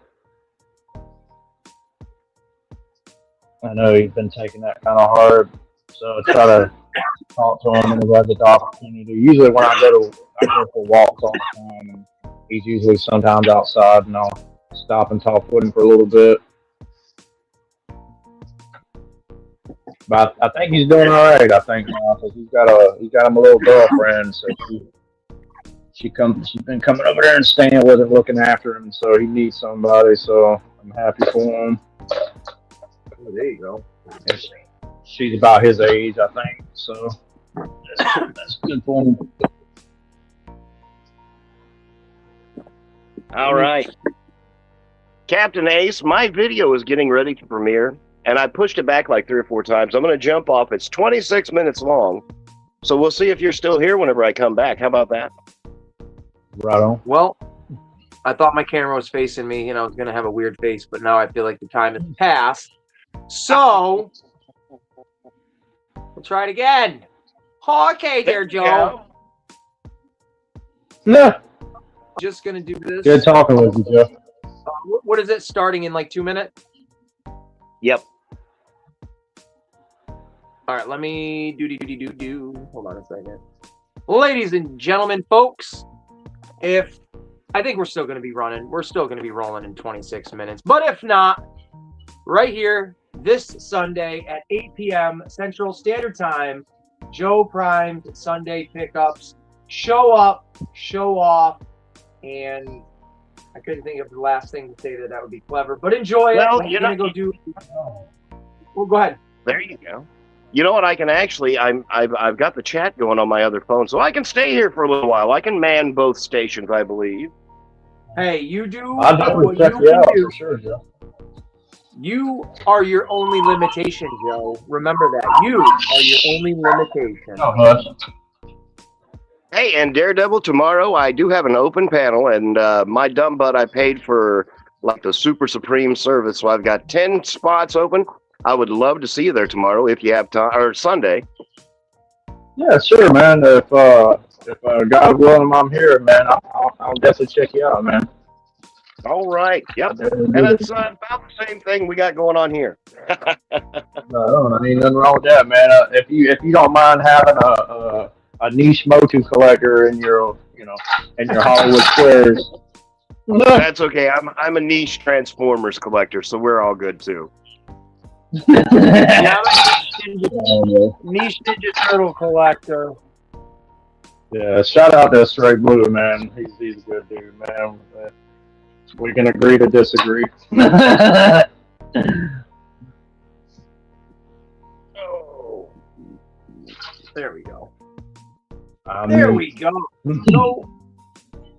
I know he's been taking that kind of hard. So I try to talk to him whenever I get the opportunity. Usually when I go for walks all the time, and he's usually sometimes outside, and I'll stop and talk with him for a little bit. But I think he's doing all right. I think now, because he's got him a little girlfriend, so she's been coming over there and staying with him, looking after him. So he needs somebody. So I'm happy for him. Oh, there you go. She's about his age, I think. So that's good for him. All right, Captain Ace, my video is getting ready to premiere. And I pushed it back like 3 or 4 times. I'm going to jump off. It's 26 minutes long. So we'll see if you're still here whenever I come back. How about that? Right on. Well, I thought my camera was facing me and I was going to have a weird face, but now I feel like the time has passed. So, we'll try it again. Okay there, Joe. Yeah. Just going to do this. Good talking with you, Joe. What is it, starting in like 2 minutes? Yep. All right, let me do. Hold on a second. Ladies and gentlemen, folks, I think we're still going to be running. We're still going to be rolling in 26 minutes. But if not, right here, this Sunday at 8 p.m. Central Standard Time, Joe Primed Sunday pickups. Show up, show off, and I couldn't think of the last thing to say that would be clever, but enjoy it. We're gonna go do. Well, go ahead. There you go. You know what? I can actually. I've got the chat going on my other phone, so I can stay here for a little while. I can man both stations, I believe. Hey, you do. I'll definitely check you out for sure, Joe. You are your only limitation, Joe. Remember that. You are your only limitation. Oh, hush. Hey, and Daredevil, tomorrow I do have an open panel, and my dumb butt, I paid for like the Super Supreme service, so I've got 10 spots open. I would love to see you there tomorrow if you have time, or Sunday. Yeah, sure, man. If God willing, I'm here, man. I'll definitely check you out, man. All right. Yep. And it's about the same thing we got going on here. No, I mean nothing wrong with that, man. If you don't mind having a niche Motu collector in your Hollywood squares. That's okay. I'm a niche Transformers collector, so we're all good too. Yeah, Niche Ninja Turtle collector. Yeah, shout out to Straight Blue, man. He's a good dude, man. We can agree to disagree. Oh, there we go. There we go. So,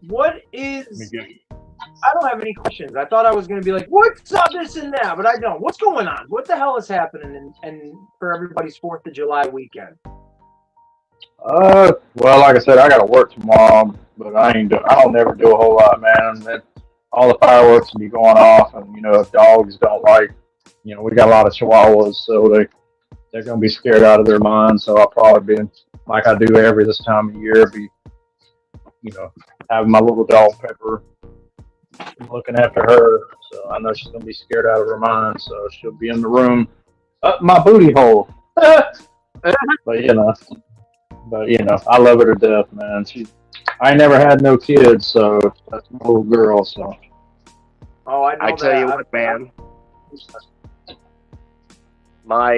what is? I don't have any questions. I thought I was going to be like, what's up, this and that, but I don't. What's going on? What the hell is happening? And for everybody's 4th of July weekend. Well, like I said, I got to work tomorrow, but I don't never do a whole lot, man. All the fireworks will be going off, and if dogs don't like, we got a lot of Chihuahuas, so they're gonna be scared out of their minds. So I'll probably be like I do this time of year, having my little dog Pepper, looking after her. So I know she's gonna be scared out of her mind, so she'll be in the room up my booty hole. But I love her to death, man. I ain't never had no kids, so that's my little girl. So. Oh, I know. I tell you what, man. My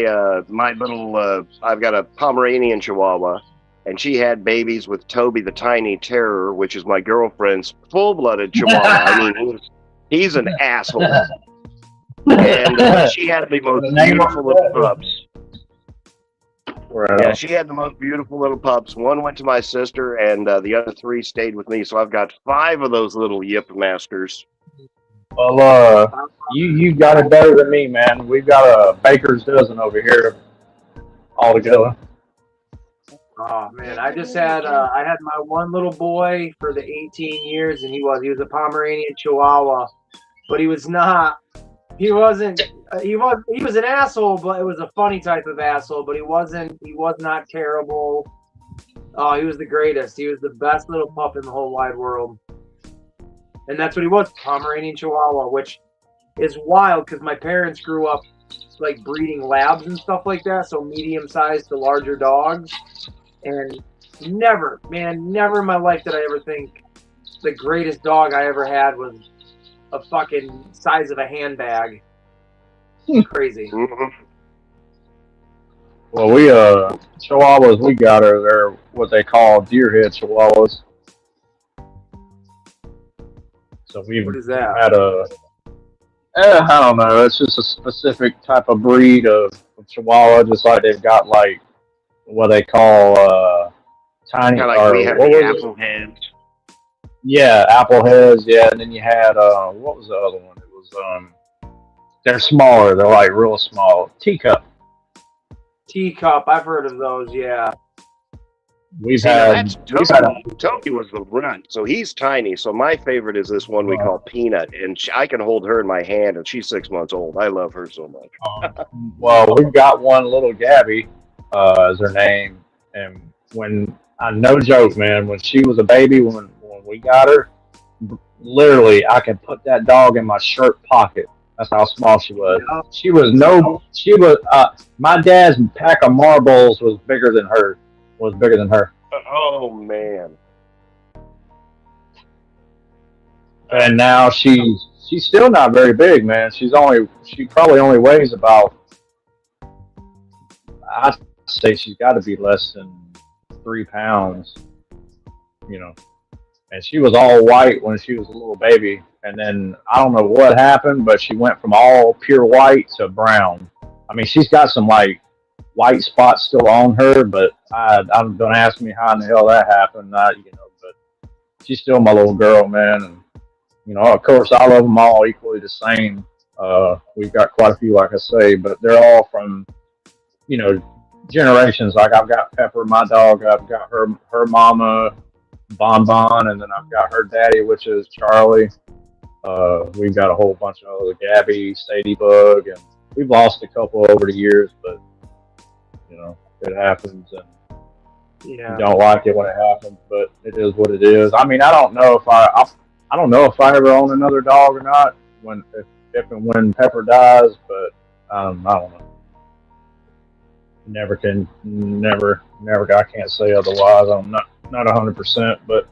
little I've got a Pomeranian Chihuahua, and she had babies with Toby the Tiny Terror, which is my girlfriend's full-blooded Chihuahua. I mean, he's an asshole. And she had the most beautiful little pups. Yeah, she had the most beautiful little pups. One went to my sister, and the other 3 stayed with me. So I've got 5 of those little Yip Masters. Well, you got it better than me, man. We've got a baker's dozen over here altogether. Oh man, I just had I had my one little boy for the 18 years, and he was a Pomeranian Chihuahua, but he was an asshole, but it was a funny type of asshole. But he was not terrible. Oh, he was the greatest. He was the best little pup in the whole wide world. And that's what he was, Pomeranian Chihuahua, which is wild because my parents grew up like breeding labs and stuff like that, so medium-sized to larger dogs. And never in my life did I ever think the greatest dog I ever had was a fucking size of a handbag. Crazy. Well, Chihuahuas we got they're what they call deerhead Chihuahuas. So what is that? Had I don't know. It's just a specific type of breed of Chihuahua, just like they've got like what they call tiny. Kind of like we have the apple heads. Yeah, apple heads. Yeah, and then you had what was the other one? It was they're smaller. They're like real small. Teacup. I've heard of those. Yeah. Toby was the runt, so he's tiny. So my favorite is this one we call Peanut, and I can hold her in my hand, and she's 6 months old. I love her so much. Well, we've got one little Gabby, is her name, and when no joke, man, when she was a baby, when we got her, literally I could put that dog in my shirt pocket. That's how small she was. My dad's pack of marbles was bigger than her. Oh man! And now she's still not very big, man. She probably only weighs about, I'd say she's got to be less than 3 pounds, And she was all white when she was a little baby, and then I don't know what happened, but she went from all pure white to brown. I mean, she's got some like white spots still on her, but don't ask me how in the hell that happened. But she's still my little girl, man. And of course, I love them all equally the same. We've got quite a few, like I say, but they're all from generations. Like I've got Pepper, my dog. I've got her mama, Bon, and then I've got her daddy, which is Charlie. We've got a whole bunch of other Gabby, Sadybug, and we've lost a couple over the years, but it happens, and you don't like it when it happens, but it is what it is. I mean, I don't know if I ever own another dog or not if and when Pepper dies, but I don't know. Never. I can't say otherwise. I'm not 100%, but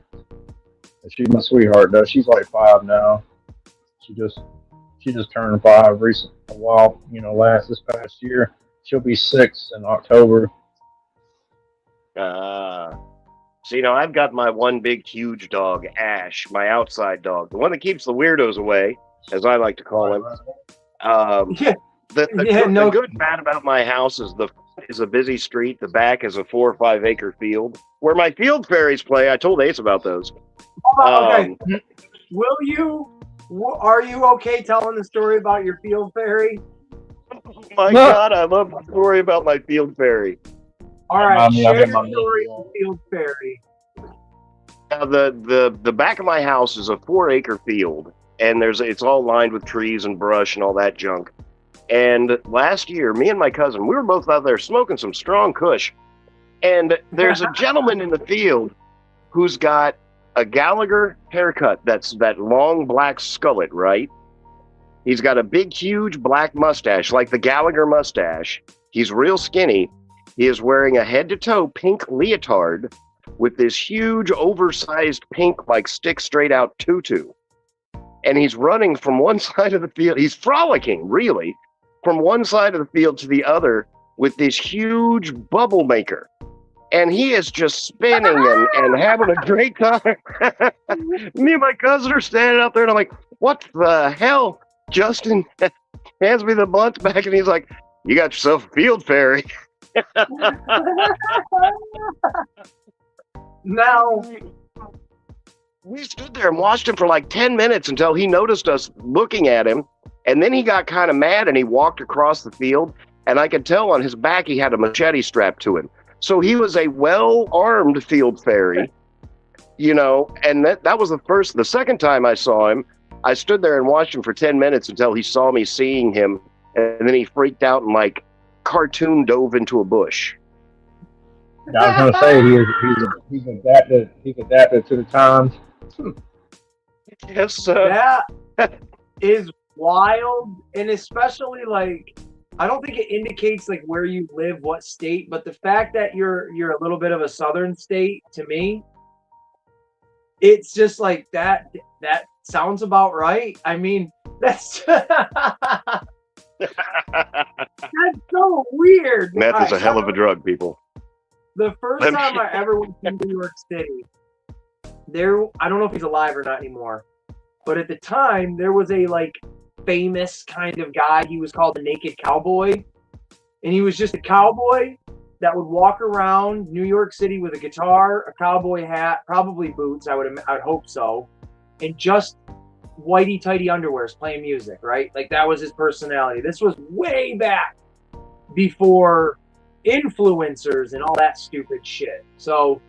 she's my sweetheart, though. She's like 5 now. She just turned 5 this past year. she'll be 6 in October. So, I've got my one big, huge dog, Ash, my outside dog, the one that keeps the weirdos away, as I like to call him. The good and bad about my house is a busy street. The back is a 4 or 5 acre field where my field fairies play. I told Ace about those. Okay. Are you okay telling the story about your field fairy? My God, I love the story about my field fairy. All right, share the story of the field fairy. Now, the back of my house is a 4 acre field, and it's all lined with trees and brush and all that junk. And last year, me and my cousin, we were both out there smoking some strong kush. And there's a gentleman in the field who's got a Gallagher haircut. That's that long black skullet, right? He's got a big, huge black mustache, like the Gallagher mustache. He's real skinny. He is wearing a head-to-toe pink leotard with this huge, oversized pink, like stick-straight-out tutu. And he's running from one side of the field. He's frolicking, really, from one side of the field to the other with this huge bubble maker. And he is just spinning and having a great time. Me and my cousin are standing out there, and I'm like, what the hell? Justin hands me the blunt back, and he's like, you got yourself a field fairy. Now, we stood there and watched him for like 10 minutes until he noticed us looking at him. And then he got kind of mad and he walked across the field. And I could tell on his back he had a machete strapped to him. So he was a well-armed field fairy, and that was the second time I saw him. I stood there and watched him for 10 minutes until he saw me seeing him. And then he freaked out and like cartoon dove into a bush. I was gonna say he's adapted to the times. Yes, that is wild, and especially like I don't think it indicates like where you live, what state, but the fact that you're a little bit of a southern state, to me, it's just like that sounds about right. I mean, that's that's so weird. Meth is a hell of a drug, people. The first time I ever went to New York City, I don't know if he's alive or not anymore, but at the time there was a like famous kind of guy. He was called the Naked Cowboy, and he was just a cowboy that would walk around New York City with a guitar, a cowboy hat, probably boots. I would hope so, and just whitey tighty underwears playing music. Right, like that was his personality. This was way back before influencers and all that stupid shit. So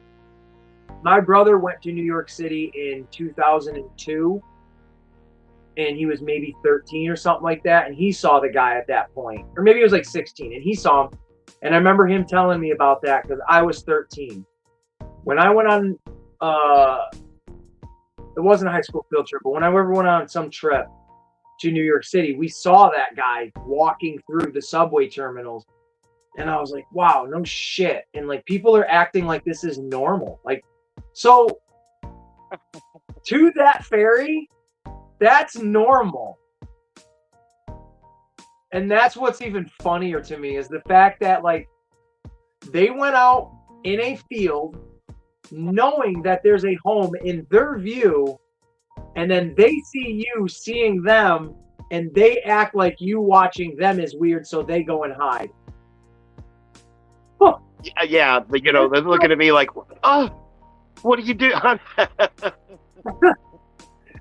my brother went to New York City in 2002. And he was maybe 13 or something like that. And he saw the guy at that point. Or maybe he was like 16. And he saw him. And I remember him telling me about that because I was 13. When I went on, it wasn't a high school field trip, but when I ever went on some trip to New York City, we saw that guy walking through the subway terminals. And I was like, wow, no shit. And like people are acting like this is normal. Like, so to that fairy, that's normal. And that's what's even funnier to me is the fact that like they went out in a field knowing that there's a home in their view, and then they see you seeing them and they act like you watching them is weird, so they go and hide. Huh. Yeah, they're looking at me like, oh, what do you do?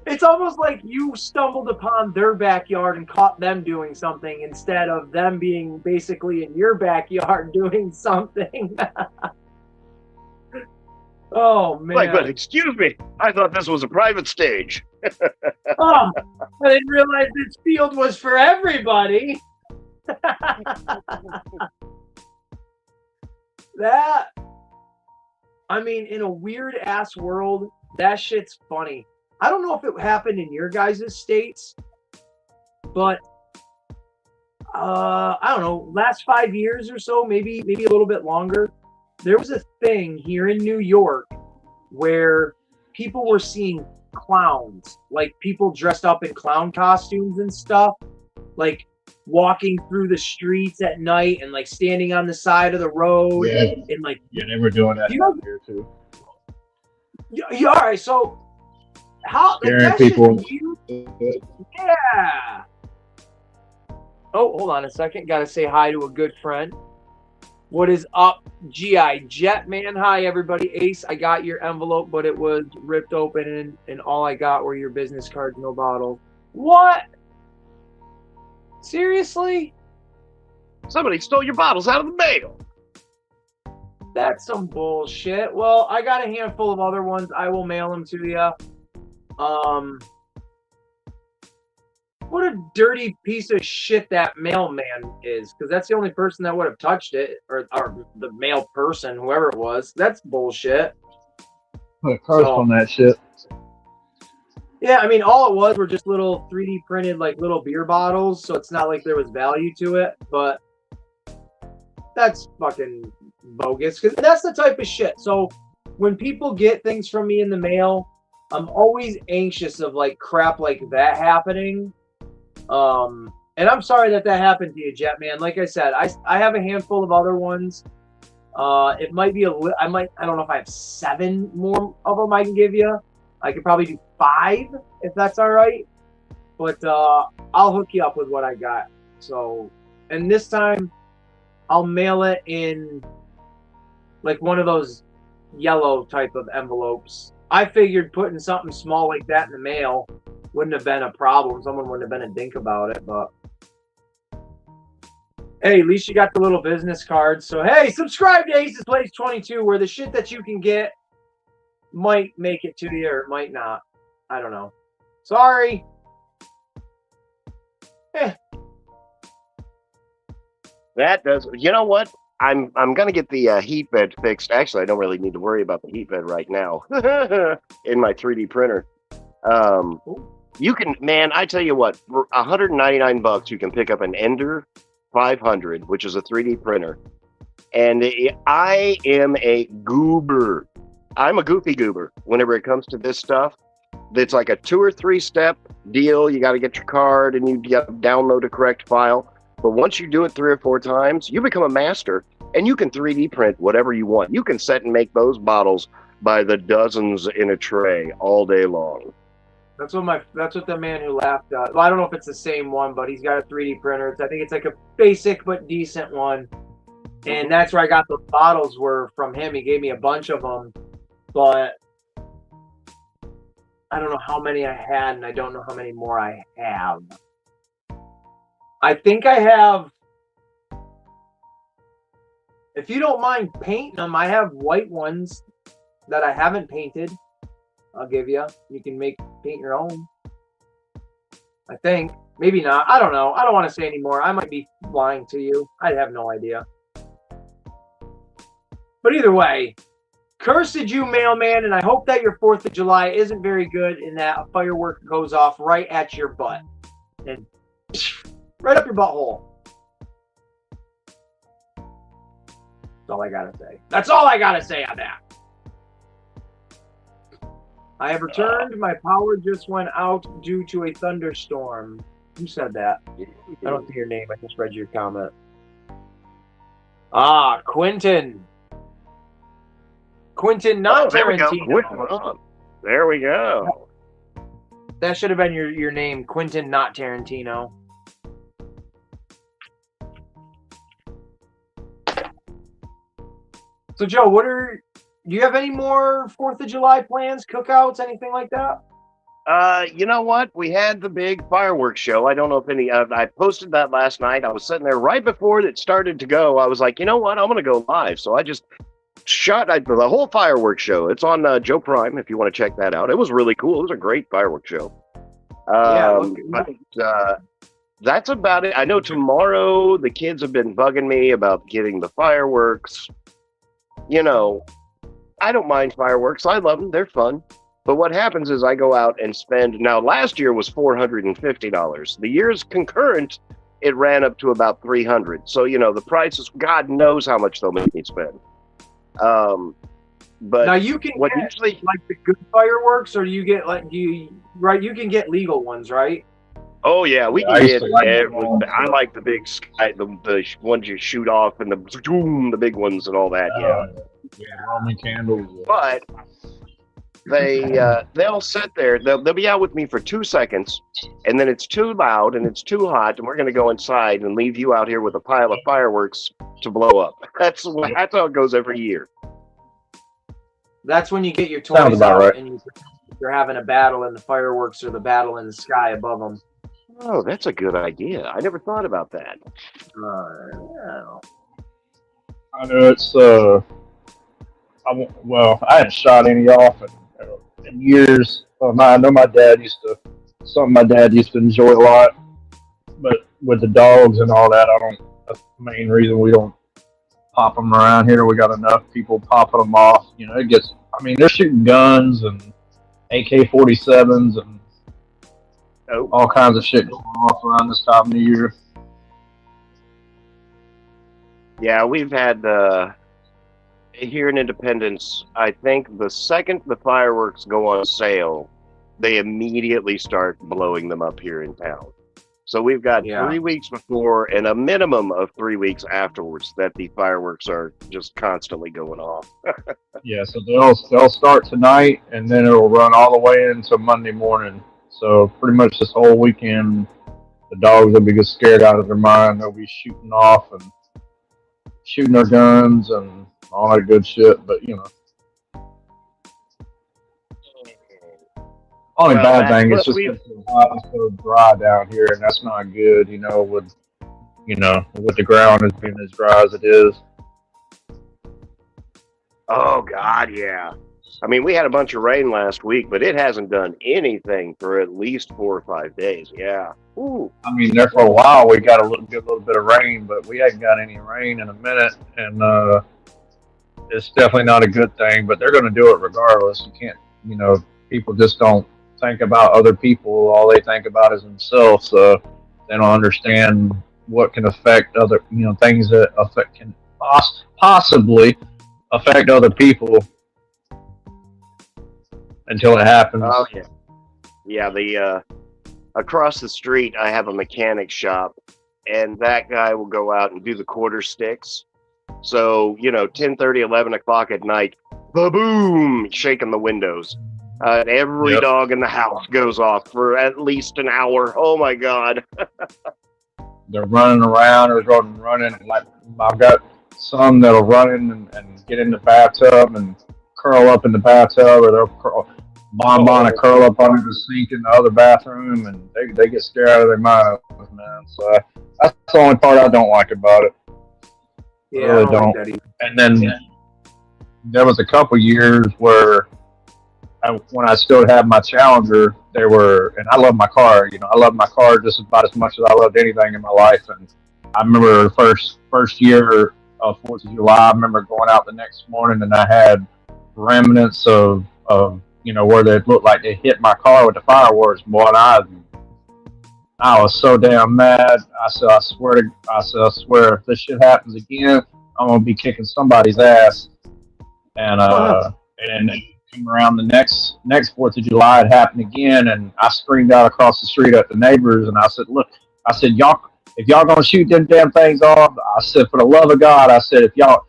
It's almost like you stumbled upon their backyard and caught them doing something instead of them being basically in your backyard doing something. Oh, man. But excuse me, I thought this was a private stage. Oh, I didn't realize this field was for everybody. In a weird ass world, that shit's funny. I don't know if it happened in your guys' states, but I don't know, last 5 years or so, maybe a little bit longer, there was a thing here in New York where people were seeing clowns, like people dressed up in clown costumes and stuff, like walking through the streets at night and like standing on the side of the road and like they were doing that down here too. Yeah, all right, so how scaring people? Yeah. Oh, hold on a second. Got to say hi to a good friend. What is up, GI Jetman? Hi, everybody. Ace, I got your envelope, but it was ripped open, and all I got were your business cards, no bottles. What? Seriously? Somebody stole your bottles out of the mail. That's some bullshit. Well, I got a handful of other ones. I will mail them to you. What a dirty piece of shit that mailman is, because that's the only person that would have touched it, or the mail person, whoever it was. That's bullshit. Put a curse on that shit. Yeah, I mean, all it was were just little 3D printed, like, little beer bottles, so it's not like there was value to it, but that's fucking bogus, because that's the type of shit. So when people get things from me in the mail, I'm always anxious of, like, crap like that happening. And I'm sorry that happened to you, Jetman. Like I said, I have a handful of other ones. It might be I don't know if I have 7 more of them I can give you. I could probably do 5 if that's all right. But I'll hook you up with what I got. So, and this time I'll mail it in like one of those yellow type of envelopes. I figured putting something small like that in the mail wouldn't have been a problem. Someone wouldn't have been a dink about it, but hey, at least you got the little business cards. So hey, subscribe to Aces Place 22, where the shit that you can get might make it to you or it might not. I don't know. Sorry. That does. You know what? I'm gonna get the heat bed fixed. Actually, I don't really need to worry about the heat bed right now in my 3D printer. You can, man, I tell you what, for $199, you can pick up an Ender 500, which is a 3D printer. And I am a goober. I'm a goofy goober whenever it comes to this stuff. It's like a 2 or 3 step deal. You got to get your card and you got to download a correct file. But once you do it 3 or 4 times, you become a master and you can 3D print whatever you want. You can set and make those bottles by the dozens in a tray all day long. That's what the man who laughed at. Well, I don't know if it's the same one, but he's got a 3D printer. I think it's like a basic but decent one. And that's where I got the bottles were from him. He gave me a bunch of them, but I don't know how many I had, and I don't know how many more I have. I think I have, if you don't mind painting them, I have white ones that I haven't painted. I'll give you. You can paint your own. I think. Maybe not. I don't know. I don't want to say anymore. I might be lying to you. I have no idea. But either way, cursed you, mailman, and I hope that your 4th of July isn't very good and that a firework goes off right at your butt. And right up your butthole. That's all I gotta say. That's all I gotta say on that. I have returned. My power just went out due to a thunderstorm. Who said that? I don't see your name. I just read your comment. Ah, Quentin. Quentin, not Tarantino. There we go. That should have been your name, Quentin, not Tarantino. So, Joe, do you have any more 4th of July plans, cookouts, anything like that? You know what? We had the big fireworks show. I don't know if I posted that last night. I was sitting there right before it started to go. I was like, you know what? I'm going to go live. So I just shot the whole fireworks show. It's on Joe Prime if you want to check that out. It was really cool. It was a great fireworks show. That's about it. I know tomorrow the kids have been bugging me about getting the fireworks. You know, I don't mind fireworks. I love them. They're fun. But what happens is I go out and spend. Now, last year was $450. The year's concurrent, it ran up to about $300. So, you know, the prices, God knows how much they'll make me spend. But now you can get usually like the good fireworks, or you get like you can get legal ones, right? Oh yeah, we Yeah, can I used hit to like everything. I like the big sky, the ones you shoot off, and the big ones and all that. Yeah, yeah, Roman candles. but they'll sit there. They'll be out with me for 2 seconds, and then it's too loud and it's too hot, and we're gonna go inside and leave you out here with a pile of fireworks to blow up. That's how it goes every year. That's when you get your Sounds toys about out right. and you're having a battle in the fireworks or the battle in the sky above them. Oh, that's a good idea. I never thought about that. Yeah. I know it's I hadn't shot any off in years. I know my dad used to. Something my dad used to enjoy a lot, but with the dogs and all that, I don't. That's the main reason we don't pop them around here. We got enough people popping them off. You know, it gets. I mean, they're shooting guns and AK-47s and all kinds of shit going off around this time of the year. Yeah, we've had here in Independence. I think the second the fireworks go on sale, they immediately start blowing them up here in town. So we've got 3 weeks before and a minimum of 3 weeks afterwards that the fireworks are just constantly going off. Yeah, so they'll start tonight and then it'll run all the way into Monday morning. So pretty much this whole weekend, the dogs will be just scared out of their mind. They'll be shooting off and shooting their guns and all that good shit. But you know, only bad thing is just it's so hot and so dry down here, and that's not good. You know, with the ground as being as dry as it is. Oh God, yeah. I mean, we had a bunch of rain last week, but it hasn't done anything for at least 4 or 5 days. Yeah. Ooh. I mean, there for a while we got a little bit of rain, but we hadn't got any rain in a minute, and it's definitely not a good thing. But they're going to do it regardless. You can't, people just don't think about other people. All they think about is themselves. So they don't understand what can affect other, things that can possibly affect other people until it happens. Oh yeah, yeah. The across the street, I have a mechanic shop, and that guy will go out and do the quarter sticks. So 10:30, 11 o'clock at night, ba-boom, shaking the windows. Every dog in the house goes off for at least an hour. Oh my God. They're running around or running. Like I've got some that'll run in and get in the bathtub and curl up in the bathtub, or they'll bonbon and curl up under the sink in the other bathroom, and they get scared out of their minds, man. So that's the only part I don't like about it. Yeah, I really don't. And then there was a couple years where when I still had my Challenger, and I love my car. I love my car just about as much as I loved anything in my life. And I remember the first year of 4th of July, I remember going out the next morning and I had remnants of where they looked like they hit my car with the fireworks. Boy, and I was so damn mad. I said, I swear, if this shit happens again, I'm gonna be kicking somebody's ass. And came around the next 4th of July, it happened again, and I screamed out across the street at the neighbors, and I said, "Look, y'all, if y'all gonna shoot them damn things off, I said, for the love of God, I said, if y'all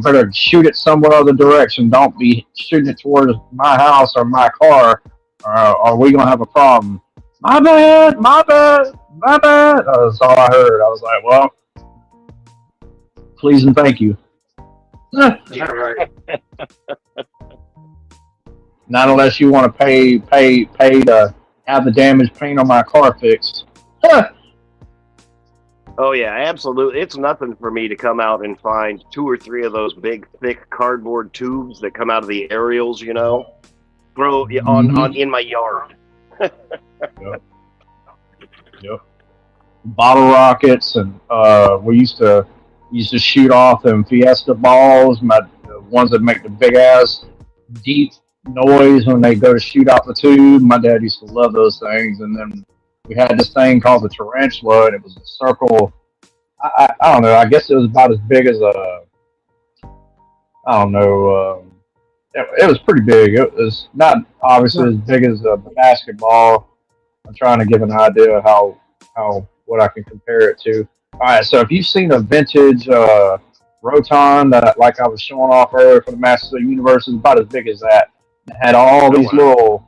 better shoot it somewhere other direction. Don't be shooting it towards my house or my car, or we gonna have a problem." My bad. That's all I heard. I was like, well, please and thank you. Right. Not unless you want to pay to have the damaged paint on my car fixed. Oh yeah, absolutely. It's nothing for me to come out and find 2 or 3 of those big, thick cardboard tubes that come out of the aerials, throw on in my yard. Yep. Bottle rockets, and we used to shoot off them Fiesta balls, the ones that make the big ass deep noise when they go to shoot out the tube. My dad used to love those things. And then we had this thing called the tarantula, and it was a circle. I don't know. I guess it was about as big as it was pretty big. It was not obviously as big as a basketball. I'm trying to give an idea of how what I can compare it to. All right, so if you've seen a vintage Roton that, like I was showing off earlier for the Masters of the Universe, is about as big as that. It had all these little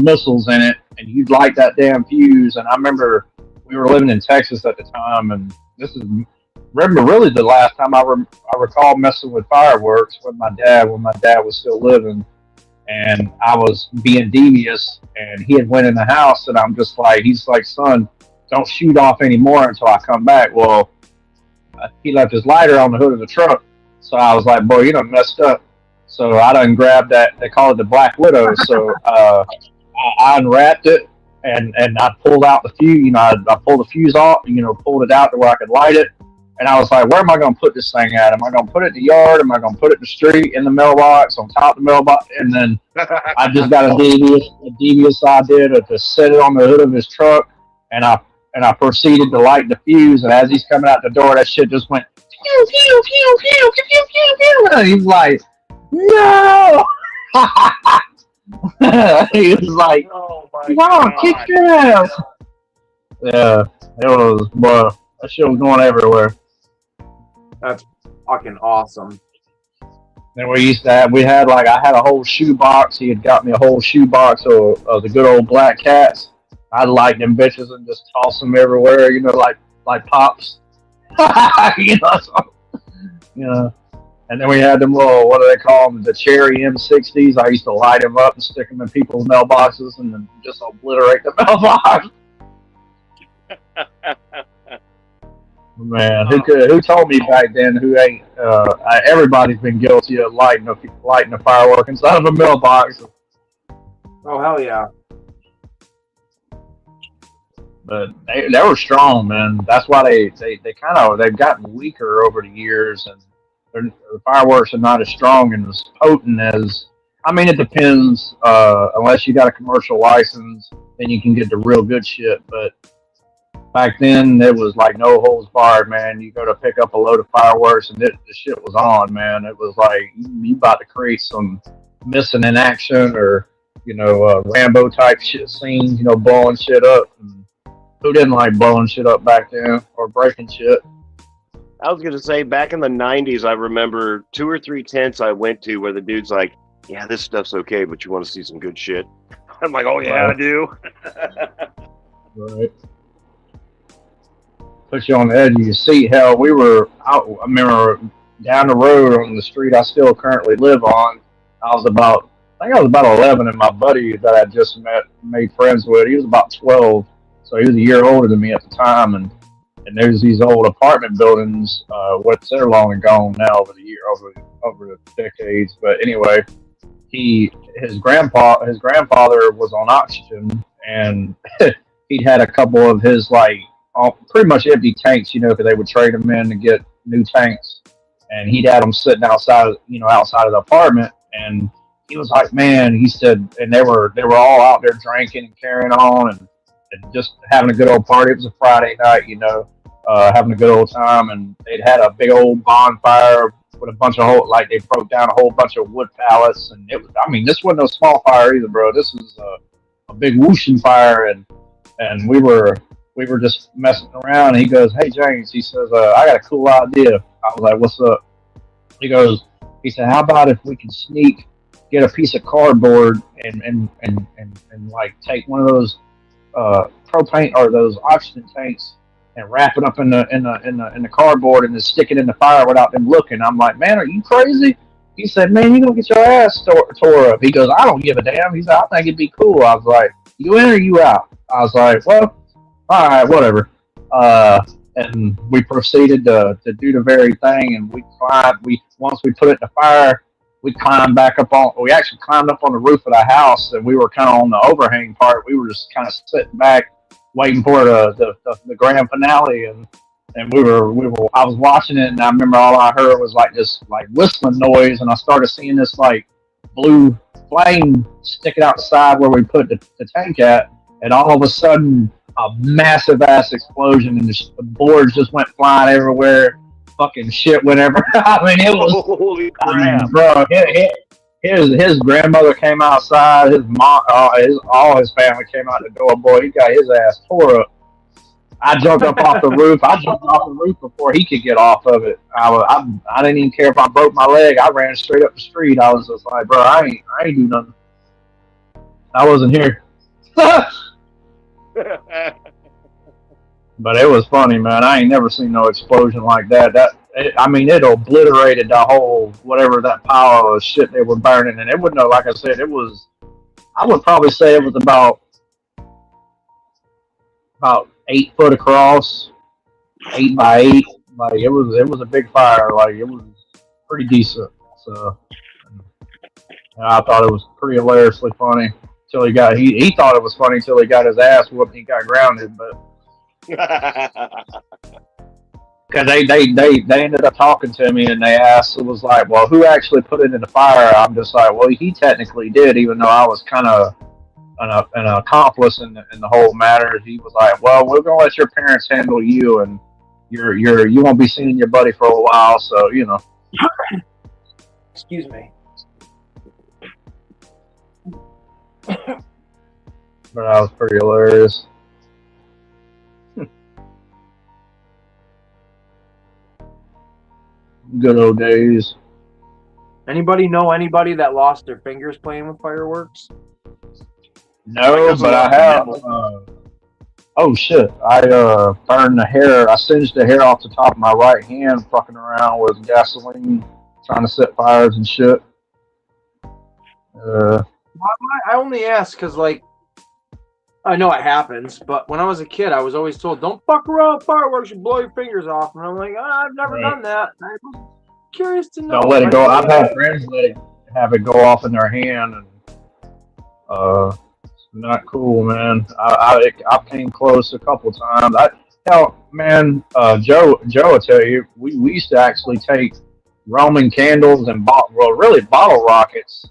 missiles in it, and you'd light that damn fuse. And I remember we were living in Texas at the time, and this is remember really the last time I recall messing with fireworks when my dad was still living, and I was being devious, and he had went in the house, and I'm just like, he's like, son, don't shoot off anymore until I come back. Well, he left his lighter on the hood of the truck, so I was like, boy, you done messed up. So I done grabbed that, they call it the Black Widow, so I unwrapped it, and I pulled out the fuse, I pulled the fuse off, pulled it out to where I could light it, and I was like, where am I going to put this thing at? Am I going to put it in the yard? Am I going to put it in the street, in the mailbox, on top of the mailbox? And then I just got a devious idea to set it on the hood of his truck, and I proceeded to light the fuse, and as he's coming out the door, that shit just went pew, pew, pew, pew, pew, pew, pew, pew. And he's like, no! He was like, oh my kick your ass. Yeah, it was, bro, that shit was going everywhere. That's fucking awesome. Then I had a whole shoebox. He had got me a whole shoebox of the good old black cats. I'd light them bitches and just toss them everywhere, like pops. And then we had them little, what do they call them, the cherry M60s. I used to light them up and stick them in people's mailboxes and then just obliterate the mailbox. Man, who told me back then? Who ain't? Everybody's been guilty of lighting a firework inside of a mailbox. Oh hell yeah! But they were strong, man. That's why they've gotten weaker over the years, and the fireworks are not as strong and as potent as. I mean, it depends. Unless you got a commercial license, then you can get the real good shit. But back then, it was like no holds barred, man. You go to pick up a load of fireworks, and the shit was on, man. It was like you about to create some missing in action or Rambo type shit scenes, blowing shit up. And who didn't like blowing shit up back then or breaking shit? I was gonna say, back in the '90s, I remember 2 or 3 tents I went to where the dude's like, "Yeah, this stuff's okay, but you want to see some good shit?" I'm like, "Oh yeah, I do." Right. Put you on the edge of your seat. Hell, we were out. I remember down the road on the street I still currently live on. I think I was about 11, and my buddy that I just made friends with, he was about 12, so he was a year older than me at the time. And there's these old apartment buildings, they're long and gone now over the decades. But anyway, his grandfather was on oxygen, and he'd had a couple of his pretty much empty tanks, because they would trade them in to get new tanks, and he'd had them sitting outside of the apartment, and he was like, man, he said, and they were all out there drinking and carrying on and just having a good old party. It was a Friday night, having a good old time, and they'd had a big old bonfire with a bunch of they broke down a whole bunch of wood pallets, and this wasn't no small fire either, bro. This was a big whooshing fire, and we were just messing around, and he goes, hey James, he says, I got a cool idea. I was like, what's up? He said, how about if we can get a piece of cardboard and take one of those propane or those oxygen tanks and wrap it up in the cardboard and then stick it in the fire without them looking. I'm like, man, are you crazy? He said, man, you're gonna get your ass tore up. He goes, I don't give a damn. He said, I think it'd be cool. I was like, you in or you out? I was like, well, all right, whatever. And we proceeded to do the very thing, and once we put it in the fire, we actually climbed up on the roof of the house, and we were kind of on the overhang part. We were just kind of sitting back, waiting for the grand finale, and I was watching it, and I remember all I heard was this whistling noise, and I started seeing this blue flame sticking outside where we put the tank at, and all of a sudden a massive ass explosion, and the boards just went flying everywhere. Fucking shit went everywhere. I mean, it was, holy crap, bro. his grandmother came outside. His mom, all his family came out the door. Boy, he got his ass tore up. I jumped up off the roof. I jumped off the roof before he could get off of it. I didn't even care if I broke my leg. I ran straight up the street. I was just like, bro, I ain't do nothing. I wasn't here. But it was funny, man. I ain't never seen no explosion like that. It obliterated the whole whatever that pile of shit they were burning, and it wouldn't know. Like I said, it was. I would probably say it was about 8 foot across, 8 by 8. Like it was a big fire. Like it was pretty decent. So I thought it was pretty hilariously funny until he thought it was funny until he got his ass whooped and he got grounded, but. Because they ended up talking to me and they asked, it was like, well, who actually put it in the fire? I'm just like, well, he technically did, even though I was kind of an accomplice in the whole matter. He was like, well, we're gonna let your parents handle you, and you won't be seeing your buddy for a while, so you know. Excuse me. But that was pretty hilarious. Good old days. Anybody know anybody that lost their fingers playing with fireworks? No, but I have. Oh shit! I burned the hair. I singed the hair off the top of my right hand, fucking around with gasoline, trying to set fires and shit. I only ask because, like, I know it happens, but when I was a kid, I was always told, "Don't fuck around with fireworks; you blow your fingers off." And I'm like, I've never done that. I was curious to know. Don't let it go. I've had friends have it go off in their hand, and it's not cool, man. I came close a couple times. Joe will tell you, we used to actually take Roman candles and bottle rockets,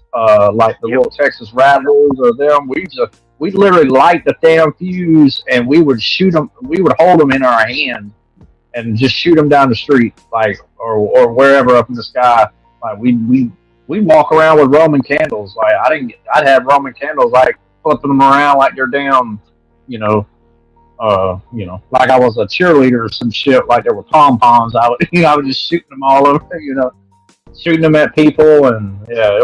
like the little Texas Rattlers or them. We'd literally light the damn fuse and we would shoot them. We would hold them in our hand and just shoot them down the street, like or wherever up in the sky. Like we walk around with Roman candles. Like I'd have Roman candles like flipping them around like they're damn, like I was a cheerleader or some shit. Like there were pom poms. I was just shooting them all over, shooting them at people, and yeah,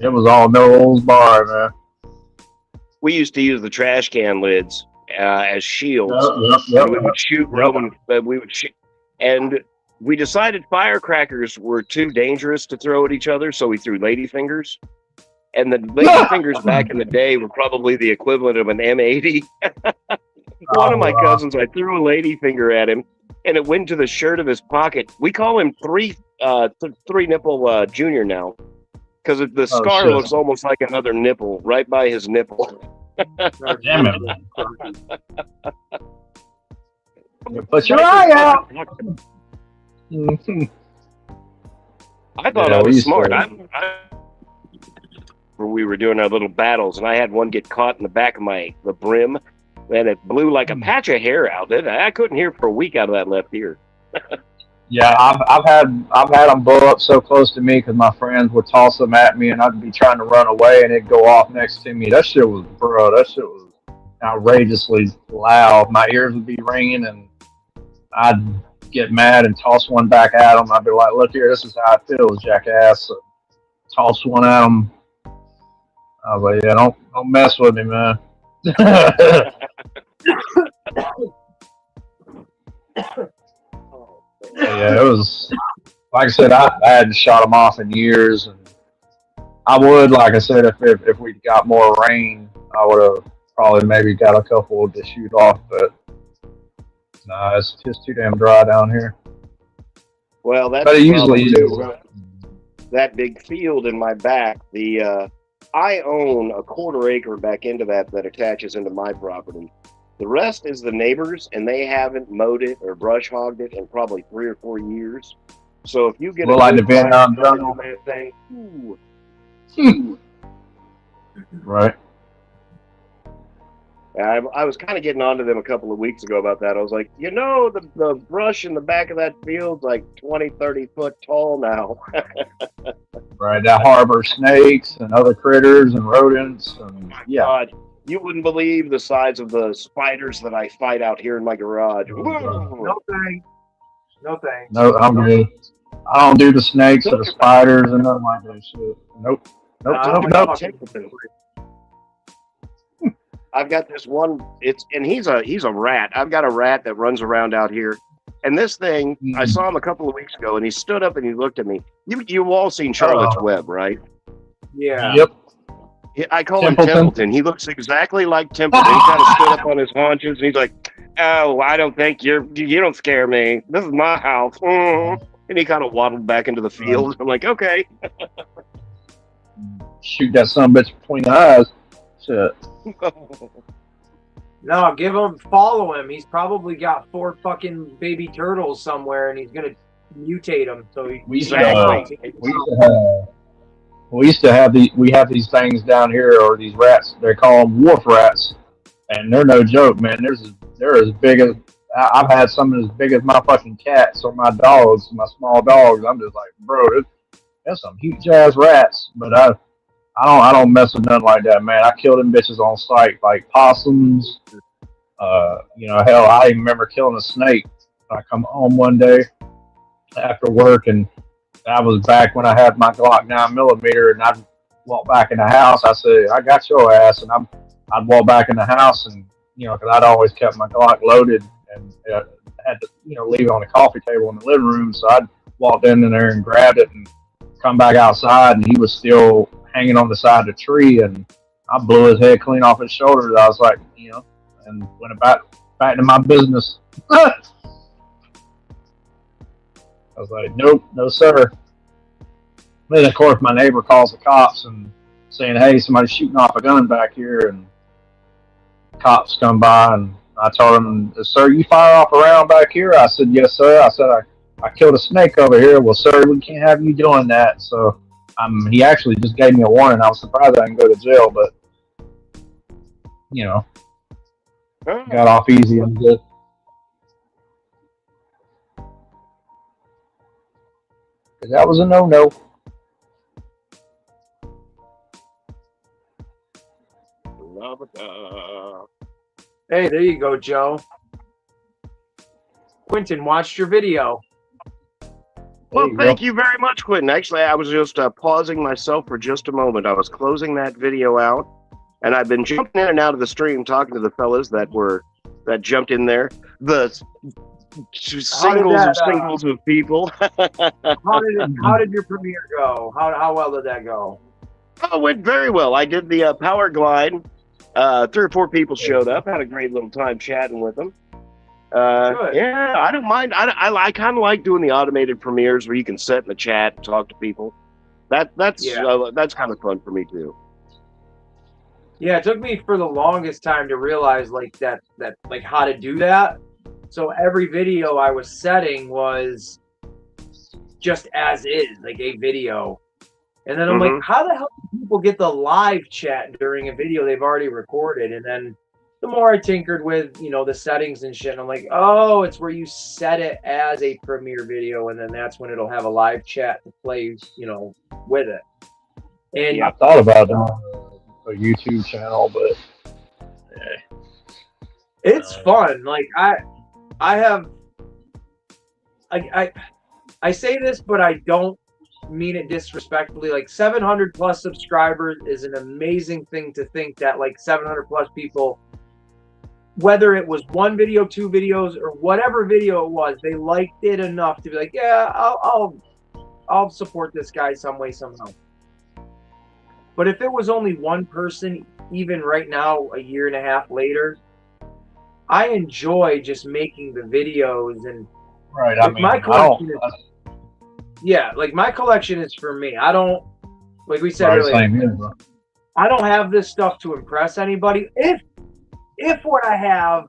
it was all no holds barred, man. We used to use the trash can lids as shields. Yep. We would shoot Roman. And we decided firecrackers were too dangerous to throw at each other, so we threw ladyfingers. And the ladyfingers back in the day were probably the equivalent of an M80. One of my cousins, I threw a ladyfinger at him, and it went to the shirt of his pocket. We call him three nipple junior now, because the scar looks almost like another nipple right by his nipple. Damn it! Put your eye out. I thought I was smart. We were doing our little battles, and I had one get caught in the back of the brim, and it blew like a patch of hair out. I couldn't hear for a week out of that left ear. Yeah, I've had them blow up so close to me because my friends would toss them at me, and I'd be trying to run away, and it'd go off next to me. That shit was outrageously loud. My ears would be ringing, and I'd get mad and toss one back at them. I'd be like, "Look here, this is how it feels, jackass." So, toss one at them. I was like, "Yeah, don't mess with me, man." Yeah, it was, like I said, I hadn't shot them off in years, and I would, like I said, if we got more rain, I would have probably maybe got a couple to shoot off, but nah, it's just too damn dry down here. Well, that's but it usually is. That big field in my back. I own a quarter acre back into that attaches into my property. The rest is the neighbors, and they haven't mowed it or brush hogged it in probably 3 or 4 years. So if you get like the Vietnam jungle thing, right? I was kind of getting onto them a couple of weeks ago about that. I was like, the brush in the back of that field's like 20, 30 foot tall now. Right, that harbor snakes and other critters and rodents and yeah. God, you wouldn't believe the size of the spiders that I fight out here in my garage. No thanks. No thanks. No, I'm good. I don't do the snakes or the spiders and nothing like that shit. Nope. Nope. I've got this one. He's a rat. I've got a rat that runs around out here, and this thing I saw him a couple of weeks ago, and he stood up and he looked at me. You've all seen Charlotte's Web, right? Yeah. Yep. I call him Templeton. He looks exactly like Templeton. He kind of stood up on his haunches, and he's like, "Oh, I don't think you don't scare me. This is my house." And he kind of waddled back into the field. I'm like, okay. Shoot that son of a bitch between the eyes. Shit. No, follow him. He's probably got 4 fucking baby turtles somewhere, and he's gonna mutate them. So we used to have these things down here, or these rats. They call them wharf rats, and they're no joke, man. They're as big as I've had some as big as my fucking cats or my dogs, my small dogs. I'm just like, bro, that's some huge ass rats. But I don't mess with nothing like that, man. I kill them bitches on sight, like possums. Hell, I even remember killing a snake. I come home one day after work, and that was back when I had my Glock 9mm, and I'd walk back in the house. I said, "I got your ass," and I'd walk back in the house, and because I'd always kept my Glock loaded, and had to leave it on the coffee table in the living room. So I'd walked in there and grabbed it, and come back outside, and he was still hanging on the side of the tree, and I blew his head clean off his shoulders. I was like, and went back to my business. I was like, nope, no sir. Then of course my neighbor calls the cops and saying, hey, somebody's shooting off a gun back here, and cops come by, and I told him, sir, you fire off a round back here? I said, yes sir. I said, I killed a snake over here. Well sir, we can't have you doing that. So he actually just gave me a warning. I was surprised I didn't go to jail, but got off easy and good. That was a no-no. Hey, there you go, Joe. Quentin watched your video. Well, thank you very much, Quentin. Actually, I was just pausing myself for just a moment. I was closing that video out, and I've been jumping in and out of the stream talking to the fellas that jumped in there. The singles of people. How did your premiere go? How well did that go? Oh, it went very well. I did the Power Glide. 3 or 4 people showed up. Had a great little time chatting with them. Yeah, I don't mind. I kind of like doing the automated premieres where you can sit in the chat and talk to people. That's kind of fun for me too. Yeah, it took me for the longest time to realize that how to do that. So every video I was setting was just as is, like a video. And then I'm like, how the hell do people get the live chat during a video they've already recorded? And then the more I tinkered with, the settings and shit, and I'm like, oh, it's where you set it as a premiere video, and then that's when it'll have a live chat to play, with it. And I thought about a YouTube channel, but it's fun. Like I say this, but I don't mean it disrespectfully. Like 700 plus subscribers is an amazing thing to think that 700 plus people, whether it was 1 video, 2 videos, or whatever video it was, they liked it enough to be like, yeah, I'll support this guy some way, somehow. But if it was only 1 person, even right now, a year and a half later, I enjoy just making the videos. And right, my collection my collection is for me. I don't, like we said earlier, I don't have this stuff to impress anybody. If what I have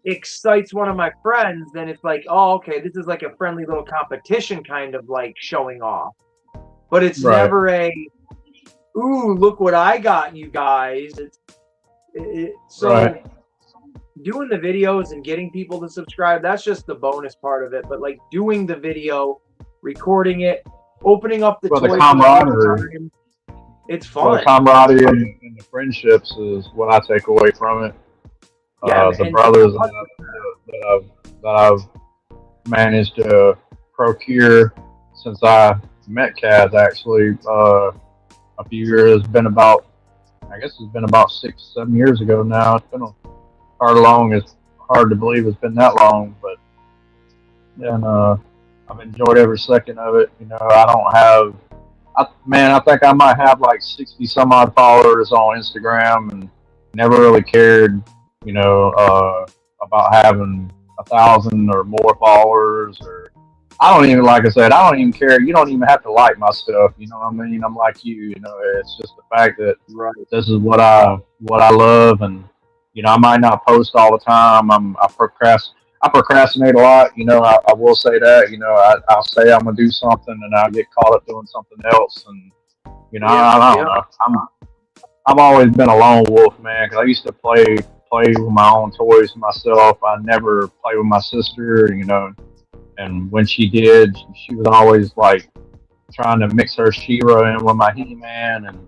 excites one of my friends, then it's like, oh, okay, this is like a friendly little competition kind of showing off. But it's never a, ooh, look what I got, you guys. Doing the videos and getting people to subscribe, that's just the bonus part of it. But doing the video, recording it, opening up the Well, toy the for camaraderie. the first time, it's Well, fun. the camaraderie and the friendships is what I take away from it. Yeah, The and brothers that I've managed to procure since I met Kaz actually a few years. It's been about, I guess it's been about 6, 7 years ago now. It's been it's hard to believe it's been that long, but and I've enjoyed every second of it. You know, I don't have, I think I might have like 60 some odd followers on Instagram, and never really cared, you know, about having 1,000 or more followers. Or I don't even, like I said, I don't even care. You don't even have to like my stuff. You know what I mean? I'm like you know. It's just the fact that this is what I love, and you know, I might not post all the time. I procrastinate a lot. You know, I will say that. You know, I'll say I'm gonna do something, and I'll get caught up doing something else, and you know, I don't know. I've always been a lone wolf, man, because I used to play with my own toys myself. I never played with my sister, you know. And when she did, she was always like trying to mix her She-Ra in with my He-Man and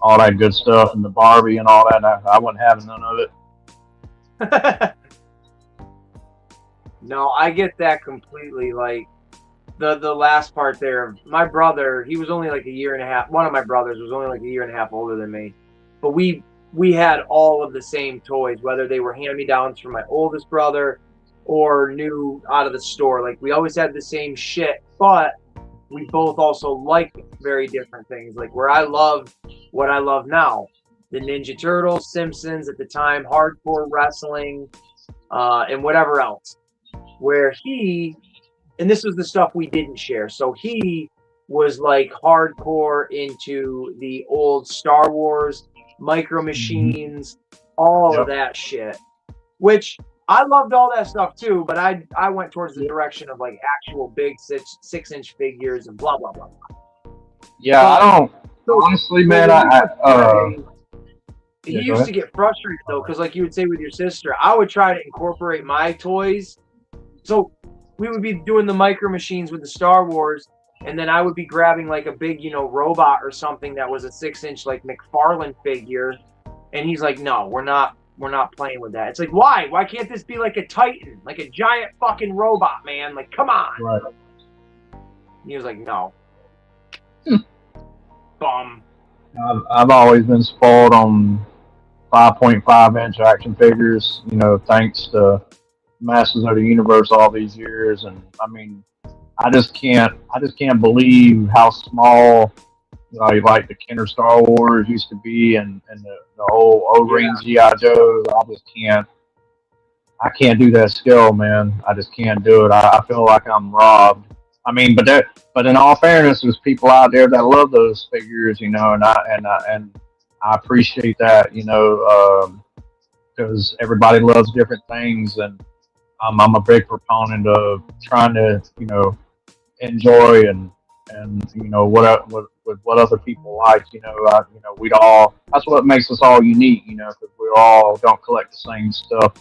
all that good stuff, and the Barbie and all that. And I wasn't having none of it. No, I get that completely. Like the last part there, my brother, he was only like a year and a half. One of my brothers was only like a year and a half older than me, but we had all of the same toys, whether they were hand-me-downs from my oldest brother or new out of the store. Like we always had the same shit, but we both also liked very different things. Like where I love what I love now, the Ninja Turtles, Simpsons at the time, hardcore wrestling, and whatever else. Where he, and this was the stuff we didn't share. So he was like hardcore into the old Star Wars, Micro Machines, all of that shit, which I loved all that stuff too, but I went towards the direction of like actual big 6-inch figures and blah, blah, blah. Yeah, I don't, honestly, man, he used to get frustrated though, because like you would say with your sister, I would try to incorporate my toys. So we would be doing the Micro Machines with the Star Wars, and then I would be grabbing like a big, you know, robot or something that was a 6-inch like McFarlane figure, and he's like, "No, we're not playing with that." It's like, why? Why can't this be like a Titan, like a giant fucking robot, man? Like, come on. Right. And he was like, "No." Bum. I've always been spoiled on 5.5-inch action figures. You know, thanks to Masters of the Universe all these years, and I mean, I just can't believe how small, you know, like the Kenner Star Wars used to be, and the old O-ring GI Joes. I can't do that scale, man. I just can't do it. I feel like I'm robbed. I mean, but in all fairness, there's people out there that love those figures, you know, and I appreciate that, you know, because everybody loves different things, and I'm a big proponent of trying to, you know, enjoy and you know what other people like. You know, we'd all. That's what makes us all unique. You know, because we all don't collect the same stuff.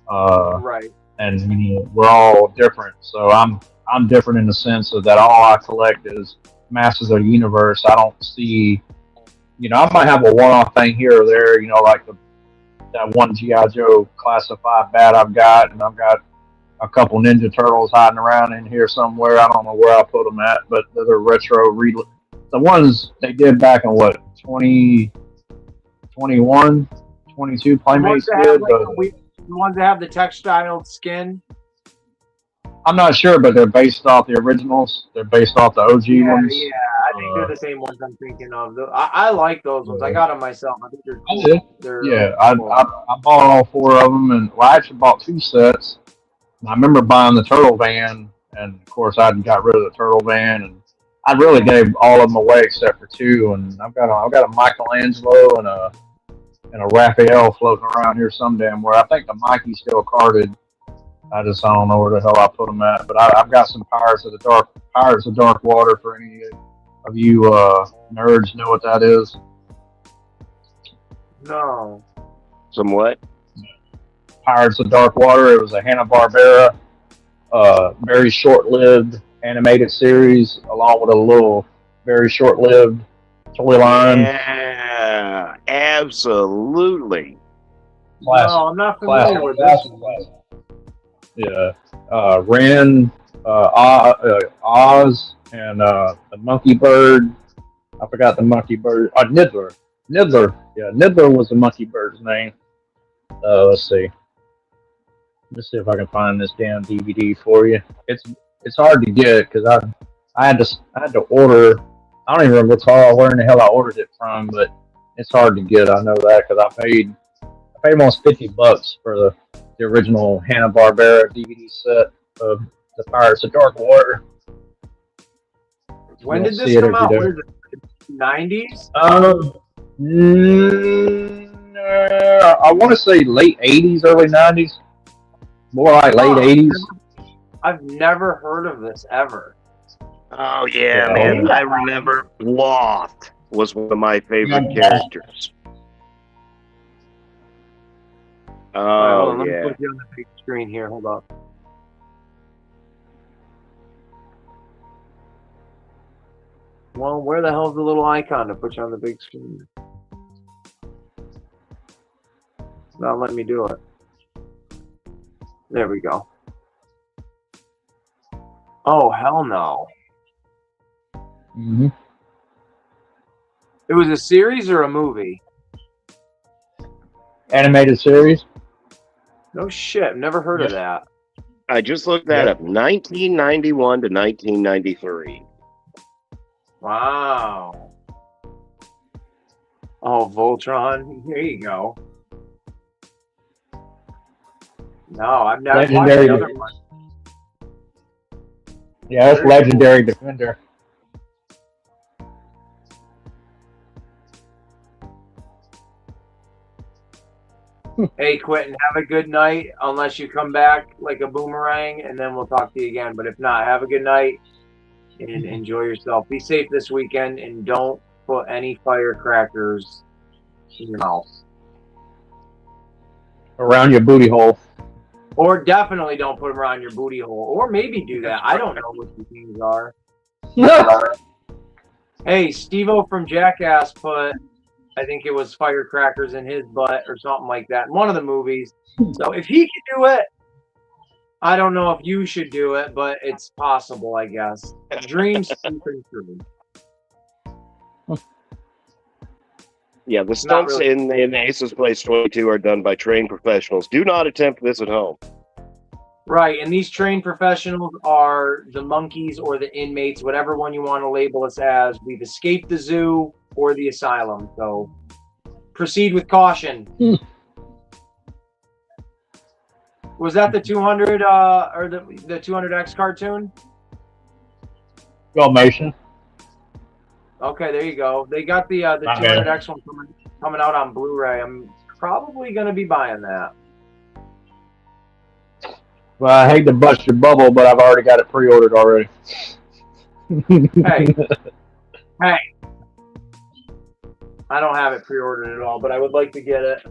Right. And you know, we're all different. So I'm different in the sense of that all I collect is Masters of the Universe. I don't see. You know, I might have a one-off thing here or there. You know, like that one GI Joe classified bat I've got, and I've got a couple Ninja Turtles hiding around in here somewhere. I don't know where I put them at, but they're retro. The ones they did back in what 2021, 22 Playmates did. The ones that have the textile skin. I'm not sure, but they're based off the originals. They're based off the OG ones. Yeah, I think they're the same ones I'm thinking of. I like those ones. I got them myself. I think they're cool. I bought all 4 of them, and well, I actually bought 2 sets. And I remember buying the Turtle Van, and of course I got rid of the Turtle Van, and I really gave all of them away except for 2. And I've got a Michelangelo and a Raphael floating around here some damn where. I think the Mikey's still carded. I don't know where the hell I put them at, but I've got some Pirates of Dark Water for any of you nerds know what that is. No. Some what? Pirates of Dark Water. It was a Hanna-Barbera, very short-lived animated series, along with a little, very short-lived storyline. Yeah, absolutely. Classic, No, I'm not classic, familiar with this classic, one. classic. Yeah, Ren, Oz, and the monkey bird. I forgot the monkey bird. Nibbler. Nibbler. Yeah, Nibbler was the monkey bird's name. Let's see. Let's see if I can find this damn DVD for you. It's hard to get because I had to order. I don't even recall where in the hell I ordered it from, but it's hard to get. I know that because I paid almost $50 for the original Hanna Barbera DVD set of the Pirates of Dark Water. When You did don't this see it come every out? day. What is it? 90s? I want to say late '80s, early '90s. More like late Huh. '80s. I've never heard of this ever. Oh yeah, Yeah, man. hold I remember Loth was one of my favorite characters. All right, hold Oh on. Let me yeah. put you on the big screen here. Hold up. Well, where the hell's the little icon to put you on the big screen? Not letting me do it. There we go. Oh, hell no. Mm-hmm. It was a series or a movie? Animated series. No shit. Never heard of that. I just looked that up. 1991 to 1993. Wow. Oh, Voltron. Here you go. No, I've never watched Legendary. the other one. Yeah, that's Legendary Defender. Hey, Quentin, have a good night. Unless you come back like a boomerang, and then we'll talk to you again. But if not, have a good night and enjoy yourself. Be safe this weekend, and don't put any firecrackers in your mouth. Around your booty hole. Or definitely don't put them around your booty hole. Or maybe do that. I don't know what the things are. Hey, Steve-O from Jackass put, I think it was firecrackers in his butt or something like that in one of the movies. So if he can do it, I don't know if you should do it, but it's possible, I guess. Dreams come true. Yeah, the stunts really. in Aces Place 22 are done by trained professionals. Do not attempt this at home. Right, and these trained professionals are the monkeys or the inmates, whatever one you want to label us as. We've escaped the zoo or the asylum, so proceed with caution. Was that the 200 or the 200X cartoon? Filmation. Okay, there you go. They got the 200X one coming out on Blu-ray. I'm probably going to be buying that. Well, I hate to bust your bubble, but I've already got it pre-ordered already. Hey, I don't have it pre-ordered at all, but I would like to get it.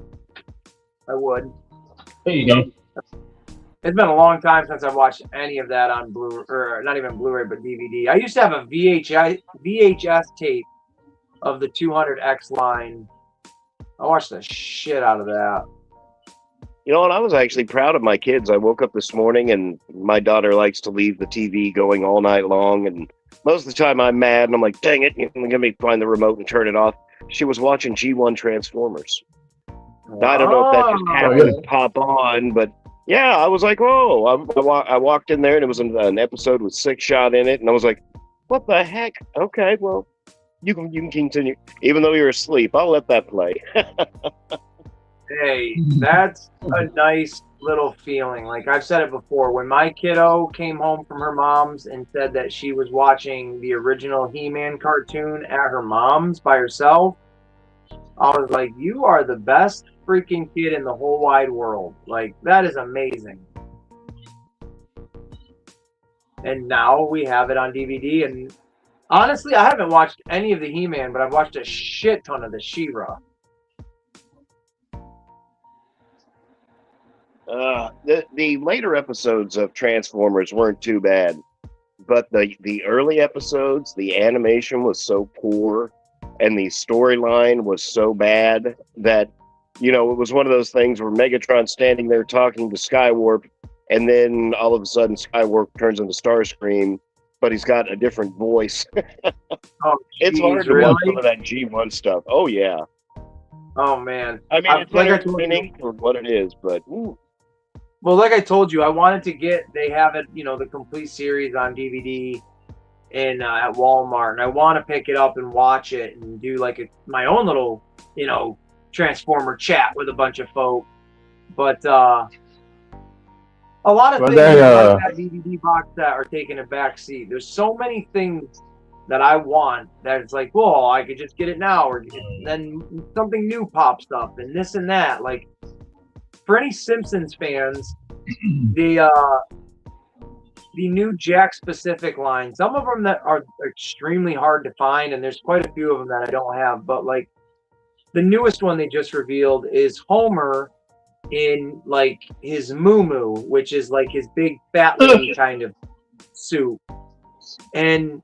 I would. There you go. It's been a long time since I've watched any of that on or not even Blu-ray, but DVD. I used to have a VHS tape of the 200X line. I watched the shit out of that. You know what? I was actually proud of my kids. I woke up this morning and my daughter likes to leave the TV going all night long. And most of the time I'm mad and I'm like, dang it, let me find the remote and turn it off. She was watching G1 Transformers. Now, I don't know if that just happened to pop on, but yeah, I was like, oh, I walked in there and it was an episode with Six Shot in it. And I was like, what the heck? Okay, well, you can continue. Even though you're asleep, I'll let that play. Hey, that's a nice little feeling. Like I've said it before, when my kiddo came home from her mom's and said that she was watching the original He-Man cartoon at her mom's by herself, I was like, you are the best freaking kid in the whole wide world. Like, that is amazing. And now we have it on DVD. And honestly, I haven't watched any of the He-Man, but I've watched a shit ton of the She-Ra. The later episodes of Transformers weren't too bad, but the early episodes, the animation was so poor, and the storyline was so bad that, you know, it was one of those things where Megatron's standing there talking to Skywarp, and then all of a sudden Skywarp turns into Starscream, but he's got a different voice. Oh, It's geez, hard to really? watch some of that G1 stuff. Oh yeah. Oh man. I mean, it's like I entertaining for what it is, but ooh. Well, like I told you, I wanted to get. They have it, you know, the complete series on DVD in at Walmart, and I want to pick it up and watch it and do like my own little, you know, Transformer chat with a bunch of folk. But a lot of things like that DVD box set are taking a back seat. There's so many things that I want that it's like, well, I could just get it now, or then something new pops up, and this and that. Like, for any Simpsons fans, the new Jack specific line, some of them that are extremely hard to find, and there's quite a few of them that I don't have, but like the newest one they just revealed is Homer in like his moo-moo, which is like his big fat lady kind of suit. And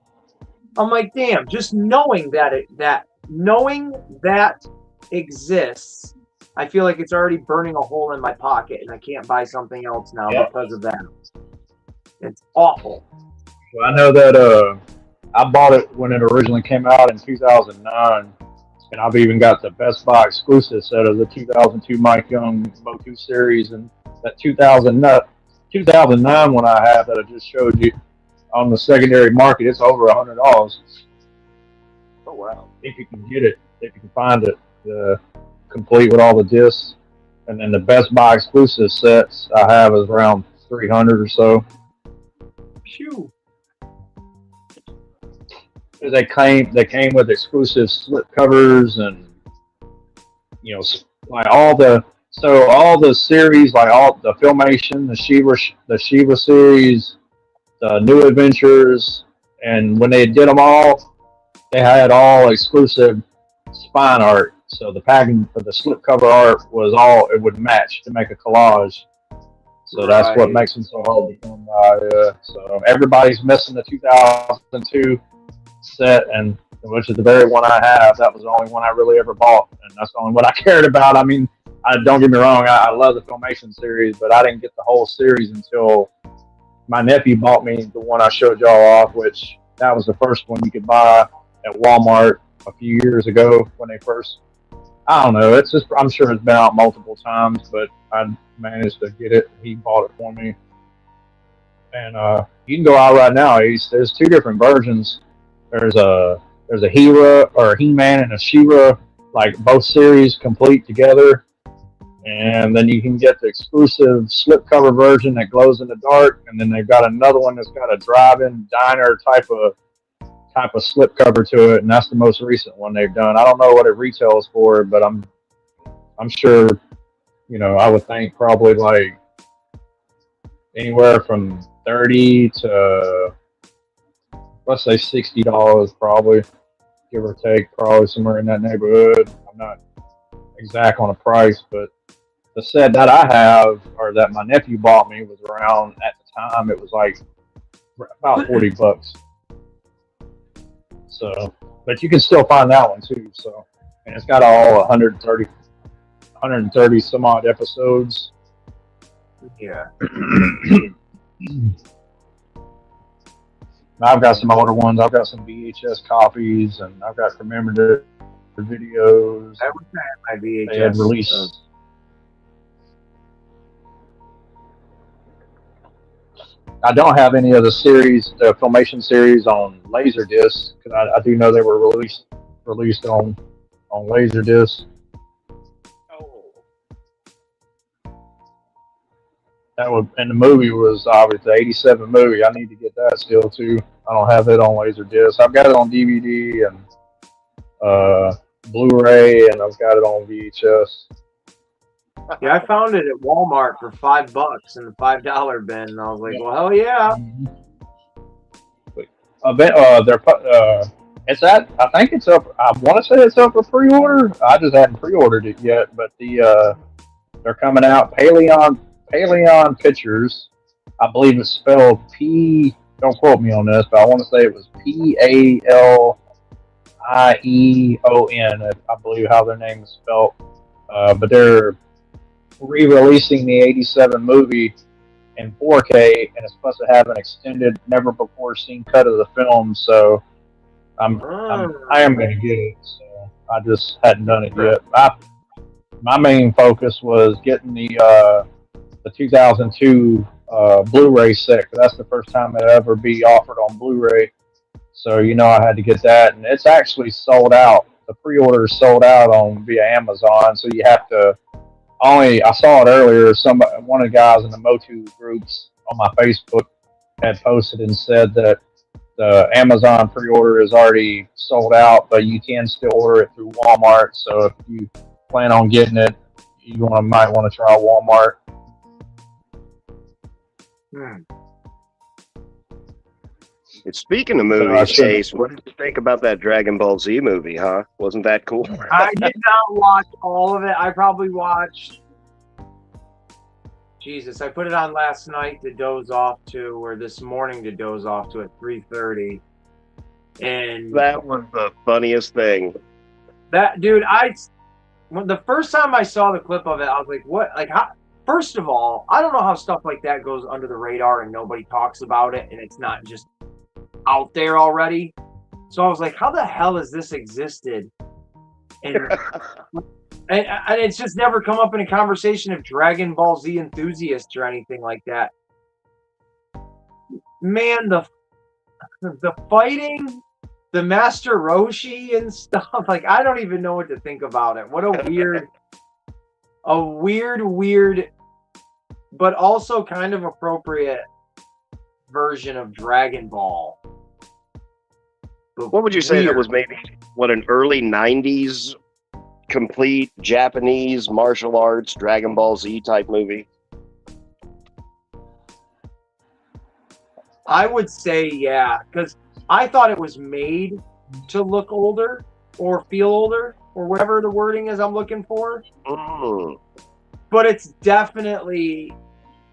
I'm like, damn, just knowing that exists, I feel like it's already burning a hole in my pocket, and I can't buy something else now because of that. It's awful. Well, I know that I bought it when it originally came out in 2009, and I've even got the Best Buy exclusive set of the 2002 Mike Young Motu series, and that 2009 one I have that I just showed you on the secondary market, it's over $100. Oh wow! If you can get it, if you can find it, complete with all the discs, and then the Best Buy exclusive sets I have is around 300 or so. Phew. They came with exclusive slip covers, and you know, like all the series, like all the Filmation, the Shiva series, the New Adventures, and when they did them all, they had all exclusive spine art. So the packing for the slipcover art was all it would match to make a collage. So that's what makes them so hard to come by. So everybody's missing the 2002 set, and which is the very one I have. That was the only one I really ever bought, and that's the only one I cared about. I mean, don't get me wrong, I love the Filmation series, but I didn't get the whole series until my nephew bought me the one I showed y'all off, which that was the first one you could buy at Walmart a few years ago when they first. I don't know. It's just, I'm sure it's been out multiple times, but I managed to get it. He bought it for me, and you can go out right now. There's two different versions. There's a He-Ra or He-Man and a She-Ra, like both series complete together, and then you can get the exclusive slipcover version that glows in the dark, and then they've got another one that's got a drive-in diner type of slipcover to it, and that's the most recent one they've done. I don't know what it retails for, but I'm sure, you know, I would think probably like anywhere from $30 to, let's say, $60 probably, give or take, probably somewhere in that neighborhood. I'm not exact on the price, but the set that I have, or that my nephew bought me, was around, at the time, it was like about $40. So, but you can still find that one too. So, and it's got all 130 some odd episodes. Yeah. I've got some older ones. I've got some VHS copies, and I've got commemorative videos. I wish I had my VHS. They had released. I don't have any of the series, the Filmation series, on Laserdisc, because I do know they were released on Laserdisc. Oh. That would, and the movie was obviously the '87 movie. I need to get that still too. I don't have it on Laserdisc. I've got it on DVD and Blu-ray, and I've got it on VHS. Yeah, I found it at Walmart for $5 in the $5 bin, and I was like, "Well, hell yeah!" It's at. I think it's up. I want to say it's up for pre-order. I just hadn't pre-ordered it yet, but they're coming out. Paleon Pictures. I believe it's spelled don't quote me on this, but I want to say it was Palieon. I believe how their name is spelled. But they're re-releasing the '87 movie in 4K, and it's supposed to have an extended, never before seen cut of the film. So I am going to get it. So I just hadn't done it yet. My main focus was getting the 2002 Blu-ray set. 'Cause that's the first time it'll ever be offered on Blu-ray. So I had to get that, and it's actually sold out. The pre-order is sold out on via Amazon. So you have to. I saw it earlier. One of the guys in the Motu groups on my Facebook had posted and said that the Amazon pre-order is already sold out, but you can still order it through Walmart. So if you plan on getting it, might want to try Walmart. Speaking of movies, Ace, what did you think about that Dragon Ball Z movie, huh? Wasn't that cool? I did not watch all of it. I probably watched... Jesus, I put it on last night to doze off to, or this morning to doze off to at 3:30. And that was the funniest thing. That, dude, the first time I saw the clip of it, I was like, what? Like, how? First of all, I don't know how stuff like that goes under the radar and nobody talks about it and it's not just out there already. So I was like, how the hell has this existed? And and it's just never come up in a conversation of Dragon Ball Z enthusiasts or anything like that. Man, the fighting, the Master Roshi and stuff, like, I don't even know what to think about it. What a weird, but also kind of appropriate version of Dragon Ball. What would you say that was maybe, an early 90s complete Japanese martial arts Dragon Ball Z type movie? I would say, yeah, because I thought it was made to look older or feel older or whatever the wording is I'm looking for. But it's definitely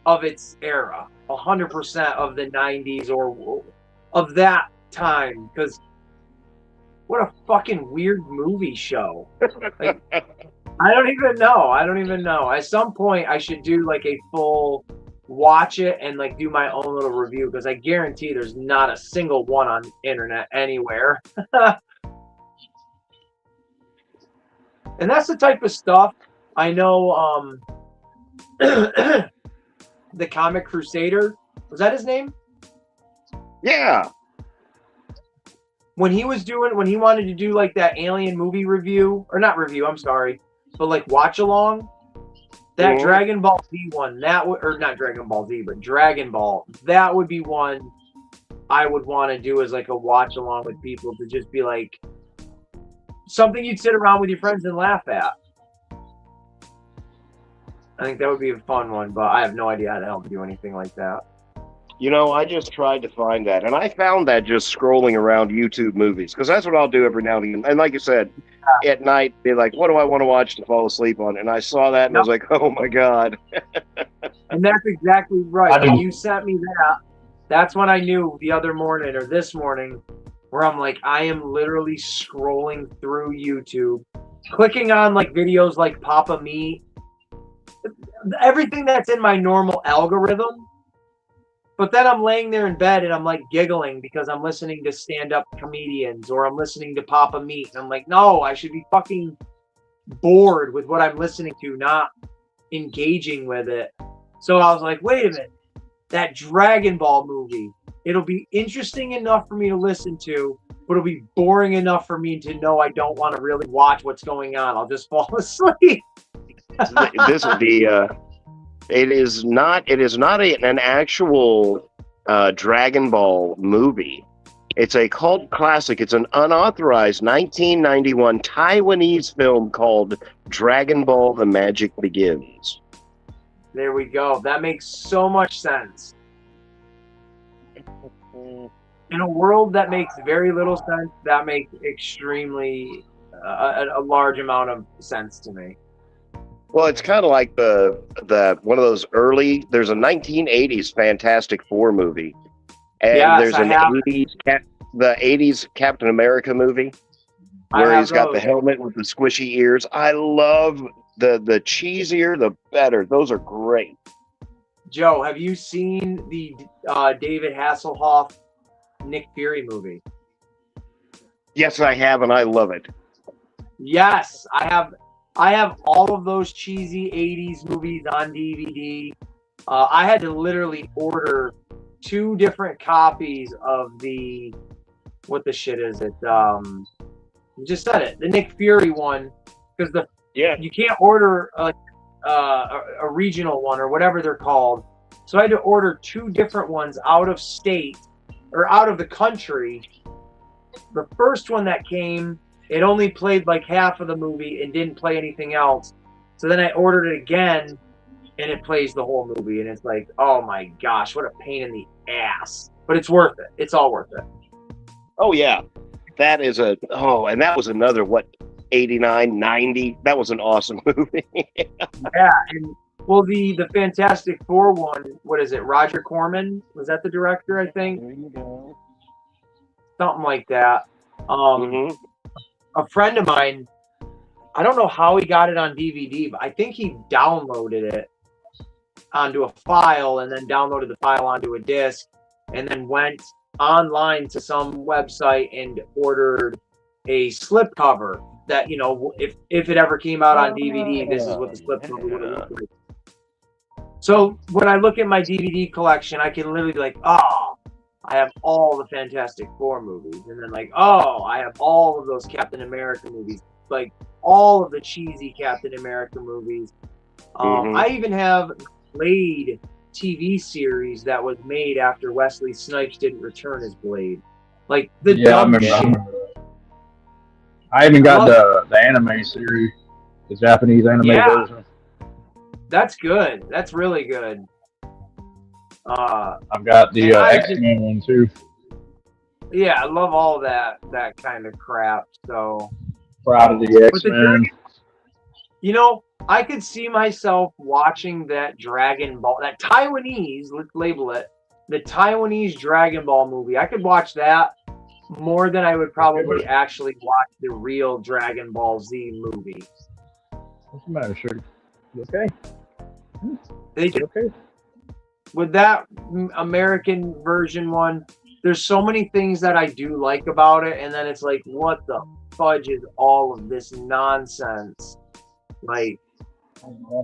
of its era, 100% of the 90s or of that time, because what a fucking weird movie show. Like, I don't even know. At some point, I should do like a full watch it and like do my own little review, because I guarantee there's not a single one on the internet anywhere. And that's the type of stuff I know. The Comic Crusader, was that his name? Yeah. When he wanted to do like that Alien movie review, or not review, I'm sorry, but like watch along, that Dragon Ball Z one, or not Dragon Ball Z, but Dragon Ball, that would be one I would want to do as like a watch along with people, to just be like something you'd sit around with your friends and laugh at. I think that would be a fun one, but I have no idea how to help do anything like that. I just tried to find that, and I found that just scrolling around YouTube movies, because that's what I'll do every now and again. And like you said, at night, be like, what do I want to watch to fall asleep on? And I saw that, and I was like, oh my God. And that's exactly right. When you sent me that, that's when I knew the other morning, or this morning, where I'm like, I am literally scrolling through YouTube, clicking on like videos like Papa Meat, everything that's in my normal algorithm. But then I'm laying there in bed and I'm like giggling because I'm listening to stand-up comedians, or I'm listening to Papa Meat, and I'm like, no, I should be fucking bored with what I'm listening to, not engaging with it. So I was like, wait a minute, that Dragon Ball movie, it'll be interesting enough for me to listen to, but it'll be boring enough for me to know I don't want to really watch what's going on. I'll just fall asleep. This would be it is not an actual Dragon Ball movie. It's a cult classic. It's an unauthorized 1991 Taiwanese film called Dragon Ball: The Magic Begins. There we go. That makes so much sense. In a world that makes very little sense, that makes extremely a large amount of sense to me. Well, it's kind of like the one of those early. There's a 1980s Fantastic Four movie, And Yes, there's I an have. 80s Captain America movie where he's got the helmet with the squishy ears. I love the cheesier, the better. Those are great. Joe, have you seen the David Hasselhoff Nick Fury movie? Yes, I have, and I love it. Yes, I have. I have all of those cheesy 80s movies on DVD. I had to literally order 2 different copies of the, what the shit is it? You just said it, the Nick Fury one, because you can't order a regional one or whatever they're called. So I had to order 2 different ones out of state or out of the country. The first one that came, it only played like half of the movie and didn't play anything else. So then I ordered it again, and it plays the whole movie. And it's like, oh my gosh, what a pain in the ass. But it's worth it. It's all worth it. Oh, yeah. That is and that was another, 89, 90. That was an awesome movie. Yeah. And well, the Fantastic Four one, what is it? Roger Corman? Was that the director, I think? There you go. Something like that. A friend of mine, I don't know how he got it on DVD, but I think he downloaded it onto a file and then downloaded the file onto a disc and then went online to some website and ordered a slipcover that, if it ever came out on DVD, this is what the slipcover would have looked like. So when I look at my DVD collection, I can literally be like, oh, I have all the Fantastic Four movies. And then like, oh, I have all of those Captain America movies. Like all of the cheesy Captain America movies. I even have Blade TV series that was made after Wesley Snipes didn't return as Blade. Like the dumb shit. I even got the anime series, the Japanese anime version. That's good. That's really good. I've got the X-Men one too. Yeah, I love all that kind of crap. So proud of the X-Men. I could see myself watching that Dragon Ball, that Taiwanese, let's label it, the Taiwanese Dragon Ball movie. I could watch that more than I would probably actually watch the real Dragon Ball Z movie. What's the matter, Sugar? You okay? Okay. With that American version one, there's so many things that I do like about it, and then it's like, what the fudge is all of this nonsense? Like,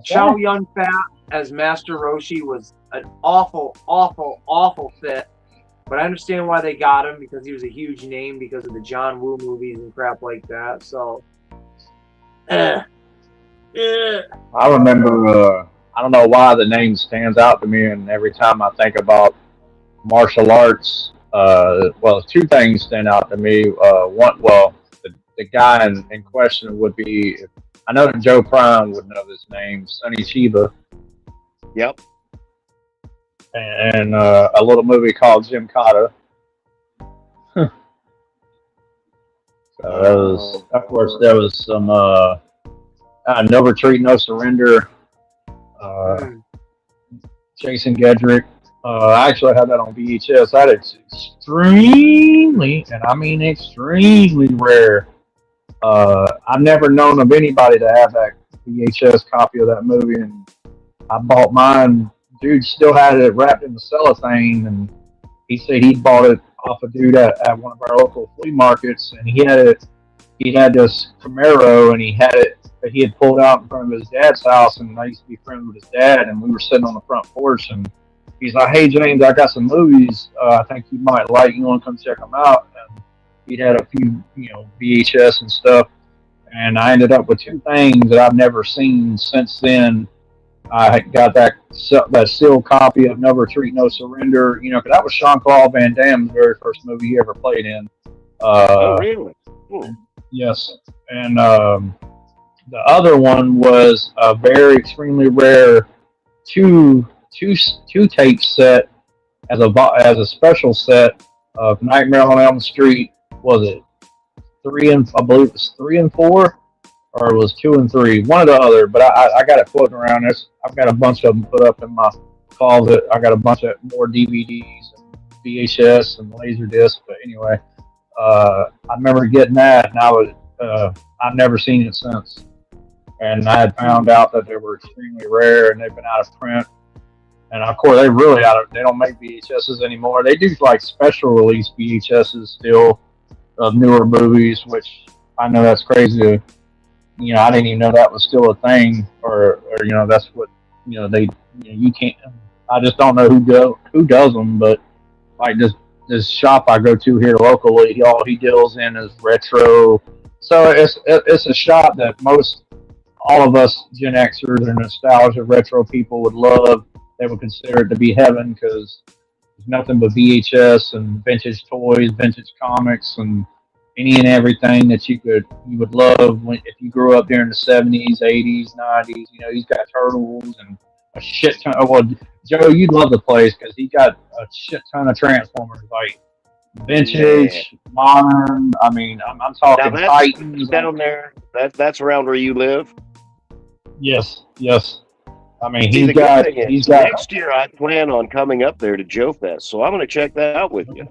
Chow Yun-Fat as Master Roshi was an awful, awful, awful fit, but I understand why they got him, because he was a huge name because of the John Woo movies and crap like that. So, I remember, I don't know why the name stands out to me, and every time I think about martial arts, 2 things stand out to me. The guy in question would be, I know that Joe Prime would know this name, Sonny Chiba. Yep. And a little movie called Jim Cotta. So that was, of course, there was some No Retreat, No Surrender. Jason Gedrick. I actually had that on VHS. That is extremely, and I mean extremely rare. I've never known of anybody to have that VHS copy of that movie, and I bought mine. Dude still had it wrapped in the cellophane, and he said he bought it off a dude at one of our local flea markets, and he had it. He had this Camaro, and he had it that he had pulled out in front of his dad's house, and I used to be friends with his dad, and we were sitting on the front porch, and he's like, "Hey James, I got some movies I think you might like. You want to come check them out?" And he'd had a few, VHS and stuff, and I ended up with 2 things that I've never seen since then. I got that sealed copy of No Retreat, No Surrender, because that was Jean-Claude Van Damme's very first movie he ever played in. Oh, really? Cool. Yes, and the other one was a very extremely rare two tape set as a special set of Nightmare on Elm Street. Was it 3 and I believe it was 3 and 4, or it was 2 and 3, one or the other. But I got it floating around. I've got a bunch of them put up in my closet. I got a bunch of more DVDs. VHS and Laserdisc. But anyway, I remember getting that, and I've never seen it since. And I had found out that they were extremely rare, and they've been out of print. And of course, they don't make VHSs anymore. They do like special release VHSs still of newer movies, which I know that's crazy. I didn't even know that was still a thing, or that's what you can't. I just don't know who does them, but like this shop I go to here locally, all he deals in is retro. So it's a shop that all of us Gen Xers and nostalgia retro people would love. They would consider it to be heaven because there's nothing but VHS and vintage toys, vintage comics, and any and everything that you would love if you grew up during the 70s, 80s, 90s. He's got Turtles and a shit ton. Well, Joe, you'd love the place because he got a shit ton of Transformers, like vintage, modern. I mean, I'm talking Titans down there. That's around where you live. Yes. I mean, he's got. Next year, I plan on coming up there to Joe Fest, so I'm going to check that out with you.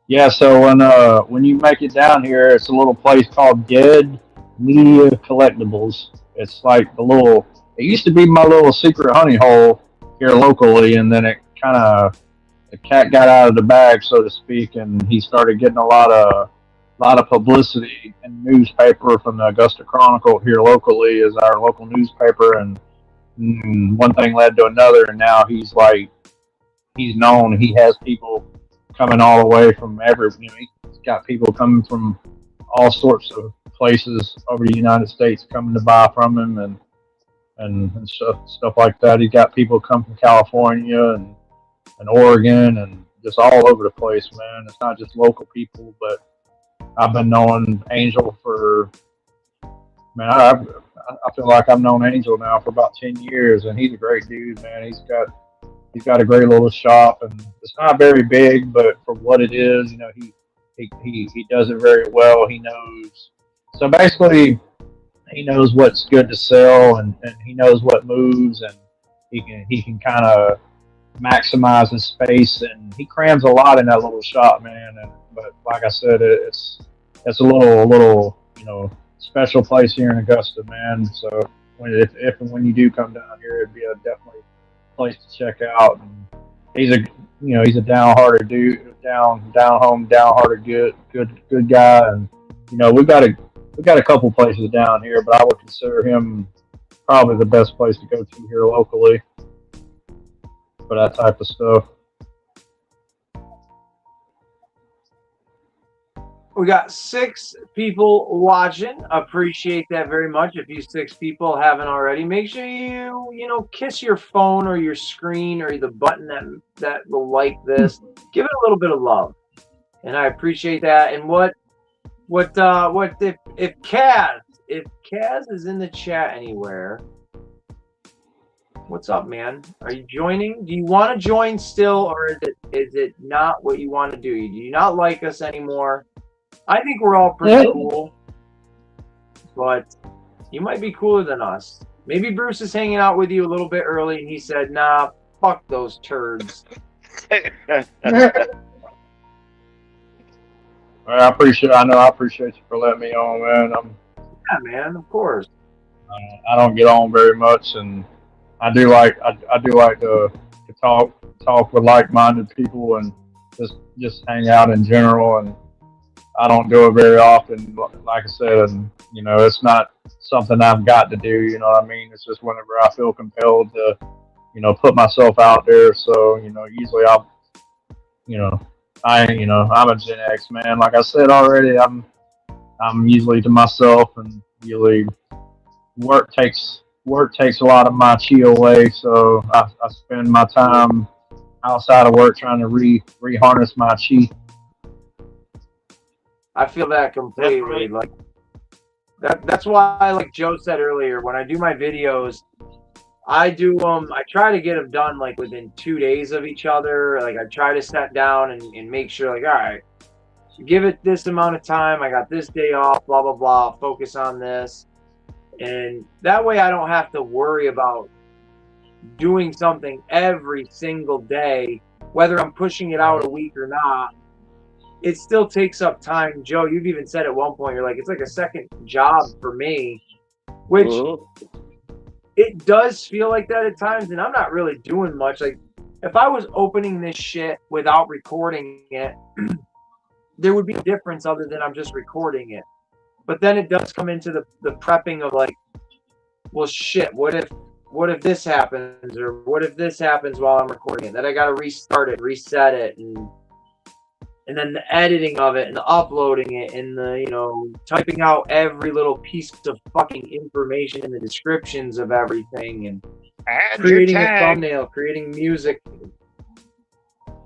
Yeah, so when you make it down here, it's a little place called Dead Media Collectibles. It's like it used to be my little secret honey hole here locally, and then the cat got out of the bag, so to speak, and he started getting a lot of publicity in newspaper from the Augusta Chronicle here locally as our local newspaper, and one thing led to another, and now he's known. He has people coming all the way from he's got people coming from all sorts of places over the United States coming to buy from him and stuff like that. He's got people come from California and Oregon and just all over the place, man. It's not just local people, but I've been knowing Angel I feel like I've known Angel now for about 10 years, and he's a great dude, man. He's got a great little shop, and it's not very big, but for what it is, he does it very well. He knows. So basically, he knows what's good to sell, and he knows what moves, and he can kind of maximize his space, and he crams a lot in that little shop, man. But like I said, it's a little special place here in Augusta, man. So if and when you do come down here, it'd be a definitely place to check out. And he's a downhearted dude, downhearted good guy. And we've got a couple places down here, but I would consider him probably the best place to go to here locally for that type of stuff. We got 6 people watching. Appreciate that very much. If you 6 people haven't already, make sure you kiss your phone or your screen or the button that will like this. Give it a little bit of love, and I appreciate that. And what if Kaz is in the chat anywhere? What's up, man? Are you joining? Do you want to join still, or is it not what you want to do? Do you not like us anymore? I think we're all pretty cool, but you might be cooler than us. Maybe Bruce is hanging out with you a little bit early, and he said, "Nah, fuck those turds." I appreciate you for letting me on, man. Yeah, man, of course. I don't get on very much, and I do like to talk with like-minded people and just hang out in general. And I don't do it very often, like I said, and it's not something I've got to do. You know what I mean? It's just whenever I feel compelled to, put myself out there. So usually I'm a Gen X man. Like I said already, I'm usually to myself, and usually work takes a lot of my chi away. So I spend my time outside of work trying to re-harness my chi. I feel that completely. Like that's why, like Joe said earlier, when I do my videos, I try to get them done like within 2 days of each other. Like I try to sit down and make sure, like, all right, give it this amount of time. I got this day off, blah, blah, blah. Focus on this. And that way I don't have to worry about doing something every single day whether I'm pushing it out a week or not, it still takes up time. Joe, you've even said at one point, you're like, it's like a second job for me, which it does feel like that at times, and I'm not really doing much. Like, if I was opening this shit without recording it, there would be a difference other than I'm just recording it. But then it does come into the prepping of like, well, shit, what if this happens, or what if this happens while I'm recording it? Then I got to restart it, reset it, and then the editing of it, and the uploading it, and the, you know, typing out every little piece of fucking information in the descriptions of everything, and creating a thumbnail, creating music.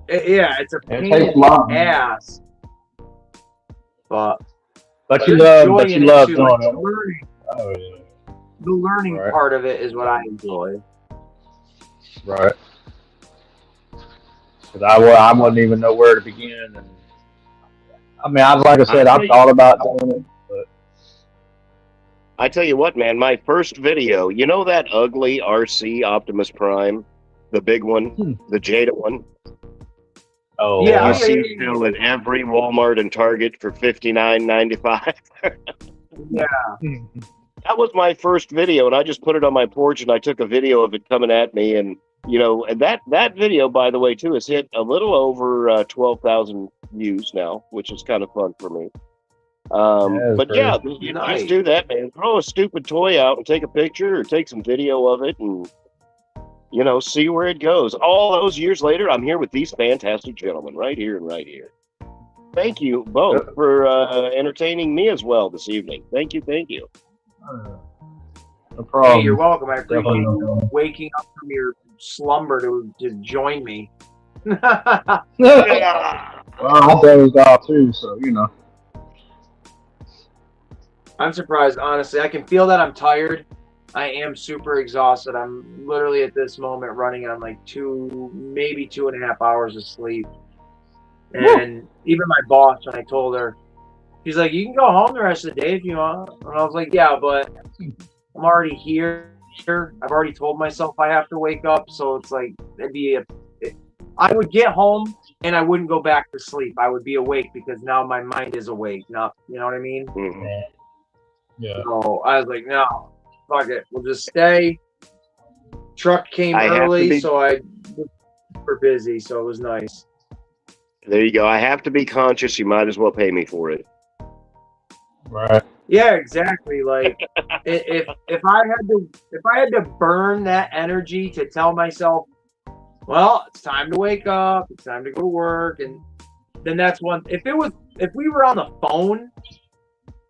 Yeah, it's a pain in the ass. But you love doing it. The learning part of it is what I enjoy. Right. Because I wouldn't even know where to begin. And I mean, like I said, I've thought about doing it. But I tell you what, man, my first video, you know that ugly RC Optimus Prime? The big one? The Jada one? Oh, yeah. You see still at every Walmart and Target for $59.95. Yeah. That was my first video, and I just put it on my porch, and I took a video of it coming at me, and you know, and that video, by the way, too, has hit a little over 12,000 views now, which is kind of fun for me. But yeah, you just do that, man. Throw a stupid toy out and take a picture or take some video of it, and you know, see where it goes. All those years later, I'm here with these fantastic gentlemen, right here and right here. Thank you both for entertaining me as well this evening. Thank you. No problem. Hey, you're welcome. I appreciate you waking up from your slumber to join me. Yeah. Well, I dozed off too, so you know. I'm surprised, honestly. I can feel that I'm tired. I am super exhausted. I'm literally at this moment running on like maybe 2.5 hours of sleep. And even my boss, when I told her, she's like, you can go home the rest of the day if you want. And I was like, yeah, but I'm already here. I've already told myself I have to wake up. So it's like, I would get home and I wouldn't go back to sleep. I would be awake because now my mind is awake. Now, you know what I mean? Mm-hmm. Yeah. So I was like, no, fuck it. We'll just stay. Truck came early, so I was super busy. So it was nice. There you go. I have to be conscious. You might as well pay me for it. Right. Yeah, exactly. Like if I had to burn that energy to tell myself, well, it's time to wake up, it's time to go to work, and then that's one. If we were on the phone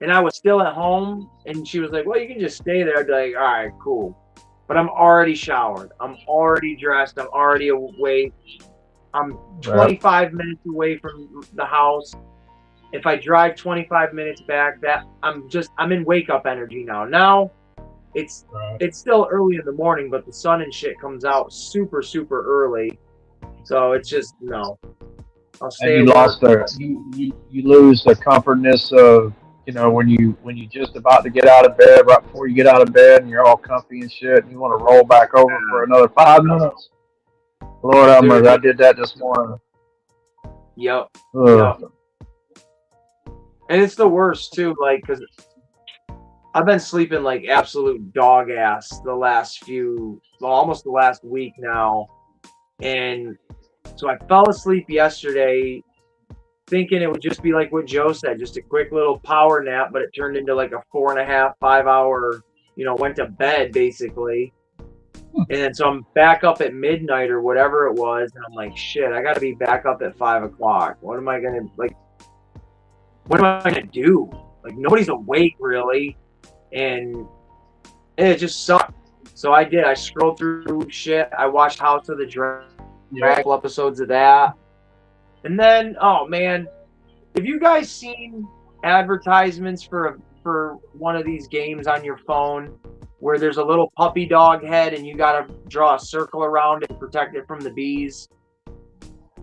and I was still at home and she was like, well, you can just stay there, I'd be like, all right, cool. But I'm already showered, I'm already dressed, I'm already awake. I'm 25 minutes away from the house. If I drive 25 minutes back, I'm in wake up energy now. Now it's still early in the morning, but the sun and shit comes out super, super early. So it's just no. I'll stay. And you lose the comfortness of, you know, when you just about to get out of bed, right before you get out of bed and you're all comfy and shit, and you want to roll back over for another 5 minutes. Lord, I did that this morning. Yep. And it's the worst too, like, because I've been sleeping like absolute dog ass almost the last week now. And so I fell asleep yesterday thinking it would just be like what Joe said, just a quick little power nap, but it turned into like a 4.5, 5 hour, went to bed basically. And then so I'm back up at midnight or whatever it was, and I'm like, shit, I gotta be back up at 5 o'clock. What am I gonna do? Like, nobody's awake really, and it just sucked. So I scrolled through shit. I watched House of the Dragon, episodes of that. And then, oh man, have you guys seen advertisements for one of these games on your phone where there's a little puppy dog head and you gotta draw a circle around it and protect it from the bees?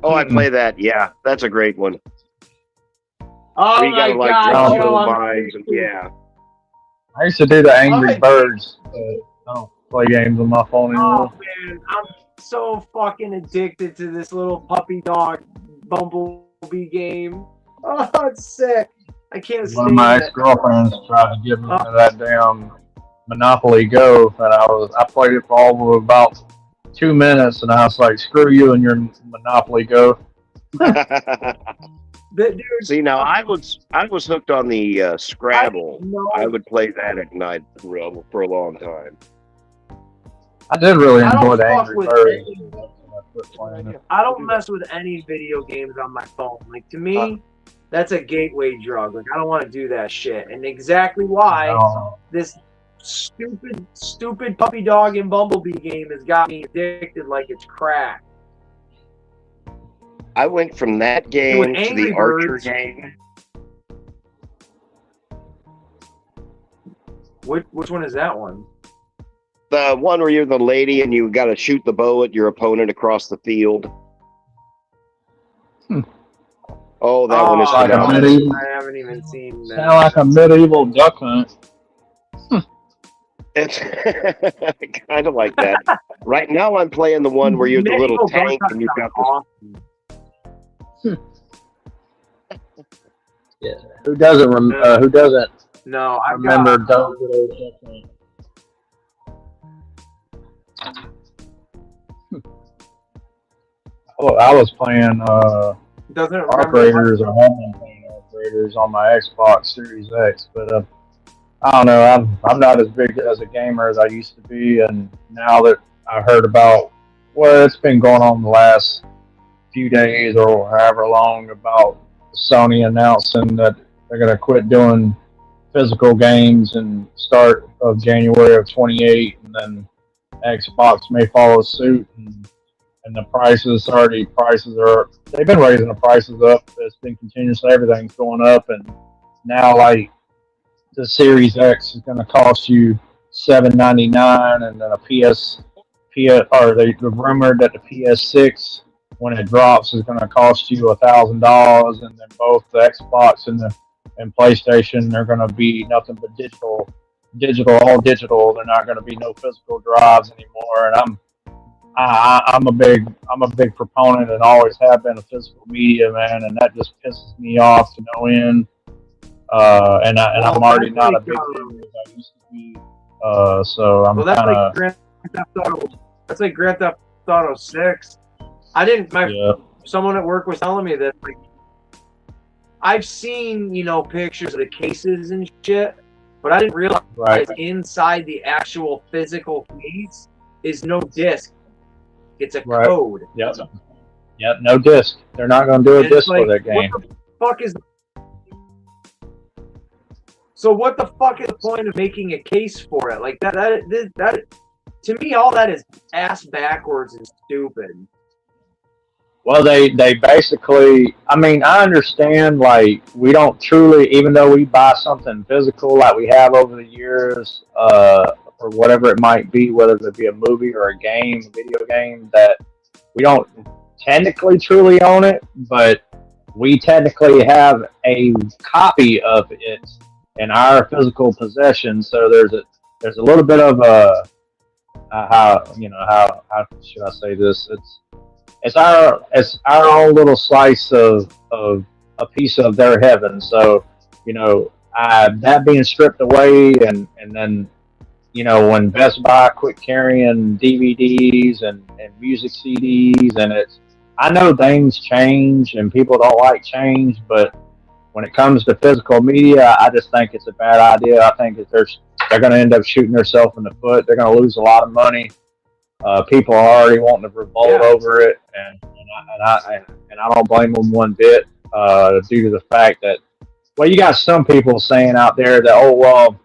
Oh, I play that. Yeah, that's a great one. Oh you gotta, my God, draw Joe, little lines and, yeah. I used to do the Angry Birds. I don't play games on my phone anymore. Oh man, so fucking addicted to this little puppy dog Bumblebee game. Oh, it's sick. I can't stand it. One of my ex-girlfriends tried to get me into that damn Monopoly Go, and I played it for all of about 2 minutes, and I was like, screw you and your Monopoly Go. Dude, See, now I was hooked on the Scrabble. I would play that at night for a long time. I did really I don't enjoy the fuck Angry with Birds. I don't mess with any video games on my phone. Like, to me, that's a gateway drug. Like, I don't want to do that shit. And exactly why this stupid puppy dog and Bumblebee game has got me addicted like it's crack. I went from that game to the Archer Birds. game. Which one is that one? The one where you're the lady and you got to shoot the bow at your opponent across the field. Oh, that one is phenomenal. I haven't even seen that. Sound like a medieval duck hunt. It's kind of like that. Right now, I'm playing the one where you're the little tank and you've got Yeah. Who doesn't No, I remember Duck Hunt? Oh, I was playing Arc Raiders, or have been playing Arc Raiders on my Xbox Series X, but I don't know. I'm not as big as a gamer as I used to be, and now that I heard about it's been going on the last few days or however long about Sony announcing that they're going to quit doing physical games and start of January of 28, and then Xbox may follow suit, and the prices they've been raising the prices up. It's been continuously, everything's going up, and now like the Series X is going to cost you $799, and then the rumored that the PS6 when it drops is going to cost you $1,000, and then both the Xbox and PlayStation are going to be nothing but digital, all digital. They're not going to be no physical drives anymore. And I'm a big proponent and always have been of physical media, man, and that just pisses me off to no end. And I'm already not a big gamer as I used to be. So I'm kind of. That's like Grand Theft Auto 6. Someone at work was telling me that, like, I've seen, pictures of the cases and shit, but I didn't realize inside the actual physical case is no disc. It's a code. Yep, no disc. They're not going to do a disc for that game. What the fuck is... So what the fuck is the point of making a case for it? Like, that to me, all that is ass backwards and stupid. Well, they basically, I mean, I understand, like, we don't truly, even though we buy something physical like we have over the years, or whatever it might be, whether it be a movie or a game, a video game, that we don't technically truly own it, but we technically have a copy of it in our physical possession. So there's a little bit of how should I say this? It's our own little slice of a piece of their heaven. So, that being stripped away, and then, when Best Buy quit carrying DVDs and music CDs, and I know things change and people don't like change, but when it comes to physical media, I just think it's a bad idea. I think that they're going to end up shooting themselves in the foot. They're going to lose a lot of money. People are already wanting to revolt over it, and I don't blame them one bit, due to the fact that, you got some people saying out there that,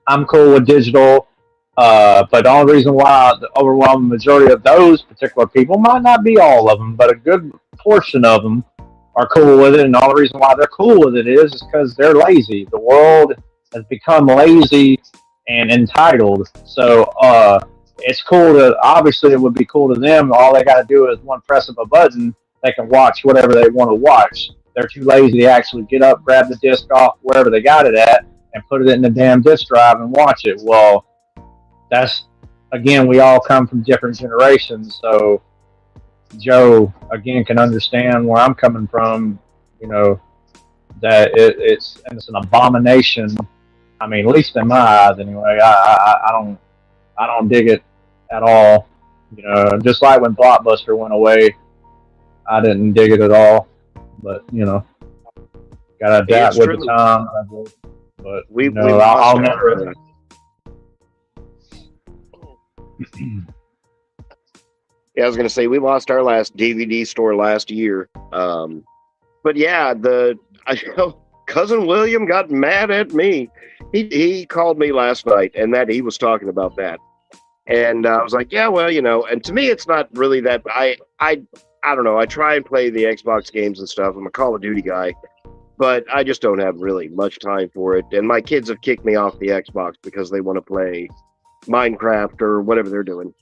I'm cool with digital, but the only reason why the overwhelming majority of those particular people, might not be all of them, but a good portion of them are cool with it, and the only reason why they're cool with it is because they're lazy. The world has become lazy and entitled, so it's cool obviously it would be cool to them. All they got to do is one press of a button, they can watch whatever they want to watch. They're too lazy to actually get up, grab the disc off wherever they got it at, and put it in the damn disc drive and watch it. Well, that's again, we all come from different generations, so Joe again can understand where I'm coming from. You know that it's an abomination. I mean, at least in my eyes, anyway. I don't dig it at all. You know, just like when Blockbuster went away, I didn't dig it at all. But you know, gotta adapt with the times. But we you know, I'll never. Yeah, I was going to say we lost our last DVD store last year. But yeah, I know cousin William got mad at me. He called me last night, and that he was talking about that, and I was like, yeah, well, you know. And to me, it's not really that. I don't know. I try and play the Xbox games and stuff. I'm a Call of Duty guy, but I just don't have really much time for it. And my kids have kicked me off the Xbox because they want to play Minecraft or whatever they're doing.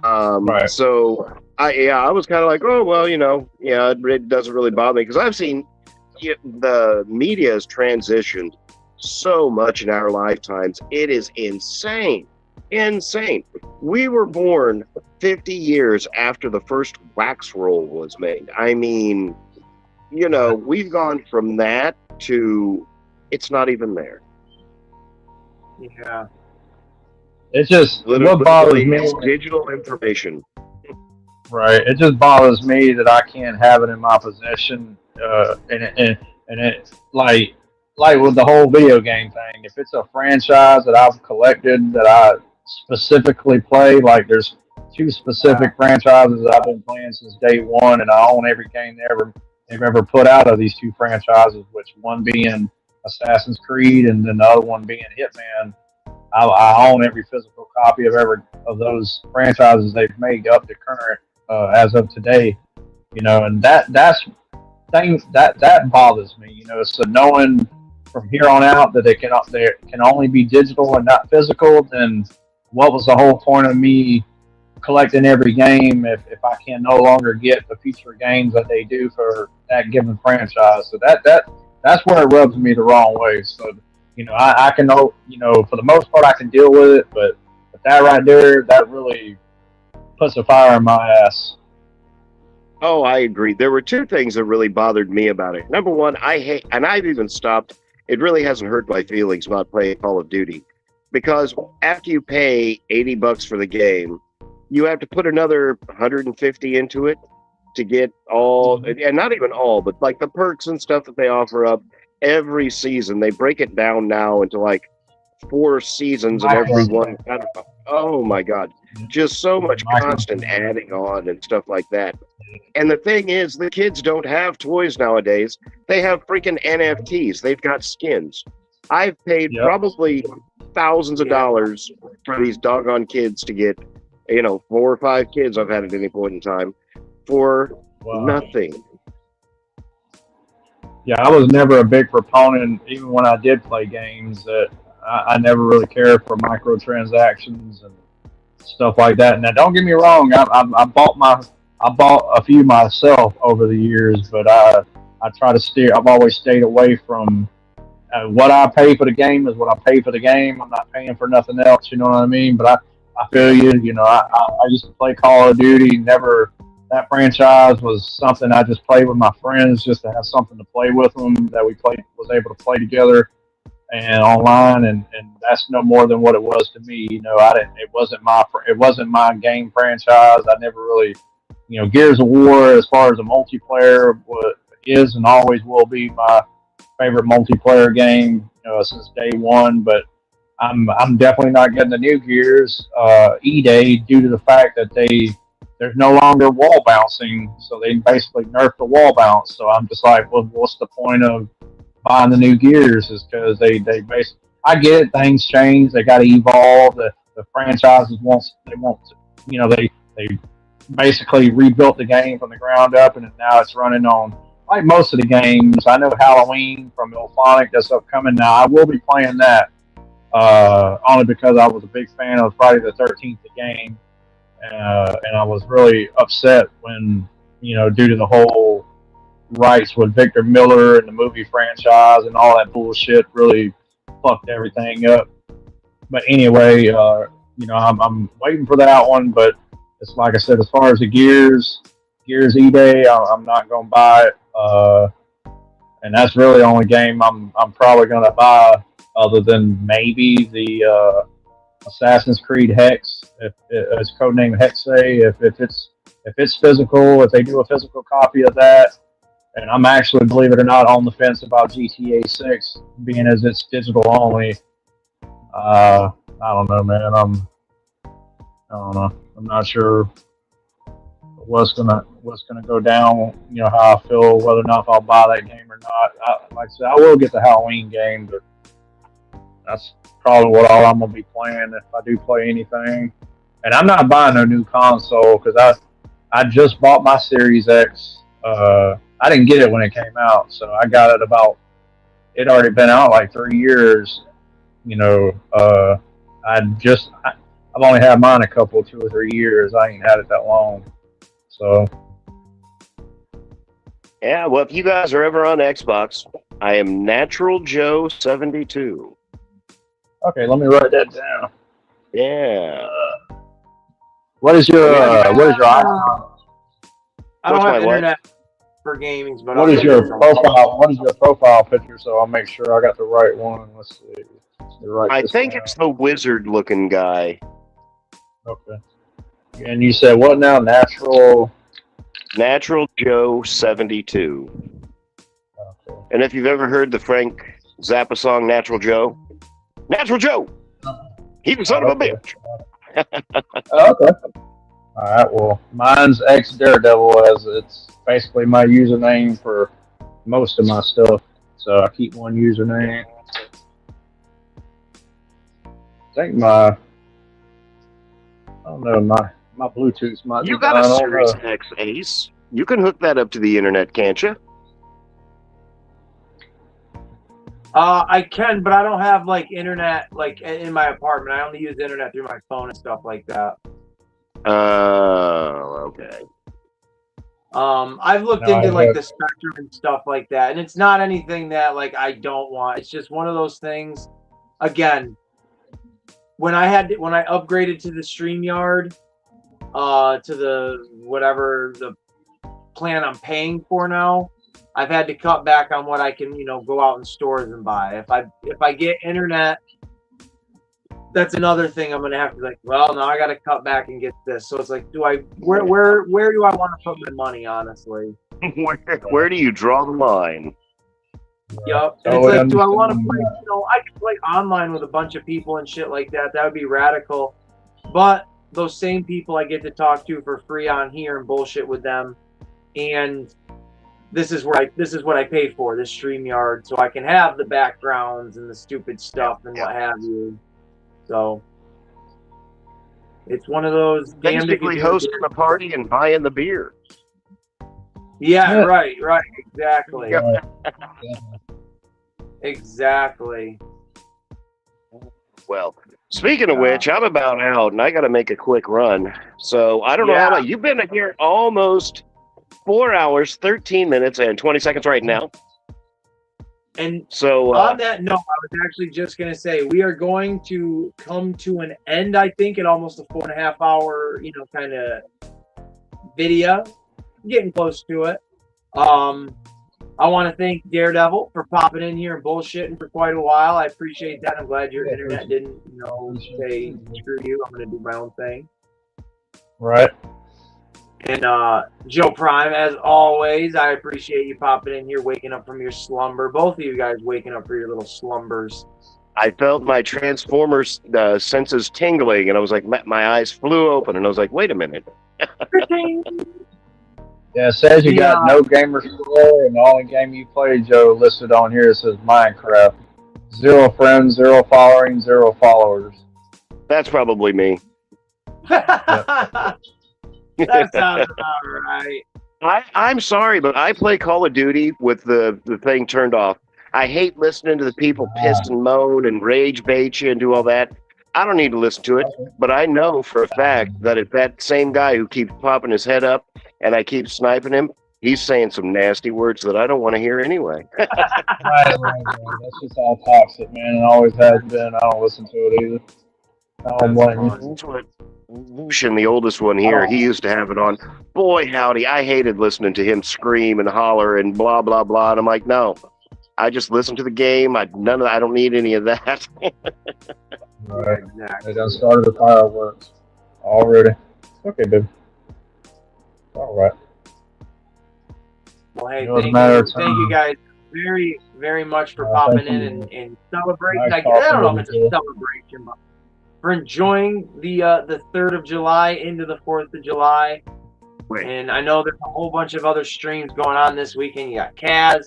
Right. So I was kind of like, oh, well, you know, yeah, it doesn't really bother me because I've seen the media has transitioned so much in our lifetimes. It is insane. We were born 50 years after the first wax roll was made. I mean, you know, we've gone from that to it's not even there. Yeah. It just Literally, what bothers me. It's digital information. Right. It just bothers me that I can't have it in my possession. And it like with the whole video game thing. If it's a franchise that I've collected that I specifically play, like there's two specific franchises that I've been playing since day one, and I own every game they've ever put out of these two franchises. Which one being Assassin's Creed, and then the other one being Hitman. I own every physical copy of those franchises they've made up to current as of today, you know, and that's things that bothers me, you know. So knowing from here on out that they can only be digital and not physical, then what was the whole point of me collecting every game if I can no longer get the future games that they do for that given franchise? So that's where it rubs me the wrong way. So you know, I can know, you know, for the most part I can deal with it, but that right there, that really puts a fire in my ass. Oh, I agree. There were two things that really bothered me about it. Number one, I hate, and I've even stopped. It really hasn't hurt my feelings about playing Call of Duty, because after you pay $80 for the game, you have to put another 150 into it to get all, and not even all, but like the perks and stuff that they offer up every season. They break it down now into like 4 seasons, and every one kind of, oh my God, just so much constant adding on and stuff like that. And the thing is, the kids don't have toys nowadays. They have freaking NFTs. They've got skins. I've paid probably thousands of dollars for these doggone kids to get, you know, 4 or 5 kids I've had at any point in time for nothing. Yeah, I was never a big proponent, even when I did play games, that I never really cared for microtransactions and stuff like that. Now, don't get me wrong, I bought a few myself over the years, but I try to steer. I've always stayed away from what I pay for the game is what I pay for the game. I'm not paying for nothing else. You know what I mean? But I feel you. You know, I used to play Call of Duty. Never. That franchise was something I just played with my friends just to have something to play with them that was able to play together and online, and that's no more than what it was to me. You know, it wasn't my game franchise. I never really, you know, Gears of War as far as a multiplayer is and always will be my favorite multiplayer game, you know, since day one. But I'm definitely not getting the new Gears E-Day due to the fact that there's no longer wall bouncing, so they basically nerfed the wall bounce. So I'm just like, well, what's the point of buying the new Gears? Is because they basically, I get it, things change, they got to evolve. The franchises won't, you know, they basically rebuilt the game from the ground up, and now it's running on like most of the games. I know Halloween from Ilphonic that's upcoming now. I will be playing that only because I was a big fan of Friday the 13th, the game. And I was really upset when, you know, due to the whole rights with Victor Miller and the movie franchise and all that bullshit really fucked everything up. But anyway, I'm waiting for that one, but it's like I said, as far as the Gears E-Day, I'm not going to buy it. And that's really the only game I'm probably going to buy, other than maybe the Assassin's Creed Hex, if it's codenamed Hexay. If it's physical, if they do a physical copy of that, and I'm actually, believe it or not, on the fence about GTA 6, being as it's digital only. I don't know, man. I don't know. I'm not sure what's gonna go down. How I feel, whether or not if I'll buy that game or not. Like I said, I will get the Halloween game, but that's probably what all I'm gonna be playing if I do play anything. And I'm not buying a new console because I just bought my Series X. I didn't get it when it came out, so I got it it already been out like 3 years. I've only had mine a couple, 2 or 3 years. I ain't had it that long. So. Yeah, well, if you guys are ever on Xbox, I am Natural Joe 72. Okay, let me write that down. Yeah. What is your icon? I don't What's have my what? internet for gaming, but What is your profile? What is your profile picture? So I'll make sure I got the right one. Let's see. I think it's the wizard-looking guy. Okay. And you said what now? Natural Joe 72. Okay. And if you've ever heard the Frank Zappa song Natural Joe, he's the son of a bitch. Okay. All right. Well, mine's X Daredevil, as it's basically my username for most of my stuff. So I keep one username. I think my Bluetooth might You be got a down. Series X Ace. You can hook that up to the internet, can't you? I can, but I don't have like internet like in my apartment. I only use the internet through my phone and stuff like that. Okay. I've looked into like the Spectrum and stuff like that, and it's not anything that like I don't want. It's just one of those things. Again, when I upgraded to the StreamYard, to the whatever the plan I'm paying for now, I've had to cut back on what I can, go out in stores and buy. If I get internet, that's another thing I'm gonna have to well, now I got to cut back and get this. So it's like, where do I want to put my money, honestly? Where do you draw the line? Yep. And it's like, do I want to play? I could play online with a bunch of people and shit like that. That would be radical. But those same people I get to talk to for free on here and bullshit with them, and this is what I pay for, this StreamYard, so I can have the backgrounds and the stupid stuff and what have you. So it's one of those basically hosting a party and buying the beer. Yeah, right, exactly. Exactly. Well, speaking of which, I'm about out and I got to make a quick run. So I don't know how about you've been here almost 4 hours, 13 minutes, and 20 seconds right now. And so on that note, I was actually just going to say we are going to come to an end, I think, at almost a 4.5 hour, kind of video. Getting close to it. I want to thank Daredevil for popping in here and bullshitting for quite a while. I appreciate that. I'm glad your internet didn't, say screw you. I'm going to do my own thing. Right. And Joe Prime, as always, I appreciate you popping in here, waking up from your slumber. Both of you guys waking up for your little slumbers. I felt my Transformers senses tingling, and I was like, my eyes flew open, and I was like, wait a minute. Yeah, it says you got no gamer score, and the only game you play, Joe, listed on here says Minecraft. 0 friends, 0 following, 0 followers. That's probably me. That sounds about right. I'm sorry, but I play Call of Duty with the thing turned off. I hate listening to the people piss and moan and rage bait you and do all that. I don't need to listen to it, but I know for a fact that if that same guy who keeps popping his head up and I keep sniping him, he's saying some nasty words that I don't want to hear anyway. Right. That's just all toxic, man. It always has been. I don't listen to it either. I don't blame you. That's what Lucian, the oldest one here, he used to have it on. Boy, howdy, I hated listening to him scream and holler and blah, blah, blah. And I'm like, no, I just listen to the game. I don't need any of that. Right. They done started the fireworks already. Okay, babe. All right. Well, hey, Thank you guys very, very much for popping in and celebrating. Nice I don't know if it's talking a celebration, but for enjoying the 3rd of July into the 4th of July. And I know there's a whole bunch of other streams going on this weekend. You got Kaz,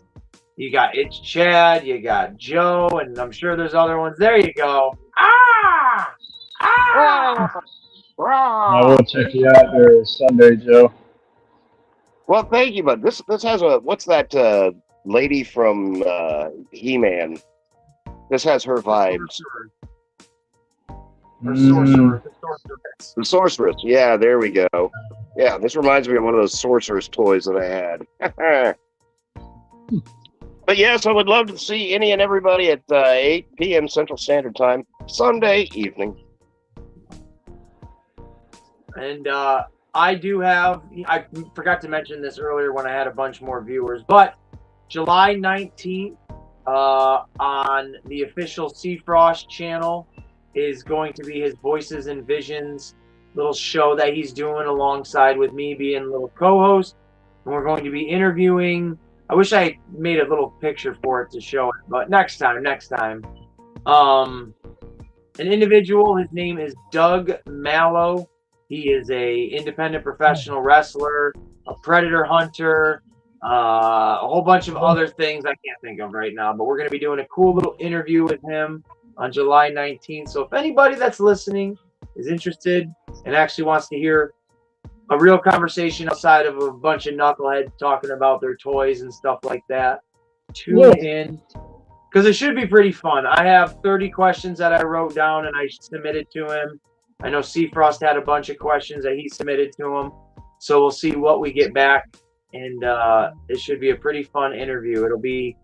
you got It's Chad, you got Joe, and I'm sure there's other ones. There you go. Ah! Ah! I will check you out there Sunday, Joe. Well, thank you, but this has what's that lady from He-Man? This has her vibes. The sorceress. Yeah, there we go. Yeah, this reminds me of one of those sorceress toys that I had. But yes, I would love to see any and everybody at 8 p.m. Central Standard Time, Sunday evening. And I forgot to mention this earlier when I had a bunch more viewers, but July 19th on the official Seafrost channel is going to be his Voices and Visions little show that he's doing alongside with me being a little co-host. And we're going to be interviewing, I wish I made a little picture for it to show it, but next time. An individual, his name is Doug Mallow. He is a independent professional wrestler, a predator hunter, a whole bunch of other things I can't think of right now, but we're going to be doing a cool little interview with him on July 19th. So if anybody that's listening is interested and actually wants to hear a real conversation outside of a bunch of knuckleheads talking about their toys and stuff like that, tune in, because it should be pretty fun. I have 30 questions that I wrote down and I submitted to him. I know Seafrost had a bunch of questions that he submitted to him, so we'll see what we get back, and it should be a pretty fun interview. It'll be,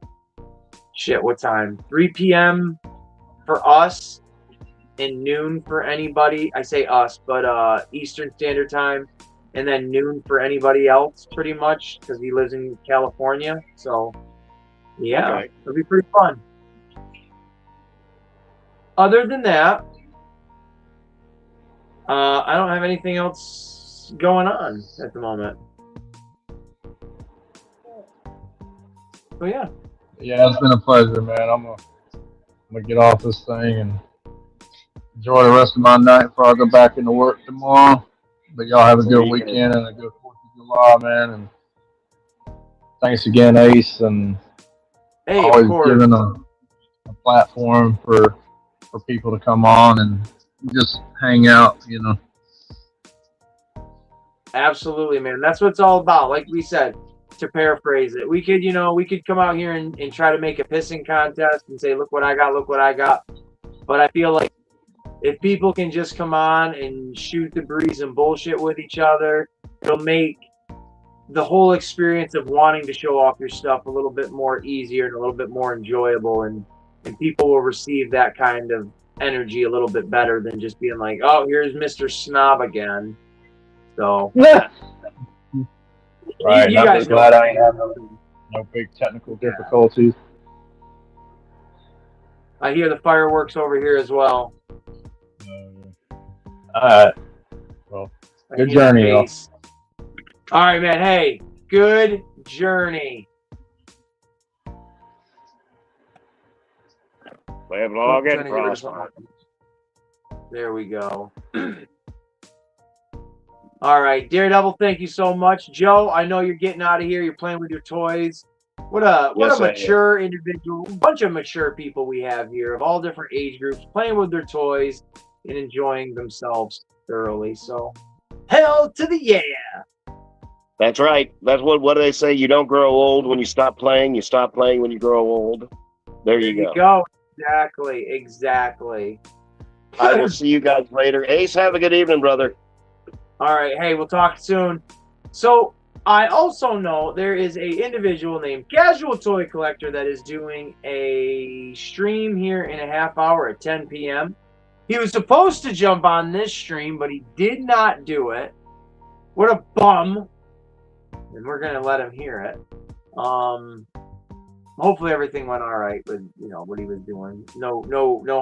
what time? 3 p.m. for us and noon for anybody. I say us, but Eastern Standard Time, and then noon for anybody else, pretty much, because he lives in California. So, yeah, okay. It'll be pretty fun. Other than that, I don't have anything else going on at the moment. So, yeah. Yeah, it's been a pleasure, man. I'm gonna get off this thing and enjoy the rest of my night before I go back into work tomorrow. But y'all have a good weekend and a good 4th of July, man. And thanks again, Ace, and always giving a platform for people to come on and just hang out, you know. Absolutely, man. That's what it's all about. Like we said, to paraphrase it, we could come out here and try to make a pissing contest and say, look what I got. But I feel like if people can just come on and shoot the breeze and bullshit with each other, it'll make the whole experience of wanting to show off your stuff a little bit more easier and a little bit more enjoyable, and people will receive that kind of energy a little bit better than just being like, oh, here's Mr. Snob again. So right, you I'm guys glad I ain't have no big technical difficulties. I hear the fireworks over here as well. All right. Well, good journey, y'all. All right, man. Hey, good journey. Live long and prosper. There we go. All right, Daredevil, thank you so much. Joe, I know you're getting out of here. You're playing with your toys. What a mature individual, bunch of mature people we have here of all different age groups playing with their toys and enjoying themselves thoroughly. So, hell to the yeah. That's right. That's what do they say? You don't grow old when you stop playing. You stop playing when you grow old. There you go. Exactly. I will see you guys later. Ace, have a good evening, brother. All right. Hey, we'll talk soon. So I also know there is a individual named Casual Toy Collector that is doing a stream here in a half hour at 10 p.m. He was supposed to jump on this stream, but he did not do it. What a bum. And we're going to let him hear it. Hopefully everything went all right with, you know, what he was doing. No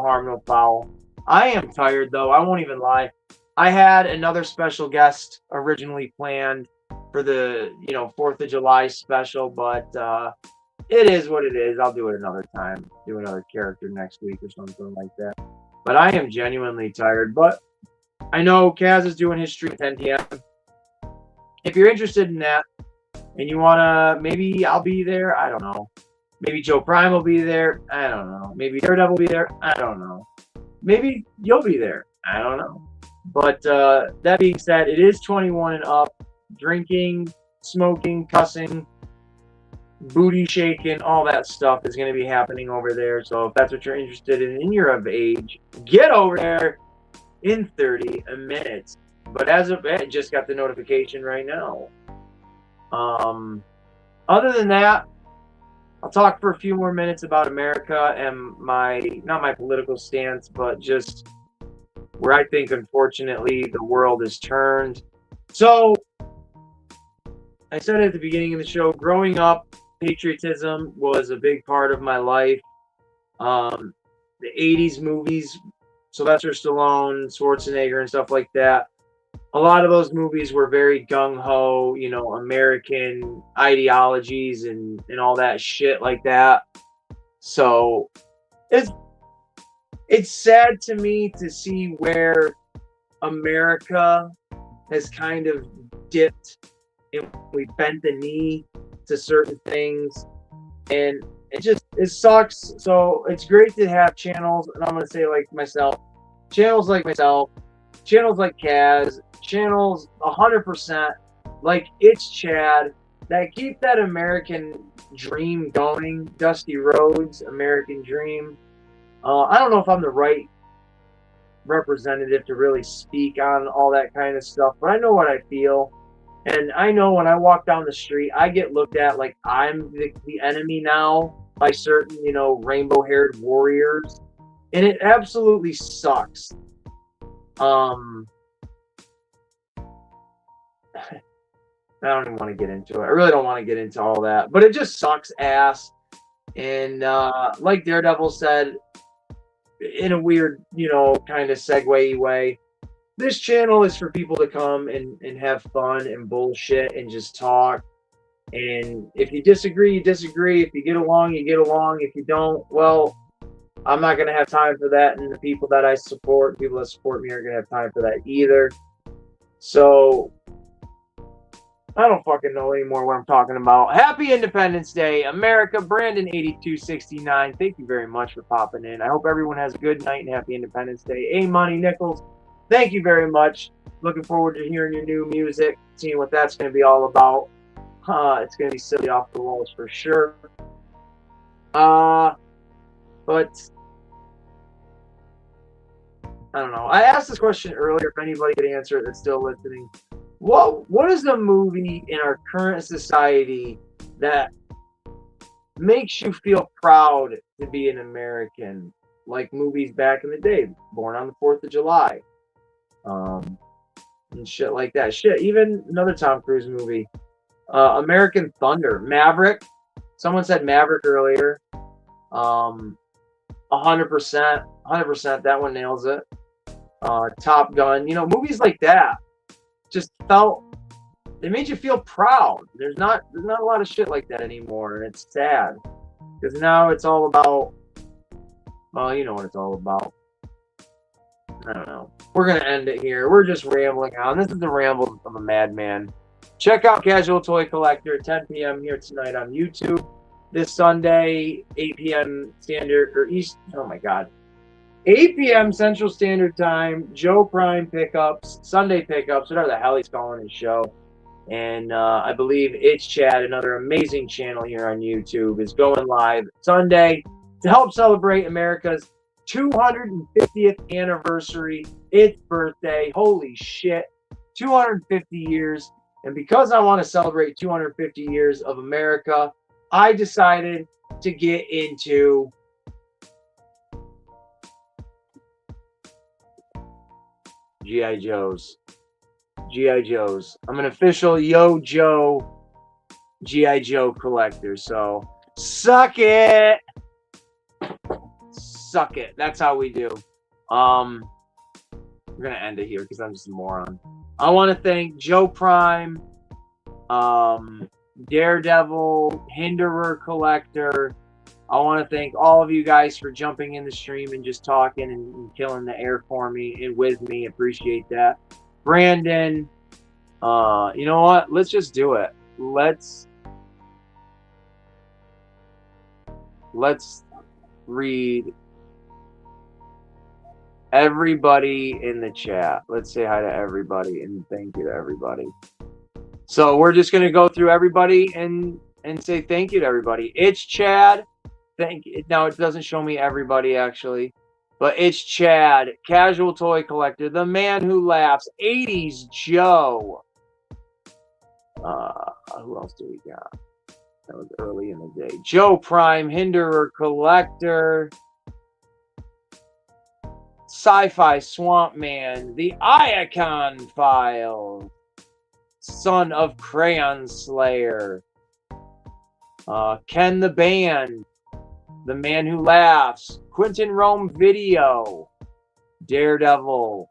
harm, no foul. I am tired, though. I won't even lie. I had another special guest originally planned for the, you know, 4th of July special, but it is what it is. I'll do it another time. Do another character next week or something like that. But I am genuinely tired. But I know Kaz is doing his stream at 10 p.m. If you're interested in that and you want to, maybe I'll be there. I don't know. Maybe Joe Prime will be there. I don't know. Maybe Daredevil will be there. I don't know. Maybe you'll be there. I don't know. But that being said, it is 21 and up. Drinking, smoking, cussing, booty shaking, all that stuff is going to be happening over there. So if that's what you're interested in and you're of age, get over there in 30 minutes. But as of I just got the notification right now. Other than that, I'll talk for a few more minutes about America and not my political stance, but just where I think, unfortunately, the world has turned. So I said at the beginning of the show, growing up, patriotism was a big part of my life. The 80s movies, Sylvester Stallone, Schwarzenegger, and stuff like that. A lot of those movies were very gung-ho, you know, American ideologies and all that shit like that. So it's sad to me to see where America has kind of dipped and we bent the knee to certain things, and it sucks. So it's great to have channels, and I'm gonna say like myself, channels like Kaz, channels 100% like It's Chad that keep that American dream going. Dusty Rhodes, American Dream. I don't know if I'm the right representative to really speak on all that kind of stuff, but I know what I feel. And I know when I walk down the street, I get looked at like I'm the enemy now by certain, you know, rainbow-haired warriors. And it absolutely sucks. I don't even want to get into it. I really don't want to get into all that. But it just sucks ass. And like Daredevil said, in a weird, you know, kind of segue way, this channel is for people to come and have fun and bullshit and just talk. And if you disagree, you disagree. If you get along, you get along. If you don't, well, I'm not going to have time for that. And the people that I support, people that support me, aren't going to have time for that either. So I don't fucking know anymore what I'm talking about. Happy Independence Day, America. Brandon8269, thank you very much for popping in. I hope everyone has a good night and happy Independence Day. A Money Nichols, thank you very much. Looking forward to hearing your new music, seeing what that's going to be all about. It's going to be silly off the walls for sure. But I don't know. I asked this question earlier. If anybody could answer it that's still listening. What is the movie in our current society that makes you feel proud to be an American? Like movies back in the day, Born on the 4th of July, and shit like that. Shit, even another Tom Cruise movie, American Thunder, Maverick. Someone said Maverick earlier. 100%, 100%. That one nails it. Top Gun. You know, movies like that just they made you feel proud. There's not a lot of shit like that anymore, and it's sad because now it's all about, well, you know what it's all about. I don't know. We're gonna end it here. We're just rambling on. This is the rambles of a madman. Check out Casual Toy Collector at 10 p.m. here tonight on YouTube. This Sunday, 8 p.m. Standard or East. Oh my God. 8 p.m. Central Standard Time, Joe Prime pickups, Sunday pickups, whatever the hell he's calling his show. And I believe It's Chad, another amazing channel here on YouTube, is going live Sunday to help celebrate America's 250th anniversary. Its birthday. Holy shit. 250 years. And because I want to celebrate 250 years of America, I decided to get into G.I. Joes. G.I. Joes. I'm an official Yo Joe G.I. Joe collector. So, suck it. Suck it. That's how we do. We're going to end it here because I'm just a moron. I want to thank Joe Prime, Daredevil, Hinderer Collector. I want to thank all of you guys for jumping in the stream and just talking and killing the air for me and with me. Appreciate that. Brandon, you know what? Let's just do it. Let's read everybody in the chat. Let's say hi to everybody and thank you to everybody. So we're just going to go through everybody and say thank you to everybody. It's Chad. Thank you. Now it doesn't show me everybody actually, but it's Chad, Casual Toy Collector, The Man Who Laughs, 80s Joe. Who else do we got? That was early in the day. Joe Prime, Hinderer Collector, Sci-Fi Swamp Man, The Iacon File, Son of Crayon Slayer, Ken the Band, The Man Who Laughs, Quentin Rome Video, Daredevil,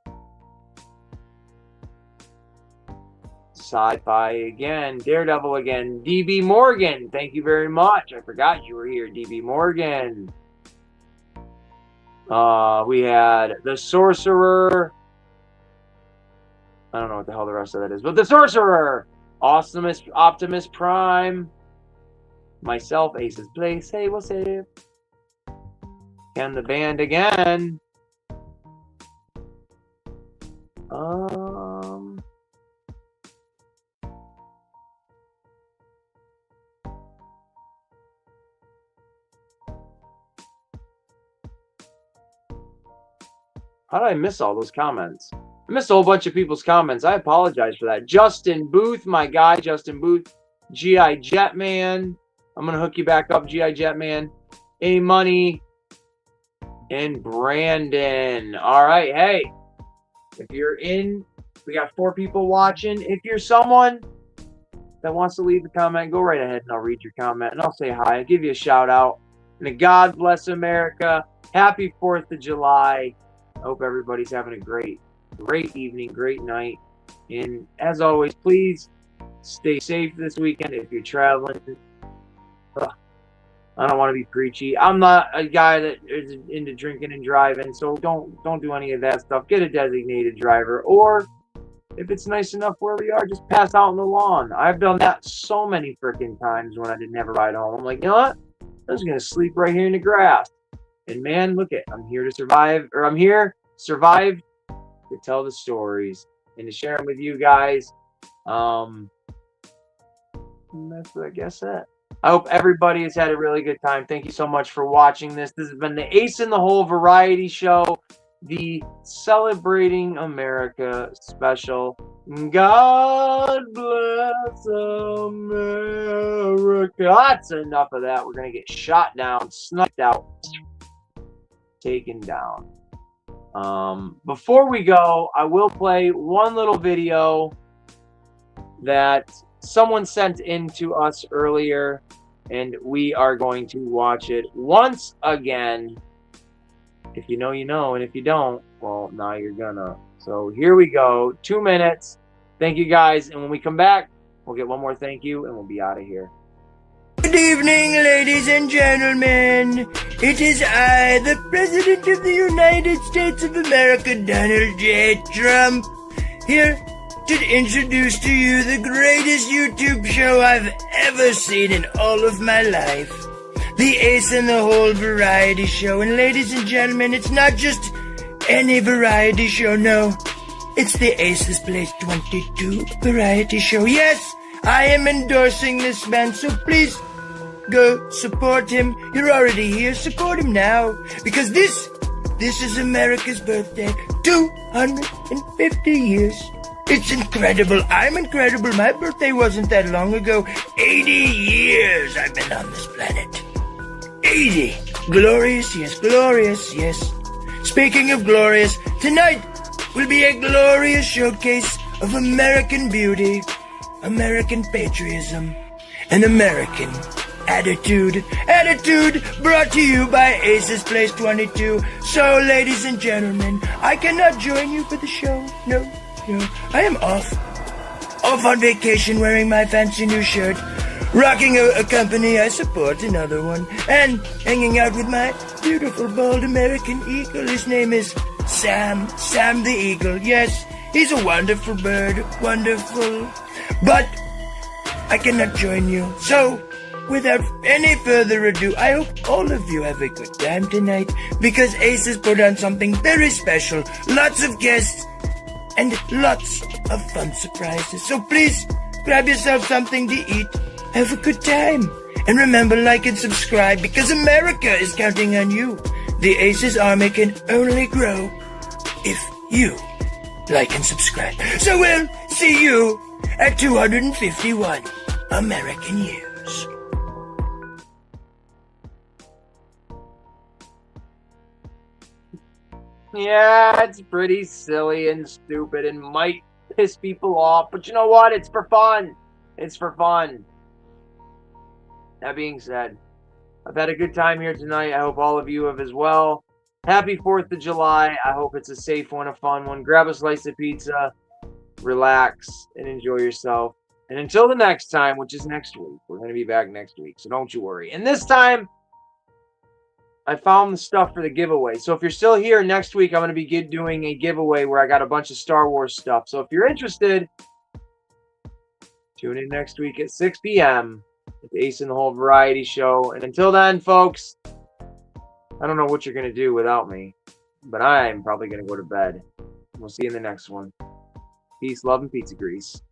Sci-Fi again, Daredevil again, DB Morgan, thank you very much. I forgot you were here, DB Morgan. We had The Sorcerer. I don't know what the hell the rest of that is, but The Sorcerer, Optimus Prime, myself, Ace's Place, hey, what's up? And the band again. How did I miss all those comments? I missed a whole bunch of people's comments. I apologize for that. Justin Booth, my guy, Justin Booth. G.I. Jetman. I'm going to hook you back up, G.I. Jetman. A Money. And Brandon. All right. Hey, if you're in, we got 4 people watching. If you're someone that wants to leave a comment, go right ahead and I'll read your comment and I'll say hi. I'll give you a shout out. And God bless America. Happy 4th of July. I hope everybody's having a great evening, great night. And as always, please stay safe this weekend if you're traveling. I don't want to be preachy. I'm not a guy that is into drinking and driving, so don't do any of that stuff. Get a designated driver, or if it's nice enough where we are, just pass out on the lawn. I've done that so many freaking times when I didn't have a ride home. I'm like, you know what? I'm just gonna sleep right here in the grass. And man, look it, I'm here to survive, or I'm here to survive to tell the stories and to share them with you guys. That's, I guess, it. I hope everybody has had a really good time. Thank you so much for watching this. This has been the Ace in the Hole Variety Show, the Celebrating America special. God bless America. That's enough of that. We're going to get shot down, sniped out, taken down. Before we go, I will play one little video that someone sent in to us earlier, and we are going to watch it once again. If you know, you know, and if you don't, well, now you're gonna. So here we go, 2 minutes. Thank you guys, and when we come back, we'll get one more thank you, and we'll be out of here. Good evening, ladies and gentlemen. It is I, the President of the United States of America, Donald J. Trump, here to introduce to you the greatest YouTube show I've ever seen in all of my life. The Ace in the Hole Variety Show. And ladies and gentlemen, it's not just any variety show, no. It's the Ace's Place 22 Variety Show. Yes, I am endorsing this man, so please go support him. You're already here, support him now. Because this is America's birthday. 250 years. It's incredible. I'm incredible. My birthday wasn't that long ago. 80 years I've been on this planet. 80. Glorious, yes, glorious, yes. Speaking of glorious, tonight will be a glorious showcase of American beauty, American patriotism, and American attitude. Attitude brought to you by Aces Place 22. So, ladies and gentlemen, I cannot join you for the show. No. I am off on vacation wearing my fancy new shirt, rocking a company I support, another one, and hanging out with my beautiful bald American eagle. His name is Sam the Eagle. Yes, he's a wonderful bird, wonderful. But I cannot join you. So, without any further ado, I hope all of you have a good time tonight, because Aces put on something very special. Lots of guests and lots of fun surprises. So please, grab yourself something to eat. Have a good time. And remember, like and subscribe, because America is counting on you. The Aces Army can only grow if you like and subscribe. So we'll see you at 251 American years. Yeah, it's pretty silly and stupid and might piss people off, but you know what? It's for fun. It's for fun. That being said, I've had a good time here tonight. I hope all of you have as well. Happy 4th of July. I hope it's a safe one, a fun one. Grab a slice of pizza, relax, and enjoy yourself. And until the next time, which is next week, we're going to be back next week, so don't you worry. And this time, I found the stuff for the giveaway. So if you're still here, next week I'm going to be doing a giveaway where I got a bunch of Star Wars stuff. So if you're interested, tune in next week at 6 p.m. at the Ace in the Hole Variety Show. And until then, folks, I don't know what you're going to do without me, but I'm probably going to go to bed. We'll see you in the next one. Peace, love, and pizza grease.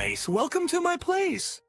Ace, welcome to my place.